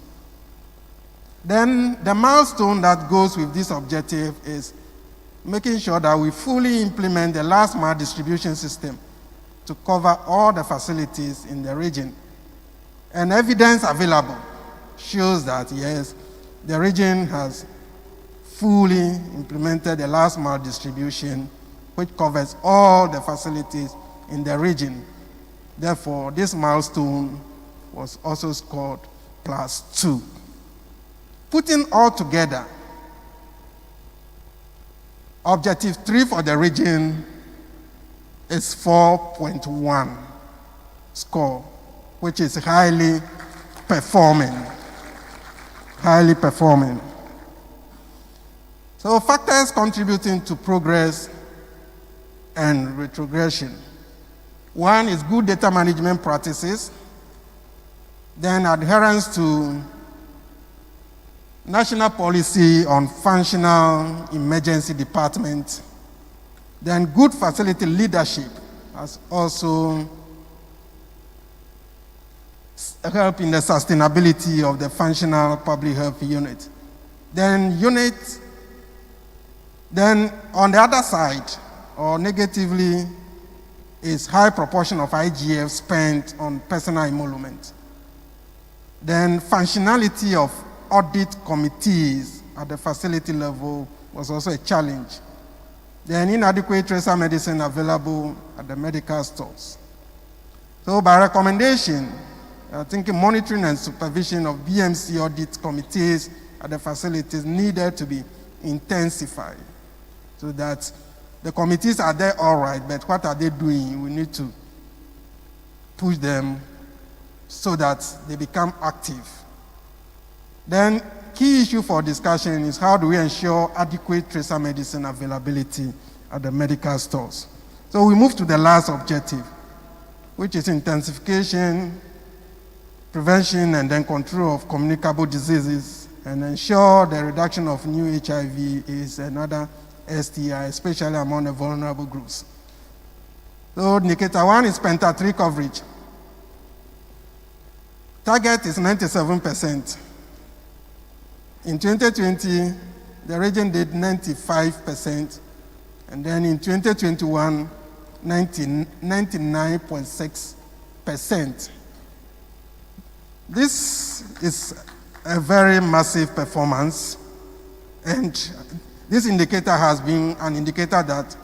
Then the milestone that goes with this objective is making sure that we fully implement the last mile distribution system to cover all the facilities in the region. And evidence available shows that, yes, the region has fully implemented the last mile distribution, which covers all the facilities in the region. Therefore, this milestone was also scored +2. Putting all together, Objective 3 for the region is 4.1 score, which is highly performing. Highly performing. So factors contributing to progress and retrogression. One is good data management practices, then adherence to national policy on functional emergency department, then good facility leadership has also helped in the sustainability of the functional public health unit. Then on the other side, or negatively, is high proportion of IGF spent on personal emolument. Then functionality of audit committees at the facility level was also a challenge. Then inadequate tracer medicine available at the medical stores. So by recommendation, I think monitoring and supervision of BMC audit committees at the facilities needed to be intensified so that the committees are there all right, but what are they doing? We need to push them so that they become active. Then key issue for discussion is how do we ensure adequate tracer medicine availability at the medical stores. So we move to the last objective, which is intensification, prevention, and then control of communicable diseases, and ensure the reduction of new HIV is another STI, especially among the vulnerable groups. So indicator 1 is Penta-3 coverage. Target is 97%. In 2020, the region did 95%, and then in 2021, 99.6%. This is a very massive performance, and this indicator has been an indicator that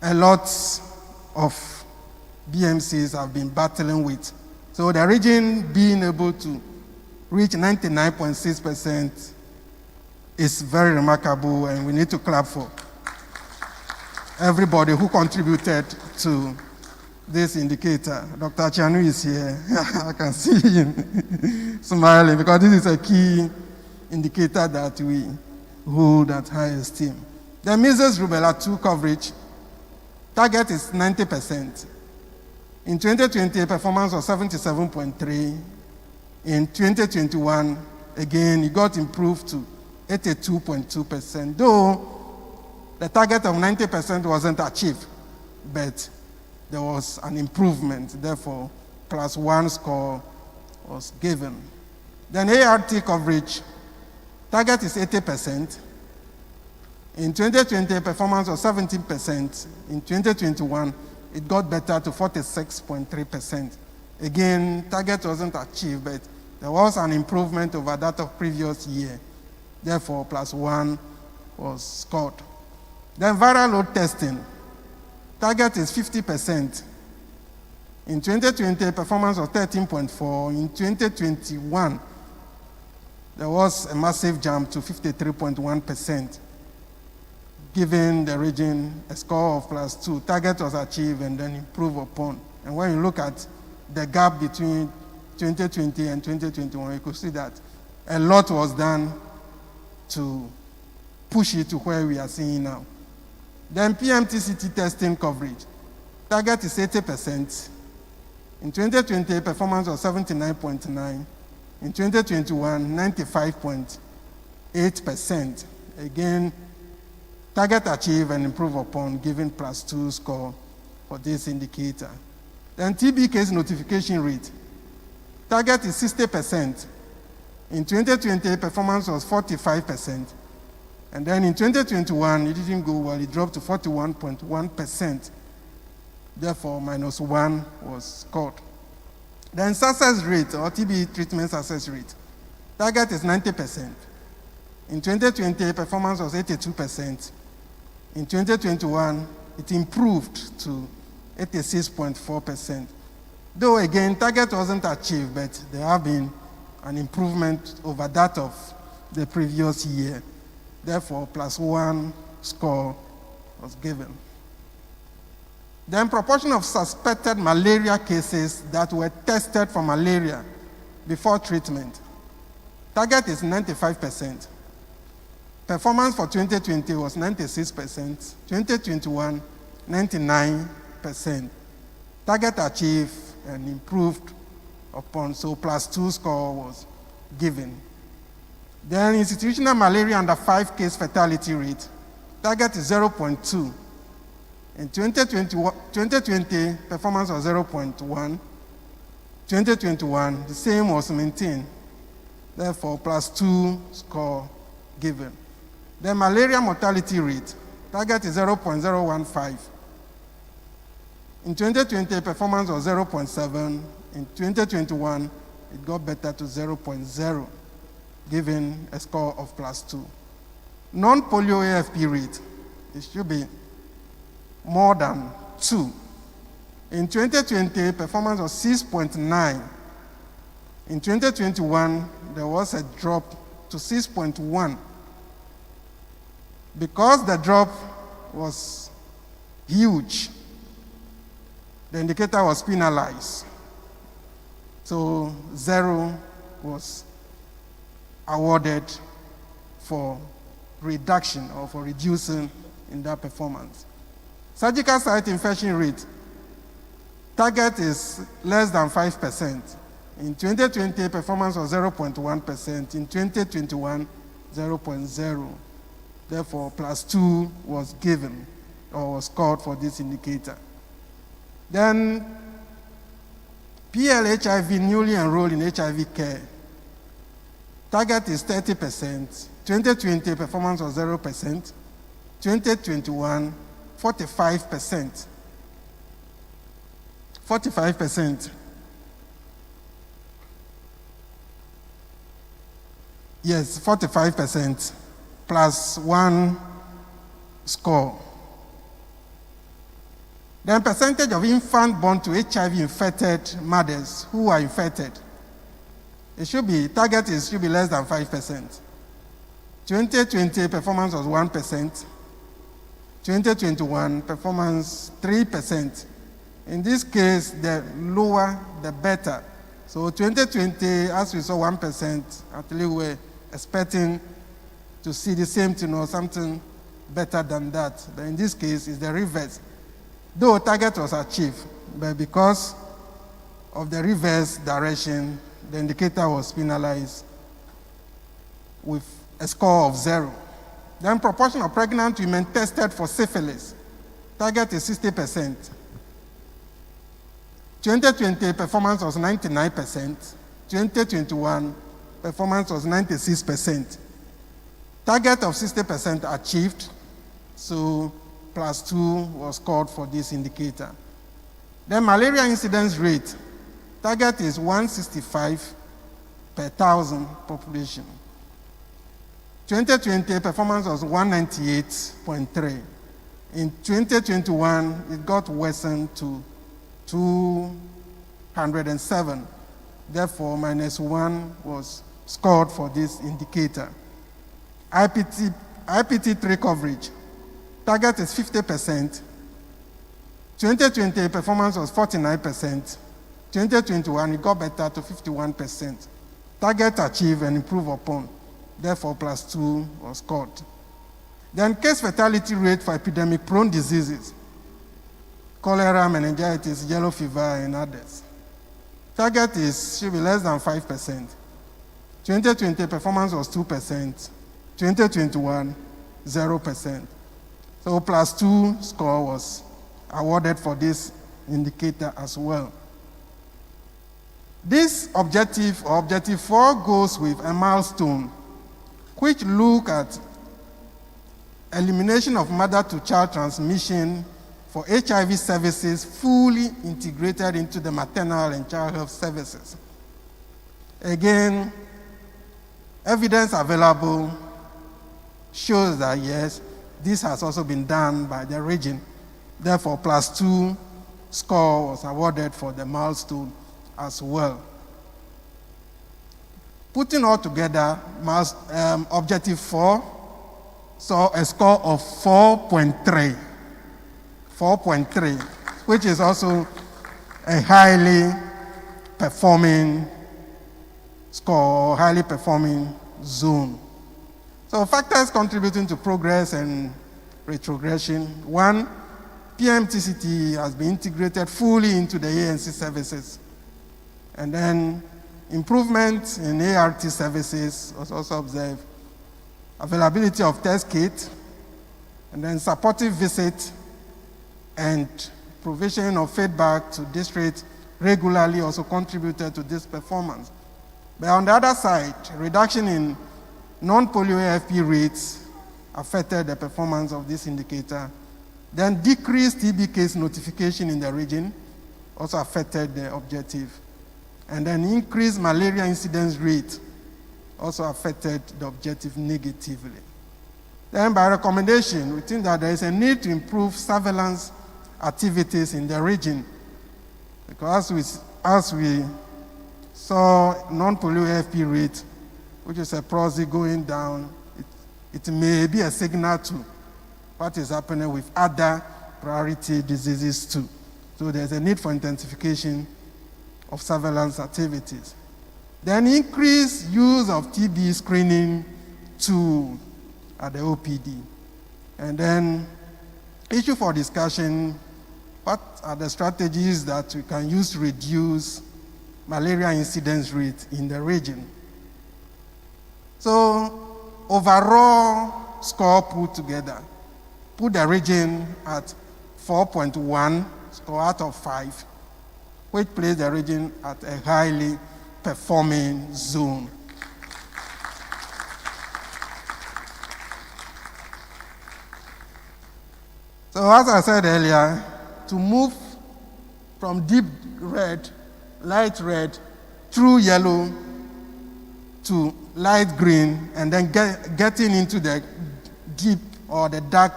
a lot of BMCs have been battling with. So the region being able to reach 99.6% is very remarkable, and we need to clap for everybody who contributed to this indicator. Dr. Chanu is here. I can see him smiling because this is a key indicator that we hold at high esteem. The measles rubella 2 coverage target is 90%. In 2020, performance was 77.3. In 2021, again, it got improved to 82.2%, though the target of 90% wasn't achieved, but there was an improvement. Therefore, +1 score was given. Then ART coverage, target is 80%. In 2020, performance was 17%. In 2021, it got better to 46.3%. Again, target wasn't achieved, but there was an improvement over that of previous year. Therefore, +1 was scored. Then viral load testing, target is 50%. In 2020, performance was 13.4. In 2021, there was a massive jump to 53.1%, giving the region a score of +2. Target was achieved and then improved upon. And when you look at the gap between 2020 and 2021, you could see that a lot was done to push it to where we are seeing now. Then PMTCT testing coverage, target is 80%. In 2020, performance was 79.9. In 2021, 95.8%. Again, target achieved and improved upon, given +2 score for this indicator. Then TB case notification rate, target is 60%. In 2020, performance was 45%. And then in 2021, it didn't go well, it dropped to 41.1%. Therefore, -1 was scored. Then success rate, or TB treatment success rate, target is 90%. In 2020, performance was 82%. In 2021, it improved to 86.4%. Though again, target wasn't achieved, but there have been an improvement over that of the previous year. Therefore, +1 score was given. Then proportion of suspected malaria cases that were tested for malaria before treatment. Target is 95%. Performance for 2020 was 96%. 2021, 99%. Target achieved and improved upon, so +2 score was given. Then institutional malaria under 5 case fatality rate, target is 0.2. In 2020, performance was 0.1. 2021, the same was maintained. Therefore, +2 score given. The malaria mortality rate, target is 0.015. In 2020, performance was 0.7. In 2021, it got better to 0.0, given a score of +2. Non-polio AFP rate, it should be more than 2. In 2020, performance was 6.9. In 2021, there was a drop to 6.1. Because the drop was huge, the indicator was penalized. So 0 was awarded for reduction or for reducing in that performance. Surgical site infection rate, target is less than 5%. In 2020, performance was 0.1%. In 2021, 0.0. Therefore, +2 was given or was scored for this indicator. Then, PL-HIV newly enrolled in HIV care. Target is 30%. 2020 performance was 0%. 2021, 45%. 45%. Yes, 45% +1 score. Then percentage of infants born to HIV-infected mothers who are infected. It should be, target should be less than 5%. 2020 performance was 1%. 2021 performance 3%. In this case, the lower, the better. So 2020, as we saw 1%, at least we're expecting to see the same thing or something better than that. But in this case, it's the reverse. Though target was achieved, but because of the reverse direction, the indicator was penalized with a score of 0. Then proportion of pregnant women tested for syphilis. Target is 60%. 2020 performance was 99%. 2021 performance was 96%. Target of 60% achieved, so +2 was scored for this indicator. Then malaria incidence rate. Target is 165 per 1,000 population. 2020 performance was 198.3. In 2021, it got worsened to 207. Therefore, -1 was scored for this indicator. IPT3 coverage. Target is 50%. 2020 performance was 49%. 2021, it got better to 51%. Target achieved and improved upon. Therefore, +2 was scored. Then case fatality rate for epidemic-prone diseases. Cholera, meningitis, yellow fever, and others. Target should be less than 5%. 2020 performance was 2%. 2021, 0%. So +2 score was awarded for this indicator as well. This objective, or objective 4, goes with a milestone which look at elimination of mother-to-child transmission for HIV services fully integrated into the maternal and child health services. Again, evidence available shows that yes, this has also been done by the region. Therefore, +2 score was awarded for the milestone as well. Putting all together, objective 4 saw a score of 4.3. 4.3, which is also a highly performing score, highly performing zone. So factors contributing to progress and retrogression. 1, PMTCT has been integrated fully into the ANC services. And then improvement in ART services was also observed. Availability of test kit, and then supportive visit, and provision of feedback to districts regularly also contributed to this performance. But on the other side, reduction in non-polio AFP rates affected the performance of this indicator. Then decreased TB case notification in the region also affected the objective. And then increased malaria incidence rate also affected the objective negatively. Then by recommendation, we think that there is a need to improve surveillance activities in the region Because as we saw non-polio AFP rate, which is a proxy going down, it may be a signal to what is happening with other priority diseases too. So there's a need for intensification of surveillance activities. Then increase use of TB screening tool at the OPD. And then issue for discussion, what are the strategies that we can use to reduce malaria incidence rate in the region? So overall score put together, put the region at 4.1 score out of 5, which places the region at a highly performing zone. So as I said earlier, to move from deep red, light red, through yellow to light green, and then getting into the deep or the dark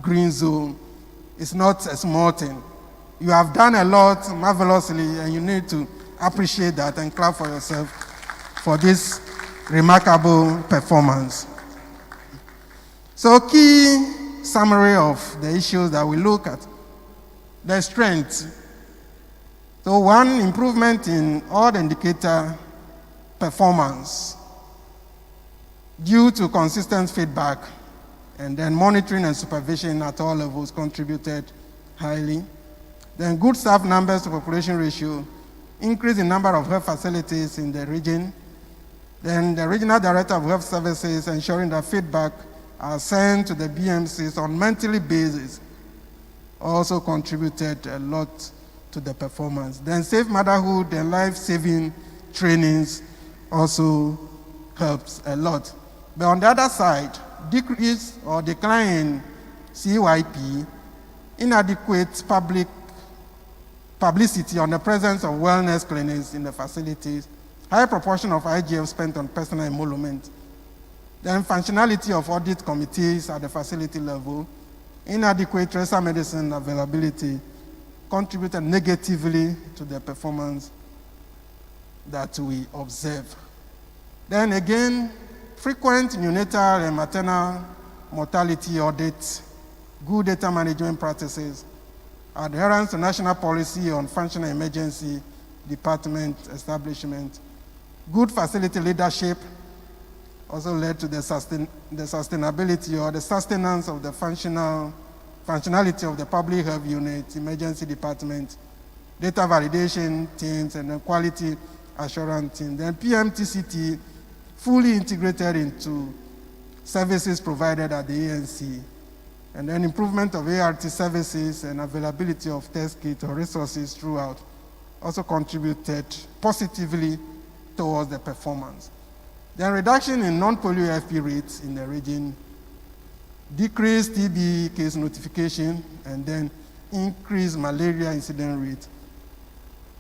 green zone is not a small thing. You have done a lot marvelously, and you need to appreciate that and clap for yourself for this remarkable performance. So key summary of the issues that we look at. The strength. So one, improvement in all the indicator performance due to consistent feedback, and then monitoring and supervision at all levels contributed highly. Then good staff numbers to population ratio, increase in number of health facilities in the region. Then the regional director of health services ensuring that feedback are sent to the BMCs on monthly basis also contributed a lot to the performance. Then safe motherhood and life-saving trainings also helps a lot. But on the other side, decrease or decline in CYP, inadequate publicity on the presence of wellness clinics in the facilities, high proportion of IGF spent on personal emolument, then functionality of audit committees at the facility level, inadequate tracer medicine availability contributed negatively to the performance that we observe. Then again, frequent neonatal and maternal mortality audits, good data management practices, adherence to national policy on functional emergency department establishment, good facility leadership also led to the sustainability or the sustenance of the functionality of the public health unit, emergency department, data validation teams, and then quality assurance team. Then PMTCT fully integrated into services provided at the ANC. And then improvement of ART services and availability of test kits or resources throughout also contributed positively towards the performance. Then reduction in non-polio AFP rates in the region, decreased TB case notification, and then increased malaria incident rate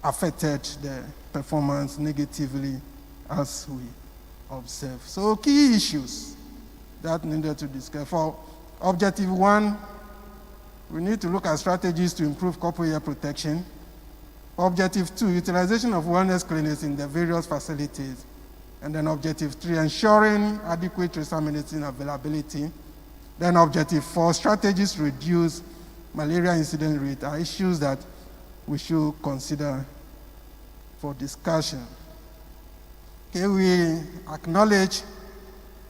affected the performance negatively as we observe. So key issues that needed to discuss. For objective 1, we need to look at strategies to improve corporate health protection. Objective 2, utilization of wellness clinics in the various facilities. And then objective 3, ensuring adequate tracer medicine availability. Then objective 4, strategies to reduce malaria incident rate are issues that we should consider for discussion. Okay, we acknowledge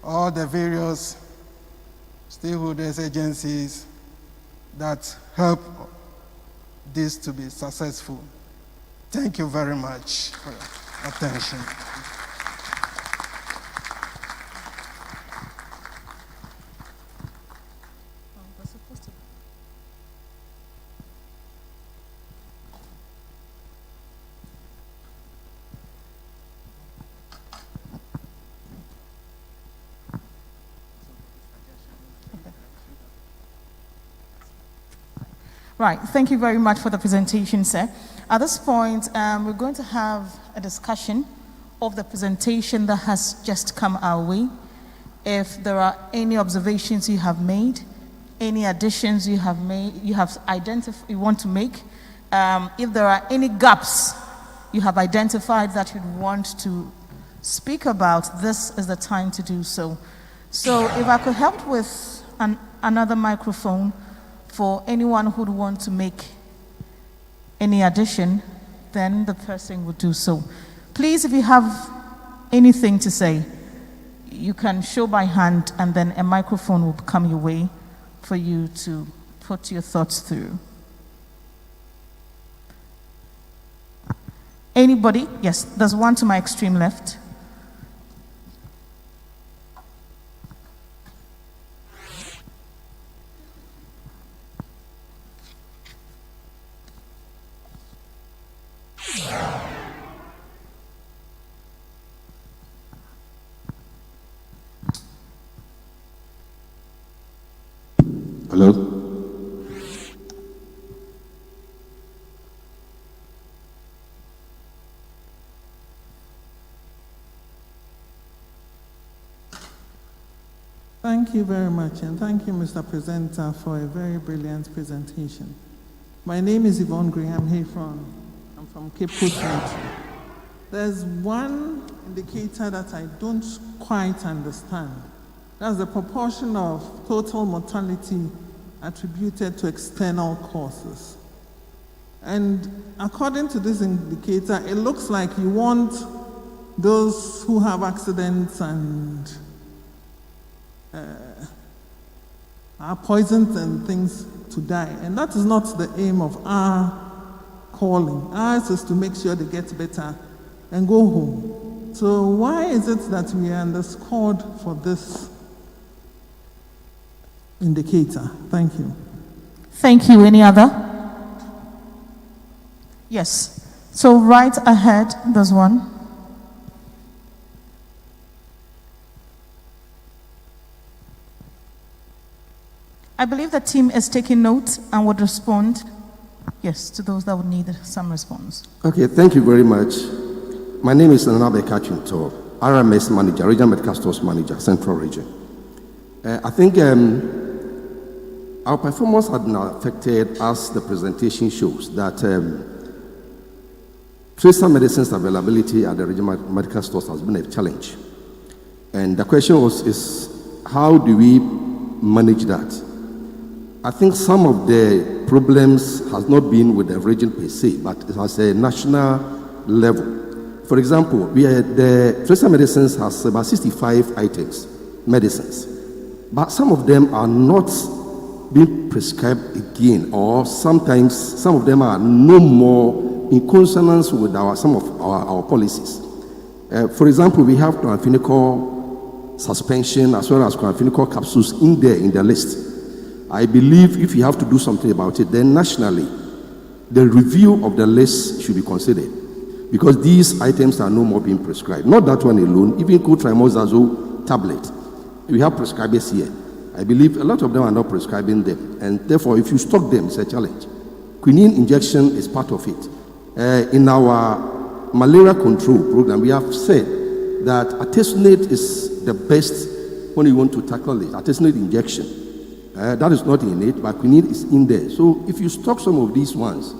all the various stakeholders, agencies that help this to be successful. Thank you very much for your attention. Right, thank you very much for the presentation, sir. At this point, we're going to have a discussion of the presentation that has just come our way. If there are any observations you have made, any additions you have made, you want to make, If there are any gaps you have identified that you'd want to speak about, this is the time to do so. So if I could help with another microphone for anyone who'd want to make any addition, then the person would do so. Please, if you have anything to say, you can show by hand and then a microphone will come your way for you to put your thoughts through. Anybody? Yes, there's one to my extreme left. Hello? Thank you very much, and thank you, Mr. Presenter, for a very brilliant presentation. My name is Yvonne Graham Hayfron. I'm from Cape Coast Country. There's one indicator that I don't quite understand. That's the proportion of total mortality attributed to external causes. And according to this indicator, it looks like you want those who have accidents and are poisoned and things to die. And that is not the aim of our calling. Ours is to make sure they get better and go home. So why is it that we are underscored for this indicator? Thank you. Thank you. Any other? Yes. So right ahead, there's one. I believe the team is taking note and would respond, yes, to those that would need some response. Okay, thank you very much. My name is Nanabe Kachinto, RMS Manager, Regional Medical Stores Manager, Central Region. I think our performance had been affected as the presentation shows that tracer medicines availability at the regional medical stores has been a challenge. And the question is how do we manage that? I think some of the problems has not been with the region per se, but it has a national level. For example, the tracer medicines has about 65 items, medicines, but some of them are not being prescribed again, or sometimes some of them are no more in consonance with some of our policies. For example, we have chlorphenicol suspension as well as chlorphenicol capsules in the list. I believe if you have to do something about it, then nationally, the review of the list should be considered because these items are no more being prescribed. Not that one alone, even cotrimazole tablet. We have prescribers here. I believe a lot of them are not prescribing them, and therefore, if you stock them, it's a challenge. Quinine injection is part of it. In our malaria control program, we have said that artesunate is the best when you want to tackle it. Artesunate injection. That is not in it, but quinine is in there. So if you stock some of these ones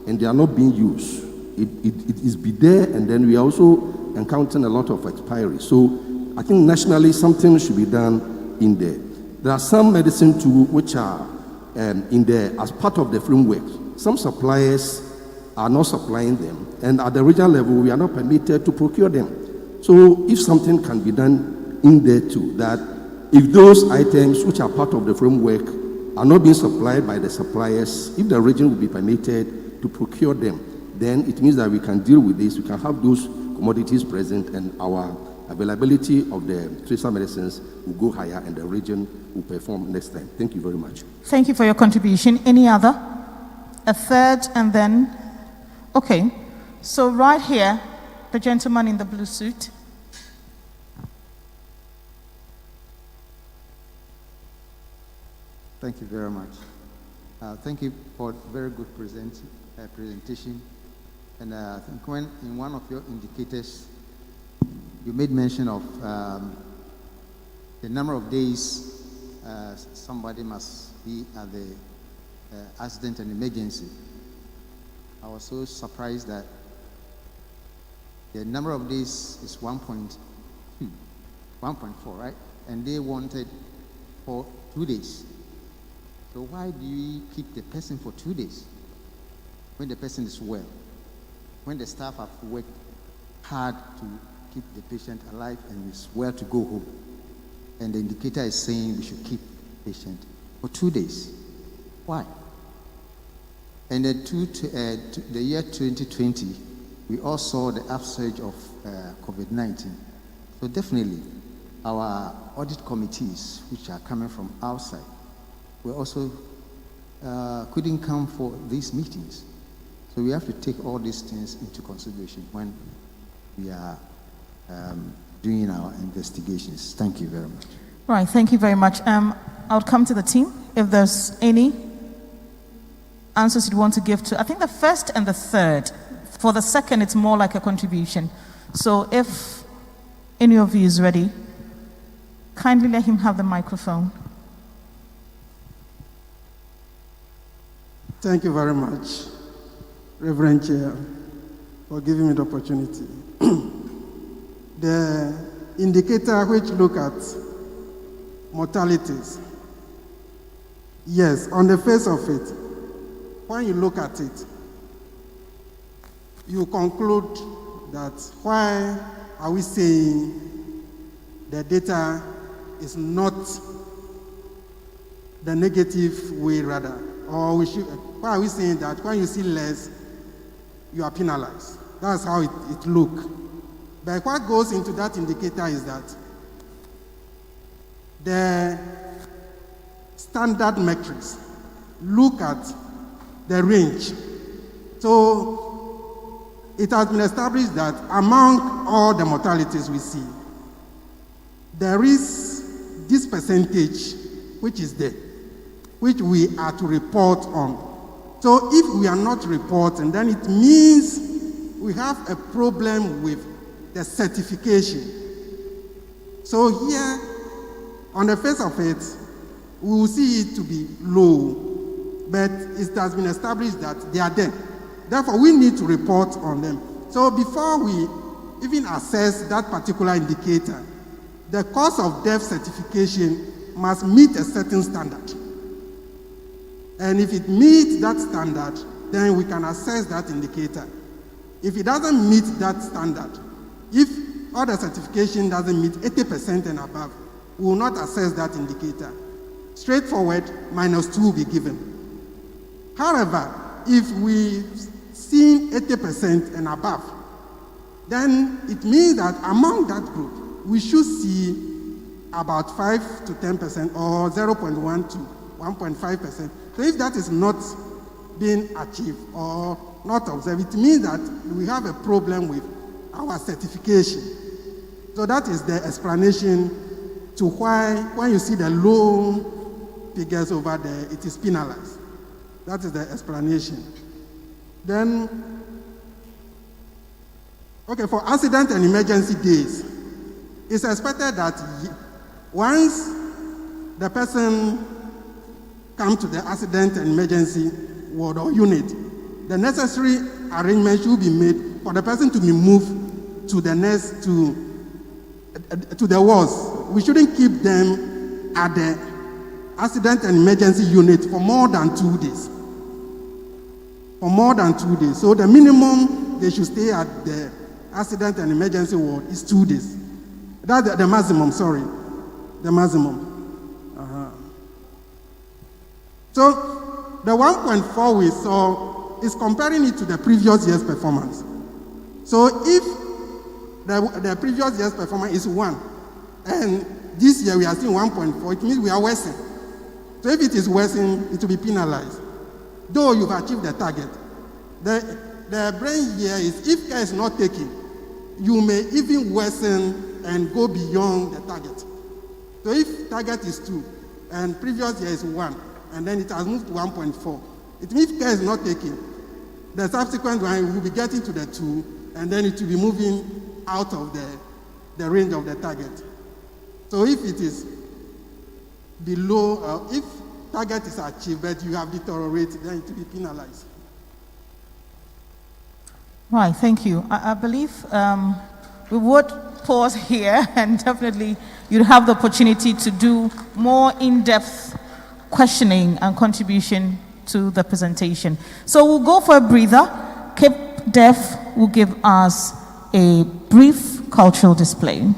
and they are not being used, it is be there, and then we are also encountering a lot of expiry. So I think nationally something should be done in there. There are some medicine too which are in there as part of the framework. Some suppliers are not supplying them, and at the regional level we are not permitted to procure them. So if something can be done in there too, that if those items which are part of the framework are not being supplied by the suppliers, if the region will be permitted to procure them, then it means that we can deal with this, we can have those commodities present, and our availability of the tracer medicines will go higher and the region will perform next time. Thank you very much. Thank you for your contribution. Any other? A third and then, okay. So right here, the gentleman in the blue suit. Thank you very much. Thank you for a very good presentation. And I think when in one of your indicators, you made mention of the number of days somebody must be at the accident and emergency. I was so surprised that the number of days is 1.2, 1.4, right? And they wanted for 2 days. So why do you keep the person for 2 days when the person is well? When the staff have worked hard to keep the patient alive and is well to go home. And the indicator is saying we should keep the patient for 2 days. Why? And the year 2020, we all saw the upsurge of COVID-19. So definitely, our audit committees, which are coming from outside, we also couldn't come for these meetings. So we have to take all these things into consideration when we are doing our investigations. Thank you very much. Right, thank you very much. I'll come to the team. If there's any answers you'd want to give to, I think the first and the third. For the second, it's more like a contribution. So if any of you is ready, kindly let him have the microphone. Thank you very much, Reverend Chair, for giving me the opportunity. The indicator which look at mortalities, yes, on the face of it, when you look at it, you conclude that why are we saying the data is not the negative way rather, or why are we saying that when you see less, you are penalized? That's how it looks. But what goes into that indicator is that the standard metrics look at the range. So it has been established that among all the mortalities we see, there is this percentage which is there, which we are to report on. So if we are not reporting, then it means we have a problem with the certification. So here, on the face of it, we will see it to be low, but it has been established that they are there. Therefore, we need to report on them. So before we even assess that particular indicator, the cause of death certification must meet a certain standard. And if it meets that standard, then we can assess that indicator. If it doesn't meet that standard, if other certification doesn't meet 80% and above, we will not assess that indicator. Straightforward, -2 will be given. However, if we see 80% and above, then it means that among that group, we should see about 5 to 10% or 0.1 to 1.5%. So if that is not being achieved or not observed, it means that we have a problem with our certification. So that is the explanation to why when you see the low figures over there, it is penalized. That is the explanation. Then, okay, for accident and emergency days, it's expected that once the person comes to the accident and emergency ward or unit, the necessary arrangement should be made for the person to be moved to the next, to the wards. We shouldn't keep them at the accident and emergency unit for more than 2 days. For more than 2 days. So the minimum they should stay at the accident and emergency ward is 2 days. That's the maximum, sorry. The maximum. So the 1.4 we saw is comparing it to the previous year's performance. So if the previous year's performance is 1, and this year we are seeing 1.4, it means we are worsening. So if it is worsening, it will be penalized. Though you've achieved the target. The brain here is if care is not taken, you may even worsen and go beyond the target. So if target is 2 and previous year is 1, and then it has moved to 1.4, it means care is not taken. The subsequent one will be getting to the 2, and then it will be moving out of the range of the target. So if it is below, if target is achieved, but you have deteriorated, then it will be penalized. Right, thank you. I believe we would pause here and definitely you'll have the opportunity to do more in-depth questioning and contribution to the presentation. So we'll go for a breather. Cape Def will give us a brief cultural display.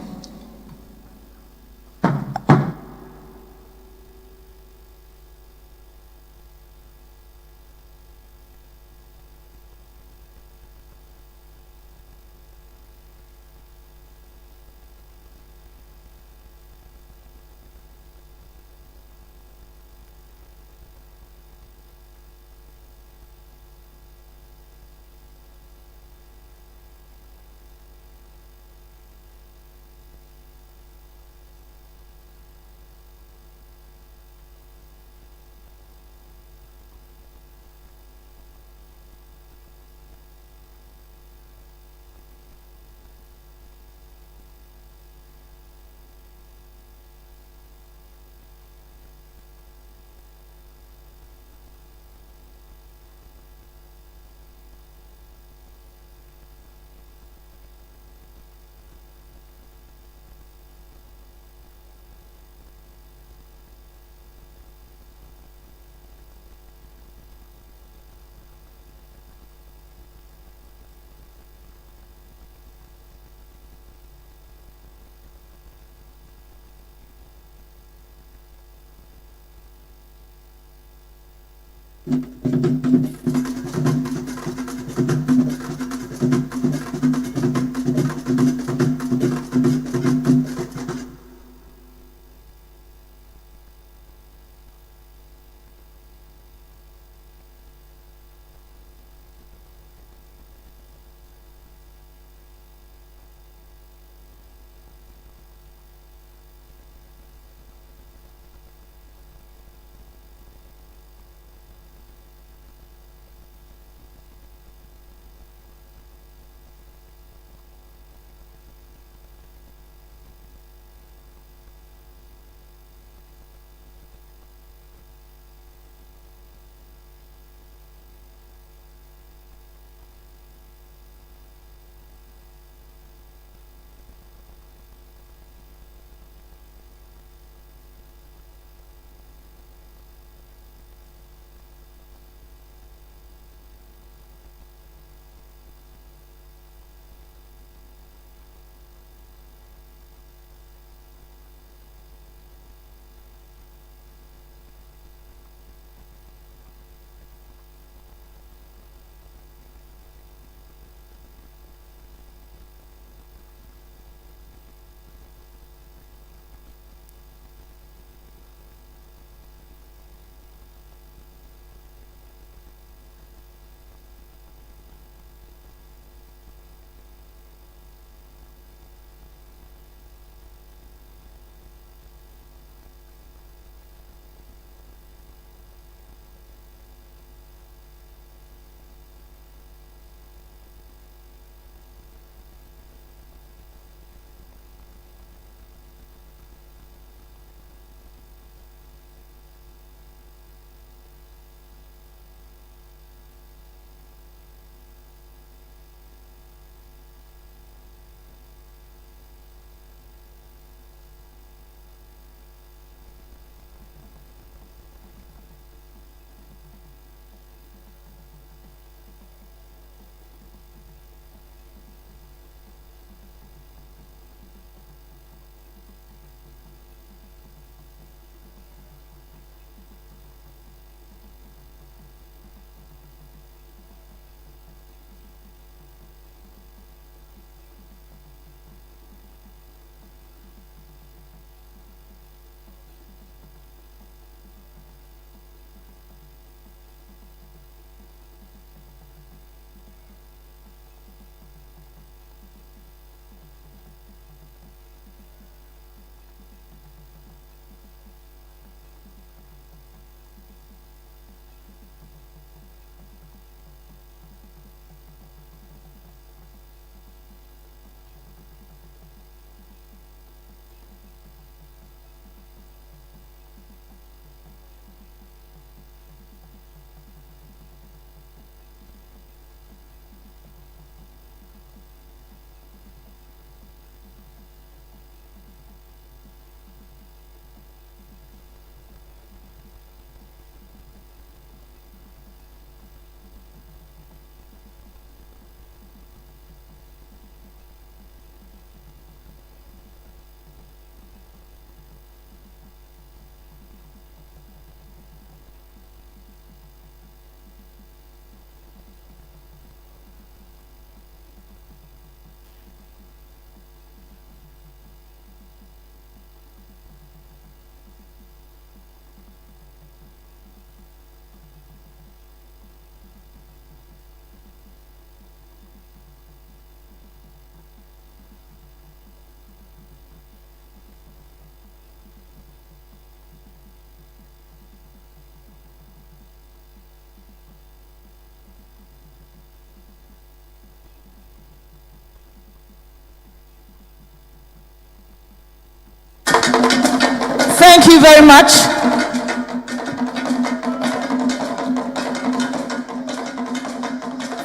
very much.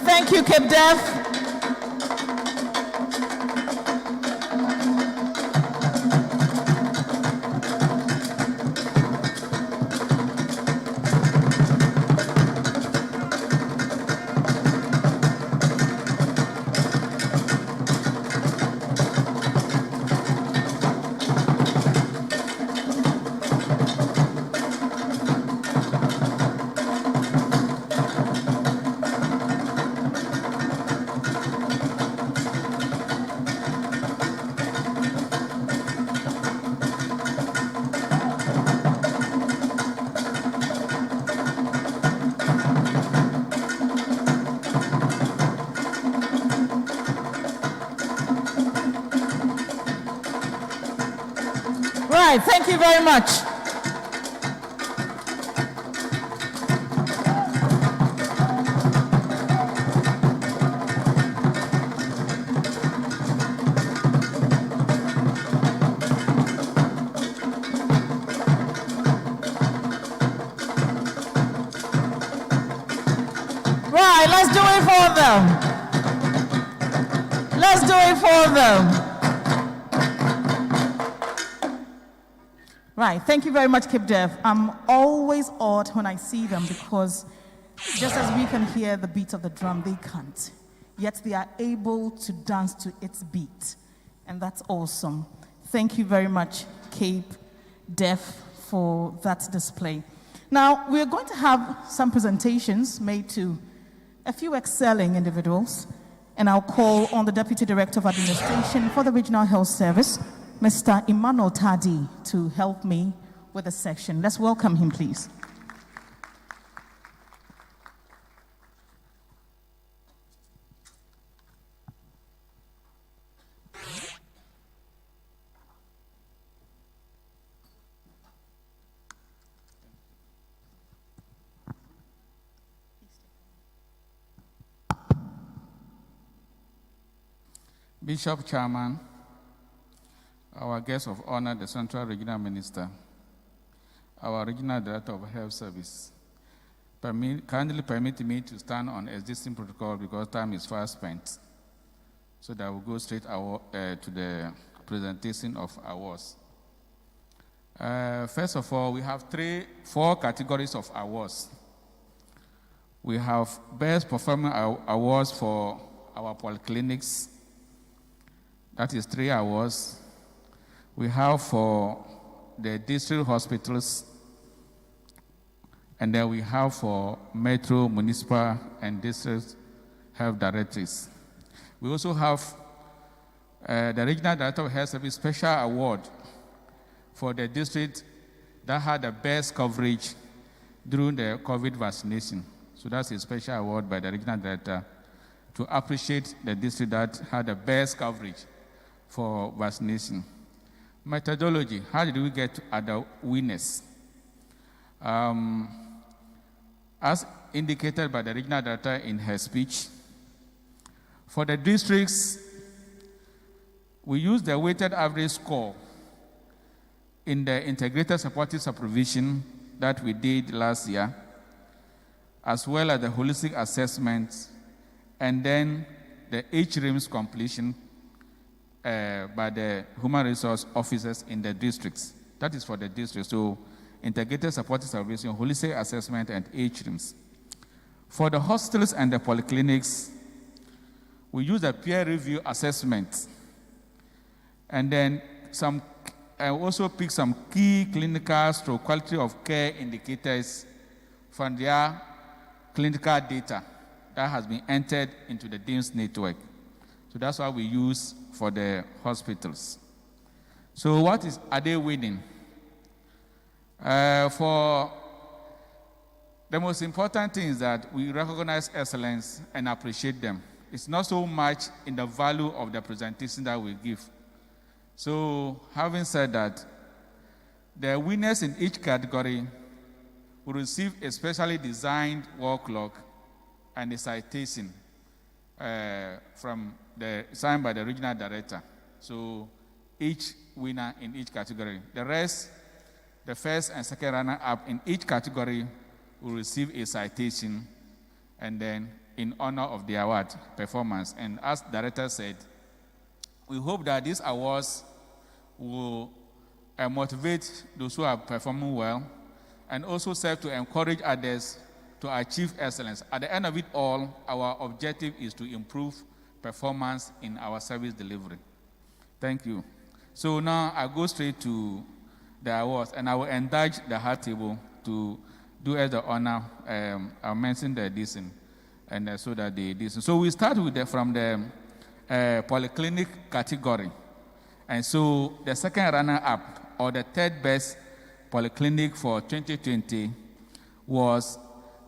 Thank you, Cape Dev. Right, thank you very much. Right, let's do it for them. Let's do it for them. Right, thank you very much, Cape Dev. I'm always awed when I see them because just as we can hear the beat of the drum, they can't. Yet they are able to dance to its beat. And that's awesome. Thank you very much, Cape Dev, for that display. Now, we're going to have some presentations made to a few excelling individuals. And I'll call on the Deputy Director of Administration for the Regional Health Service, Mr. Emmanuel Tadi, to help me with the section. Let's welcome him, please. Bishop Chairman, our guest of honor, the Central Regional Minister, our Regional Director of Health Service, kindly permit me to stand on existing protocol because time is fast spent, so that we'll go straight to the presentation of awards. First of all, we have four categories of awards. We have Best Performing Awards for our polyclinics. That is 3 awards. We have for the district hospitals, and then we have for metro, municipal, and district health directories. We also have the Regional Director of Health Service Special Award for the district that had the best coverage during the COVID vaccination. So that's a special award by the Regional Director to appreciate the district that had the best coverage for vaccination. Methodology, how did we get at the winners? As indicated by the Regional Director in her speech, for the districts, we used the weighted average score in the integrated supportive supervision that we did last year, as well as the holistic assessment, and then the HRIMS completion by the human resource officers in the districts. That is for the districts. So integrated supportive supervision, holistic assessment, and HRIMS. For the hospitals and the polyclinics, we use a peer review assessment. And then I also pick some key clinical stroke quality of care indicators from their clinical data that has been entered into the DIMS network. So that's what we use for the hospitals. So are they winning? For the most important thing is that we recognize excellence and appreciate them. It's not so much in the value of the presentation that we give. So having said that, the winners in each category will receive a specially designed work log and a citation signed by the Regional Director. So each winner in each category. The rest the first and second runner-up in each category will receive a citation, and then in honor of the award performance. And as the director said, we hope that these awards will motivate those who are performing well and also serve to encourage others to achieve excellence. At the end of it all, our objective is to improve performance in our service delivery. Thank you. So now I go straight to the awards, and I will indulge the hard table to do us the honor. I'll mention the edition, and so that the edition. So we start with from the polyclinic category. And so the second runner-up, or the third best polyclinic for 2020, was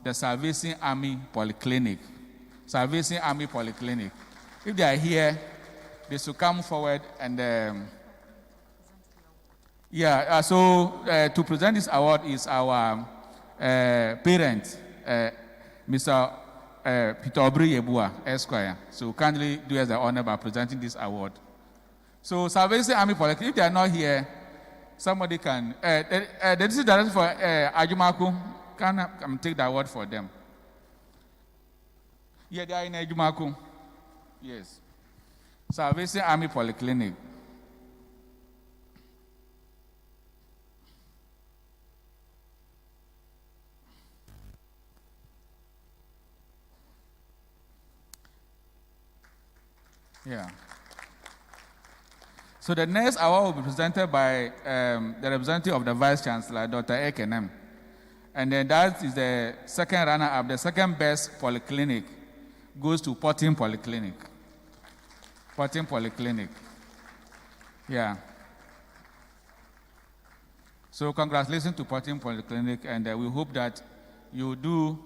the Salvation Army Polyclinic. Salvation Army Polyclinic. If they are here, they should come forward and to present this award is our parent, Mr. Peter Obri Yebua, Esquire. So kindly do us the honor by presenting this award. So Salvation Army Polyclinic, if they are not here, somebody can, the district director for Ajumaku, can take the award for them. Yeah, they are in Ajumaku. Yes. Salvation Army Polyclinic. Yeah. So the next award will be presented by the representative of the Vice Chancellor, Dr. Ekenem. And then that is the second runner-up. The second best polyclinic goes to Porting Polyclinic. Porting Polyclinic. Yeah. So congratulations to Porting Polyclinic, and we hope that you do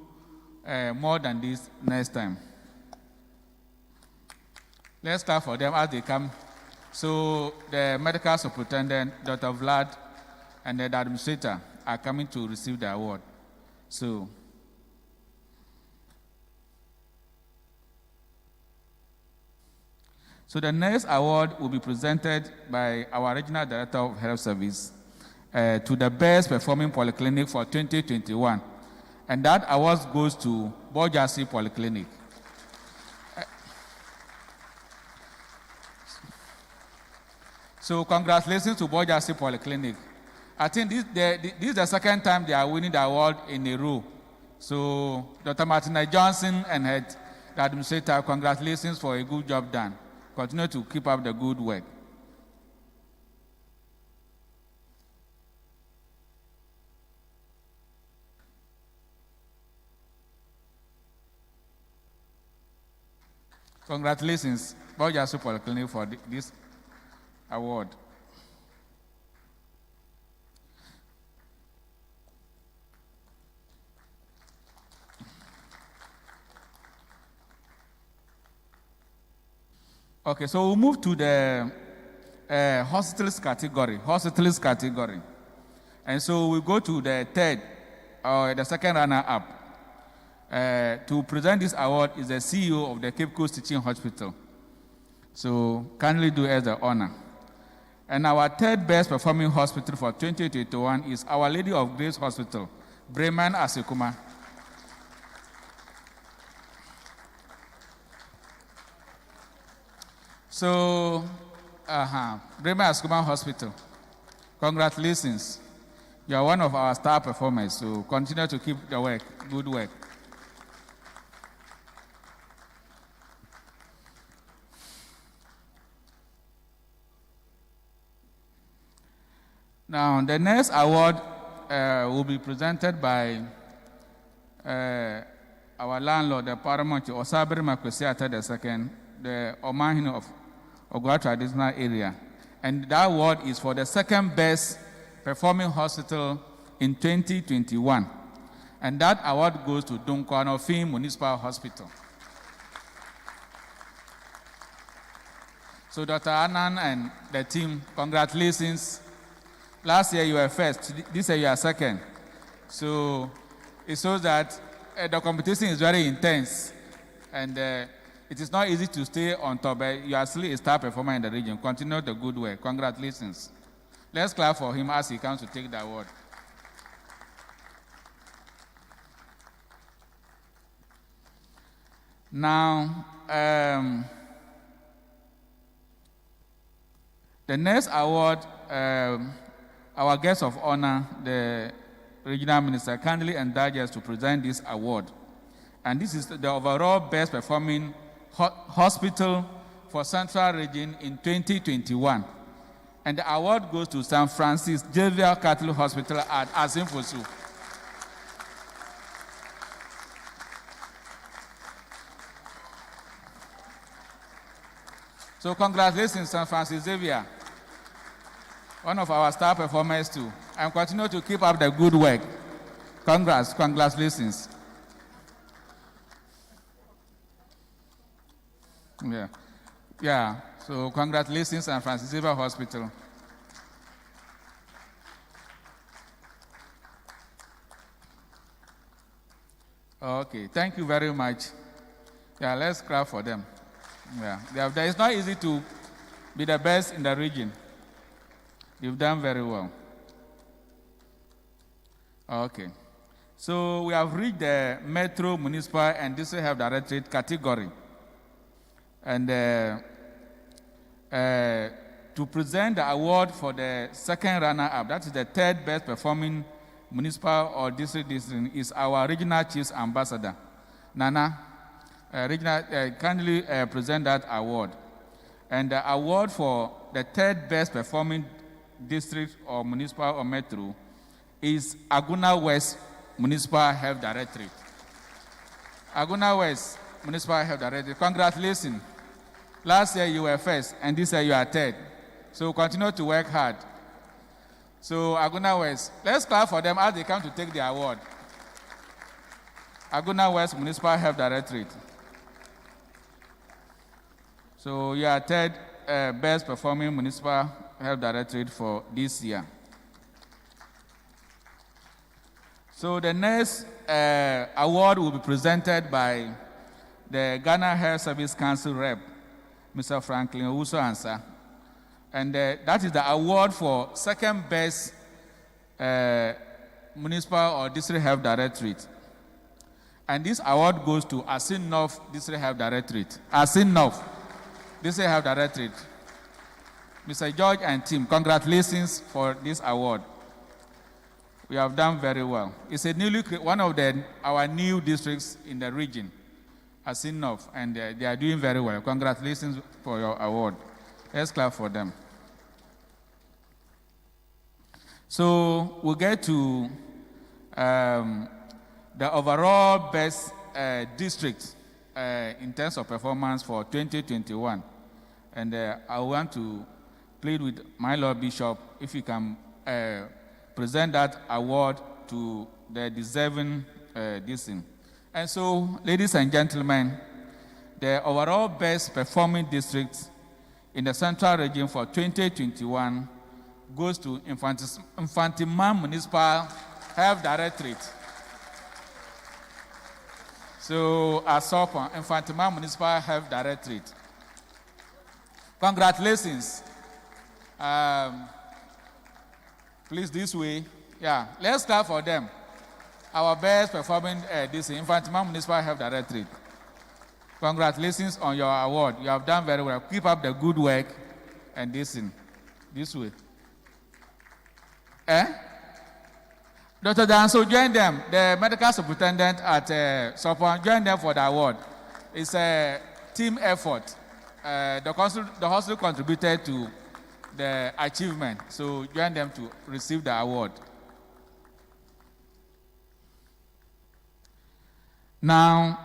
more than this next time. Let's start for them as they come. So the medical superintendent, Dr. Vlad, and the administrator are coming to receive the award. So the next award will be presented by our Regional Director of Health Service to the best performing polyclinic for 2021. And that award goes to Bojasi Polyclinic. So congratulations to Bojasi Polyclinic. I think this is the second time they are winning the award in a row. So Dr. Martina Johnson and the administrator, congratulations for a good job done. Continue to keep up the good work. Congratulations, Bojasi Polyclinic, for this award. Okay, so we'll move to the hospitals category. And so we go to the third, or the second runner-up. To present this award is the CEO of the Cape Coast Teaching Hospital. So kindly do us the honor. And our third best performing hospital for 2021 is Our Lady of Grace Hospital, Bremen Asekuma. So, Bremen Asekuma Hospital, congratulations. You are one of our star performers, so continue to keep the work, good work. Now, the next award will be presented by our landlord, the Paramount Osabri Makwesiata II, the Omahino of Ogwa Traditional Area. And that award is for the second best performing hospital in 2021. And that award goes to Dunkwano Municipal Hospital. So Dr. Annan and the team, congratulations. Last year you were first, this year you are second. So it shows that the competition is very intense, and it is not easy to stay on top, but you are still a star performer in the region. Continue the good work. Congratulations. Let's clap for him as he comes to take the award. Now, the next award, our guest of honor, the regional minister, kindly indulged us to present this award. And this is the overall best performing hospital for Central Region in 2021. And the award goes to St. Francis Xavier Catholic Hospital at Asimfosu. So congratulations, St. Francis Xavier, one of our star performers too. And continue to keep up the good work. Congratulations. Yeah. So congratulations, St. Francis Xavier Hospital. Okay, thank you very much. Yeah, let's clap for them. Yeah, it's not easy to be the best in the region. You've done very well. Okay. So we have reached the Metro, Municipal, and District Health Directorate category. And to present the award for the second runner-up, that is the third best performing municipal or district, is our regional chiefs ambassador. Nana, kindly present that award. And the award for the third best performing district or municipal or metro is Aguna West Municipal Health Directorate. Aguna West Municipal Health Directorate, congratulations. Last year you were first, and this year you are third. So continue to work hard. So Aguna West, let's clap for them as they come to take the award. Aguna West Municipal Health Directorate. So you are third best performing municipal health directorate for this year. So the next award will be presented by the Ghana Health Service Council rep, Mr. Franklin Owusu Ansah. And that is the award for second best municipal or district health directorate. And this award goes to Asin North District Health Directorate. Asin North District Health Directorate. Mr. George and team, congratulations for this award. We have done very well. It's one of our new districts in the region, Asin North, and they are doing very well. Congratulations for your award. Let's clap for them. So we'll get to the overall best district in terms of performance for 2021. And I want to plead with my Lord Bishop if you can present that award to the deserving distinct. And so, ladies and gentlemen, the overall best performing district in the Central Region for 2021 goes to Infantima Municipal Health Directorate. So, ASOPA, Infantima Municipal Health Directorate. Congratulations. Please, this way. Yeah, let's clap for them. Our best performing this Infantima Municipal Health Directorate. Congratulations on your award. You have done very well. Keep up the good work. And this way. Dr. Danso, join them. The medical superintendent at Sopon, join them for the award. It's a team effort. The hospital contributed to the achievement, so join them to receive the award. Now,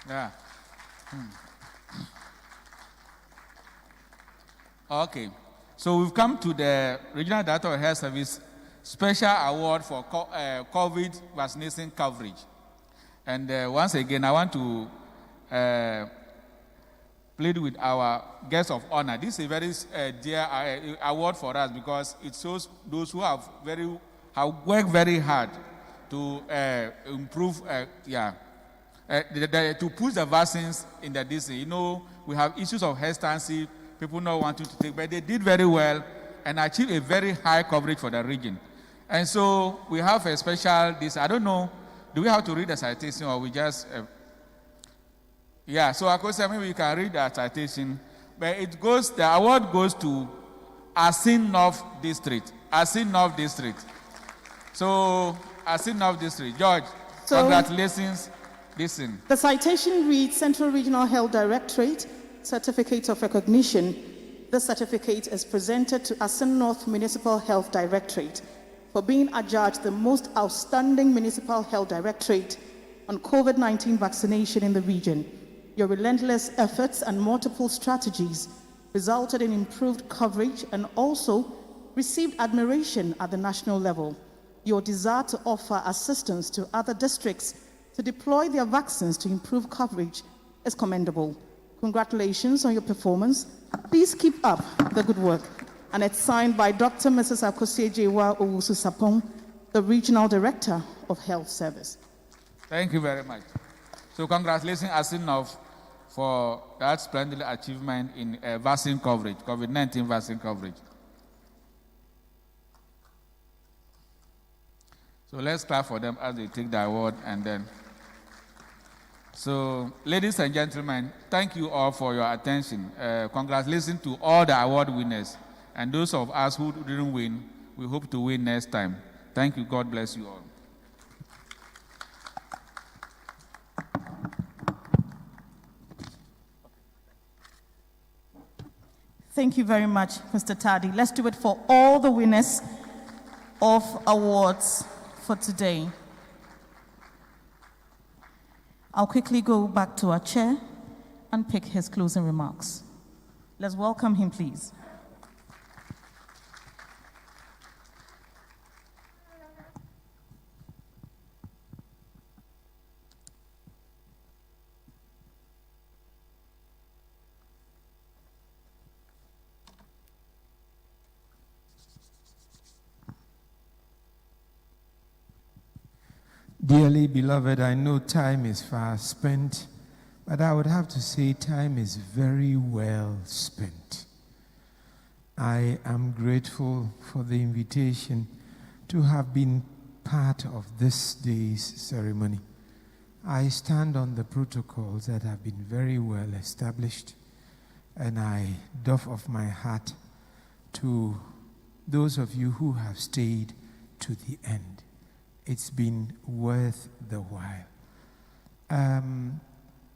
yeah. Okay. So we've come to the Regional Director of Health Service Special Award for COVID vaccination coverage. And once again, I want to played with our guest of honor. This is a very dear award for us because it shows those who have worked very hard to improve, to push the vaccines in the DC. You know, we have issues of hesitancy, people not wanting to take, but they did very well and achieved a very high coverage for the region. And so we have a special, I don't know, do we have to read the citation or we just, so I could say maybe we can read the citation, but the award goes to Asin North District. Asin North District. So, Asin North District. George, congratulations. Listen. The citation reads Central Regional Health Directorate, Certificate of Recognition. This certificate is presented to Asin North Municipal Health Directorate for being adjudged the most outstanding municipal health directorate on COVID-19 vaccination in the region. Your relentless efforts and multiple strategies resulted in improved coverage and also received admiration at the national level. Your desire to offer assistance to other districts to deploy their vaccines to improve coverage is commendable. Congratulations on your performance. Please keep up the good work. And it's signed by Dr. Mrs. Akosiejewa Owusu Sapong, the Regional Director of Health Service. Thank you very much. So congratulations, Asin North, for that splendid achievement in vaccine coverage, COVID-19 vaccine coverage. So let's clap for them as they take the award and then. So, ladies and gentlemen, thank you all for your attention. Congratulations to all the award winners. And those of us who didn't win, we hope to win next time. Thank you. God bless you all. Thank you very much, Mr. Tadi. Let's do it for all the winners of awards for today. I'll quickly go back to our chair and pick his closing remarks. Let's welcome him, please. Dearly beloved, I know time is fast spent, but I would have to say time is very well spent. I am grateful for the invitation to have been part of this day's ceremony. I stand on the protocols that have been very well established, and I doff off my hat to those of you who have stayed to the end. It's been worth the while.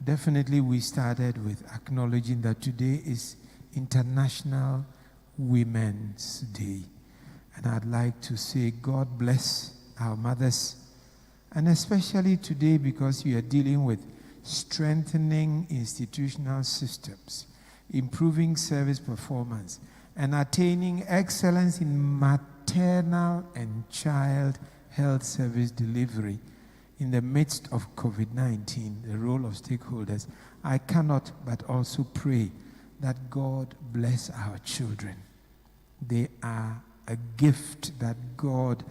Definitely we started with acknowledging that today is International Women's Day. And I'd like to say God bless our mothers, and especially today because we are dealing with strengthening institutional systems, improving service performance, and attaining excellence in maternal and child health service delivery in the midst of COVID-19, the role of stakeholders. I cannot but also pray that God bless our children. They are a gift that God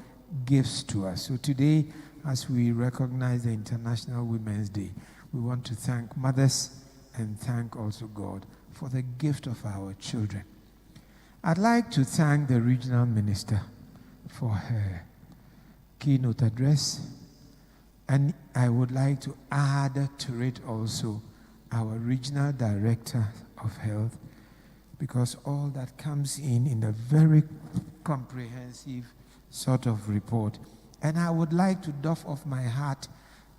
gives to us. So today, as we recognize the International Women's Day, we want to thank mothers and thank also God for the gift of our children. I'd like to thank the regional minister for her keynote address, and I would like to add to it also our regional director of health, because all that comes in a very comprehensive sort of report. And I would like to doff off my hat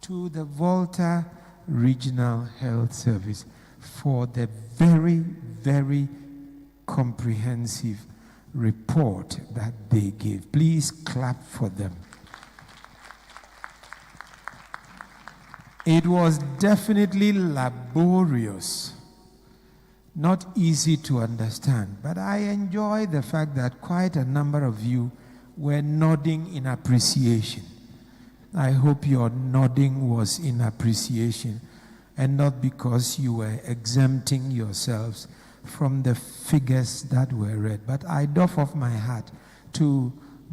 to the Volta Regional Health Service for the very, very comprehensive report that they gave. Please clap for them. It was definitely laborious, not easy to understand, but I enjoy the fact that quite a number of you were nodding in appreciation. I hope your nodding was in appreciation. and not because you were exempting yourselves from the figures that were read. But I doff off my hat to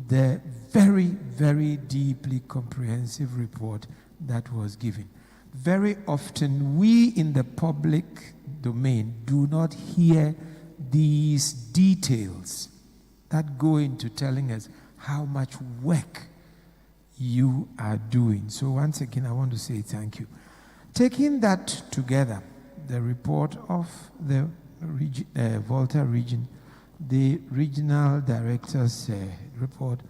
the very, very deeply comprehensive report that was given. Very often, we in the public domain do not hear these details that go into telling us how much work you are doing. So once again, I want to say thank you. Taking that together, the report of the Volta region, the regional director's report,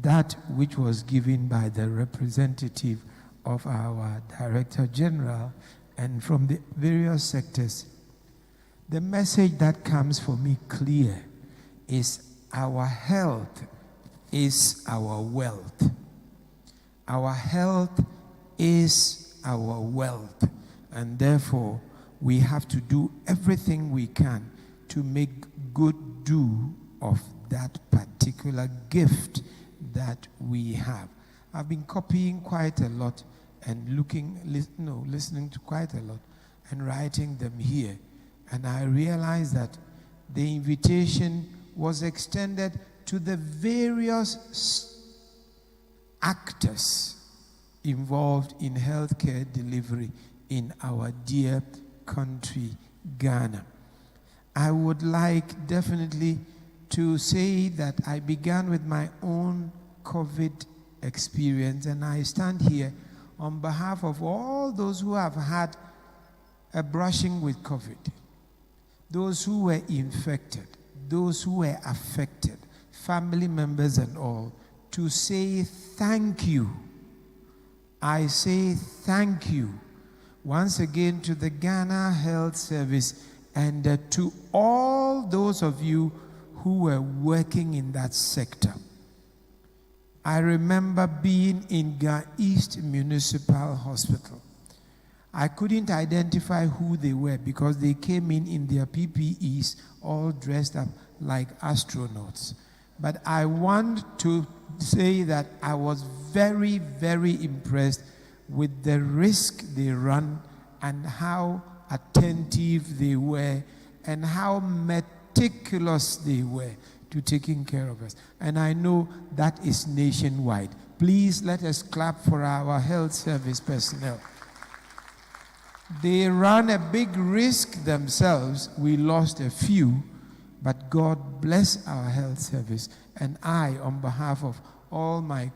that which was given by the representative of our Director General, and from the various sectors, the message that comes for me clear is our health is our wealth. Our health is our wealth, and therefore we have to do everything we can to make good do of that particular gift that we have. I've been copying quite a lot and listening to quite a lot and writing them here. And I realized that the invitation was extended to the various actors involved in healthcare delivery in our dear country, Ghana. I would like definitely to say that I began with my own COVID experience, and I stand here on behalf of all those who have had a brushing with COVID, those who were infected, those who were affected, family members and all, to say thank you. I say thank you once again to the Ghana Health Service and to all those of you who were working in that sector. I remember being in Ga East Municipal Hospital. I couldn't identify who they were because they came in their PPEs all dressed up like astronauts. But I want to say that I was very, very impressed with the risk they run and how attentive they were and how meticulous they were to taking care of us. And I know that is nationwide. Please let us clap for our health service personnel. They ran a big risk themselves. We lost a few, but God bless our health service. And I, on behalf of all my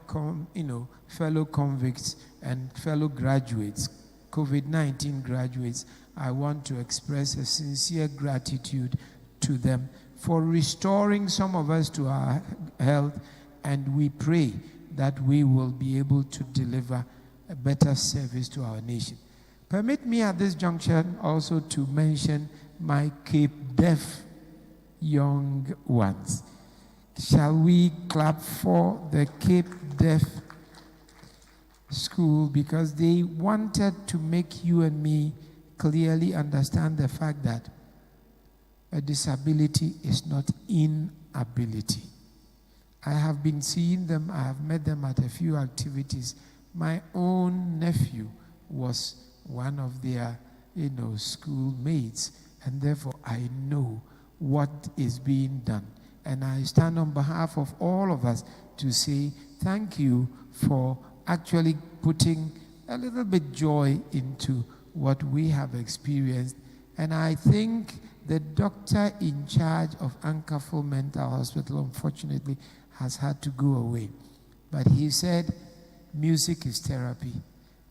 fellow convicts and fellow graduates, COVID-19 graduates, I want to express a sincere gratitude to them for restoring some of us to our health, and we pray that we will be able to deliver a better service to our nation. Permit me at this junction also to mention my Cape Deaf young ones. Shall we clap for the Cape Deaf School, because they wanted to make you and me clearly understand the fact that a disability is not inability. I have been seeing them, I have met them at a few activities. My own nephew was one of their, schoolmates, and therefore I know what is being done. And I stand on behalf of all of us to say thank you for actually putting a little bit joy into what we have experienced. And I think the doctor in charge of Ankafo Mental Hospital, unfortunately, has had to go away. But he said, music is therapy,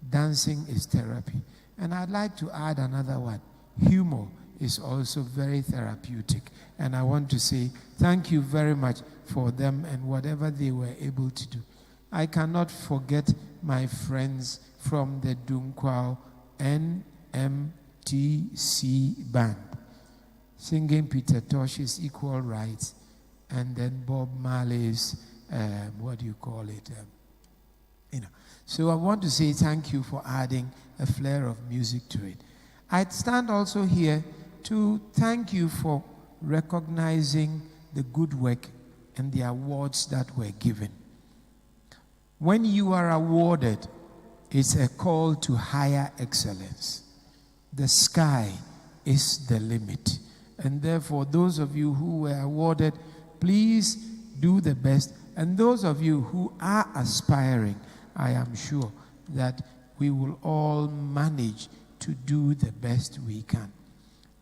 dancing is therapy. And I'd like to add another one. Humor is also very therapeutic. And I want to say thank you very much for them and whatever they were able to do. I cannot forget my friends from the Dunkwao NMTC band, singing Peter Tosh's Equal Rights, and then Bob Marley's, So I want to say thank you for adding a flair of music to it. I'd stand also here to thank you for recognizing the good work and the awards that were given. When you are awarded, it's a call to higher excellence. the sky is the limit. And therefore, those of you who were awarded, please do the best. And those of you who are aspiring, I am sure that we will all manage to do the best we can.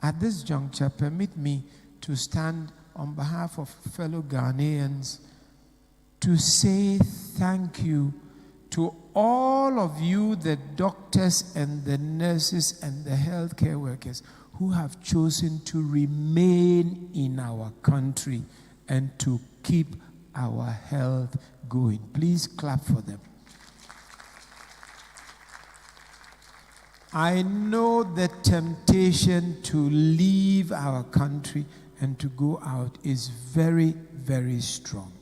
At this juncture, permit me to stand on behalf of fellow Ghanaians to say thank you to all of you, the doctors and the nurses and the healthcare workers who have chosen to remain in our country and to keep our health going. Please clap for them. I know the temptation to leave our country and to go out is very, very strong.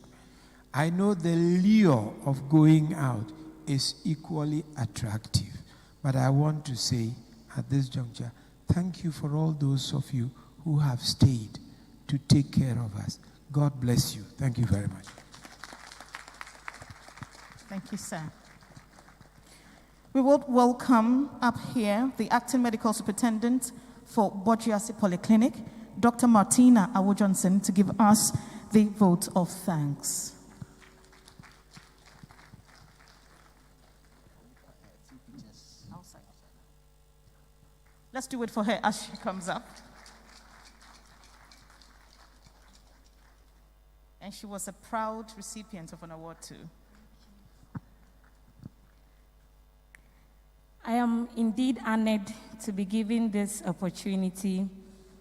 I know the lure of going out is equally attractive. But I want to say at this juncture, thank you for all those of you who have stayed to take care of us. God bless you. Thank you very much. Thank you, sir. We will welcome up here the Acting Medical Superintendent for Bojiasi Polyclinic, Dr. Martina Awo-Johnson, to give us the vote of thanks. Let's do it for her as she comes up. And she was a proud recipient of an award too. I am indeed honored to be given this opportunity,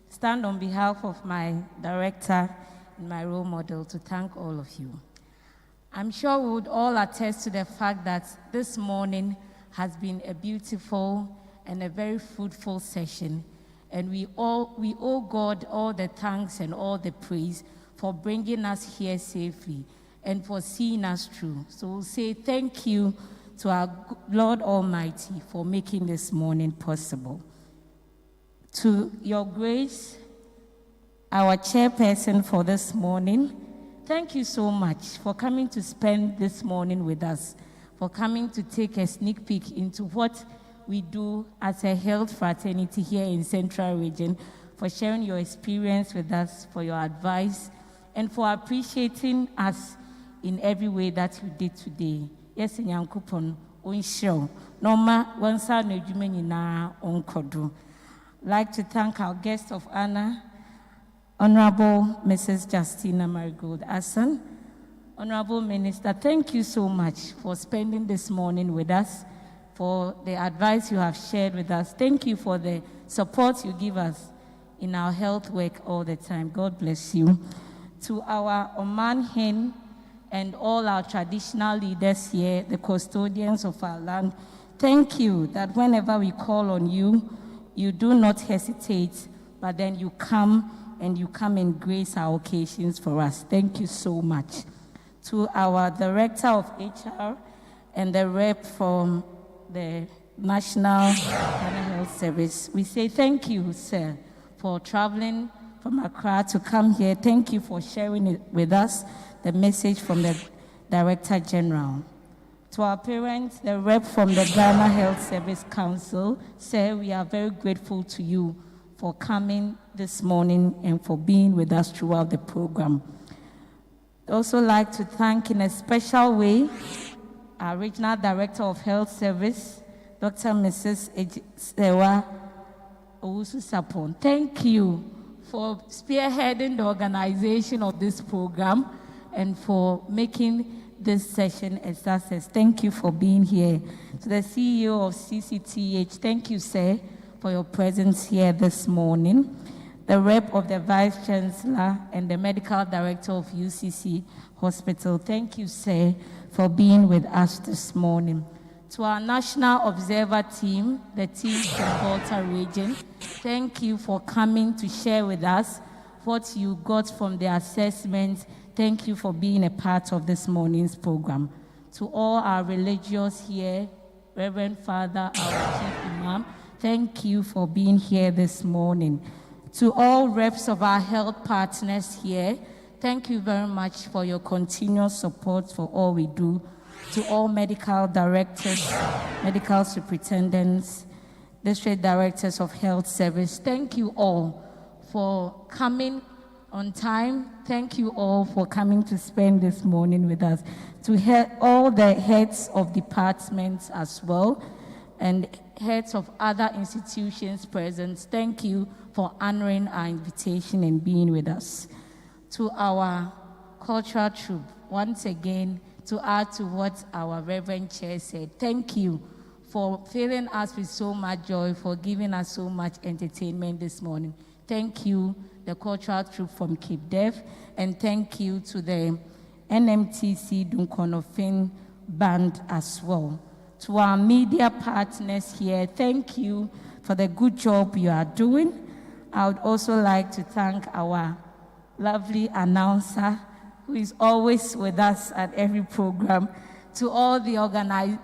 stand on behalf of my director and my role model to thank all of you. I'm sure we would all attest to the fact that this morning has been a beautiful and a very fruitful session, and we owe God all the thanks and all the praise for bringing us here safely and for seeing us through. So we'll say thank you to our Lord Almighty for making this morning possible. To Your Grace, our chairperson for this morning, thank you so much for coming to spend this morning with us, for coming to take a sneak peek into what we do as a health fraternity here in Central Region, for sharing your experience with us, for your advice, and for appreciating us in every way that you did today. Yes, Nyankopon, unshow. Norma, wansa no jumeni na onkodo. Like to thank our guest of honor, Honorable Mrs. Justina Marigold Assan. Honorable Minister, thank you so much for spending this morning with us, for the advice you have shared with us. Thank you for the support you give us in our health work all the time. God bless you. To our Oman Hen and all our traditional leaders here, the custodians of our land, thank you that whenever we call on you, you do not hesitate, but then you come and grace our occasions for us. Thank you so much. To our Director of HR and the rep from the National Health Service, we say thank you, sir, for traveling from Accra to come here. Thank you for sharing it with us, the message from the Director General. To our parents, the rep from the Ghana Health Service Council, sir, we are very grateful to you for coming this morning and for being with us throughout the program. I'd also like to thank in a special way our Regional Director of Health Service, Dr. Mrs. Sewa Owusu-Sapon. Thank you for spearheading the organization of this program and for making this session a success. Thank you for being here. To the CEO of CCTH, thank you, sir, for your presence here this morning. The rep of the Vice Chancellor and the Medical Director of UCC Hospital, thank you, sir, for being with us this morning. To our National Observer team, the team from Volta Region, thank you for coming to share with us what you got from the assessment. Thank you for being a part of this morning's program. To all our religious here, Reverend Father, our Chief Imam, thank you for being here this morning. To all reps of our health partners here, thank you very much for your continuous support for all we do. To all medical directors, medical superintendents, district directors of health service, thank you all for coming on time. Thank you all for coming to spend this morning with us. To all the heads of departments as well, and heads of other institutions present, thank you for honoring our invitation and being with us. To our cultural troupe, once again, to add to what our Reverend Chair said, thank you for filling us with so much joy, for giving us so much entertainment this morning. Thank you, the cultural troupe from Cape Dev, and thank you to the NMTC Dunkonofin band as well. To our media partners here, thank you for the good job you are doing. I would also like to thank our lovely announcer, who is always with us at every program. To all the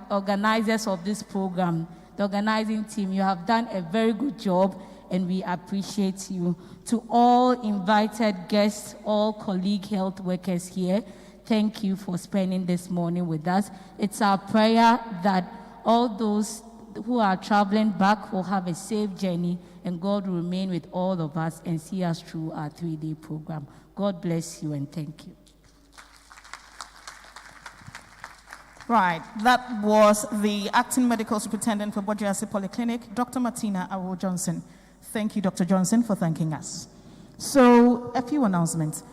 organizers of this program, the organizing team, you have done a very good job, and we appreciate you. To all invited guests, all colleague health workers here, thank you for spending this morning with us. It's our prayer that all those who are traveling back will have a safe journey, and God will remain with all of us and see us through our 3-day program. God bless you and thank you. Right, that was the Acting Medical Superintendent for Bojiase Polyclinic, Dr. Martina Awo Johnson. Thank you, Dr. Johnson, for thanking us. So, a few announcements.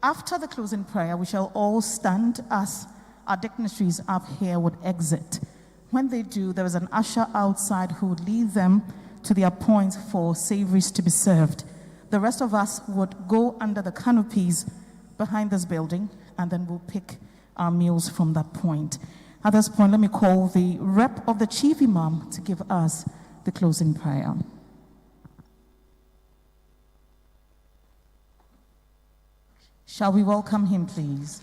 After the closing prayer, we shall all stand as our dignitaries up here would exit. When they do, there is an usher outside who would lead them to their points for savories to be served. The rest of us would go under the canopies behind this building, and then we'll pick our meals from that point. At this point, let me call the rep of the Chief Imam to give us the closing prayer. Shall we welcome him, please?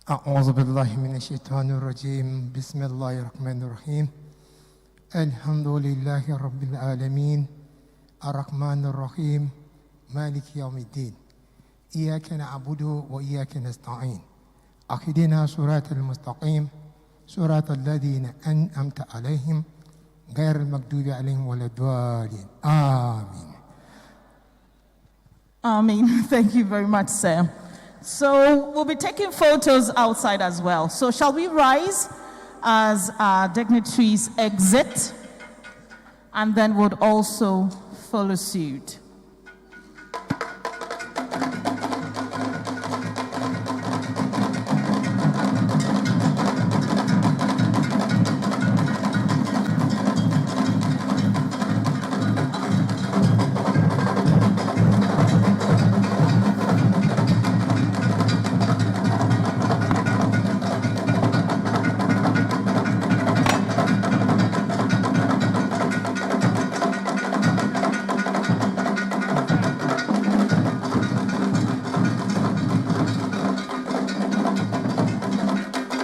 أعوذ بالله من الشيطان الرجيم بسم الله الرحمن الرحيم الحمد لله رب العالمين الرحمن الرحيم مالك يوم الدين إياك نعبد وإياك نستعين اهدنا صراط المستقيم صراط الذين أنعمت عليهم غير المغضوب عليهم ولا الضالين آمين. Amen. Thank you very much, sir. So we'll be taking photos outside as well. So shall we rise as our dignitaries exit, and then would also follow suit.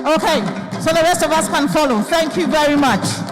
Okay, so the rest of us can follow. Thank you very much.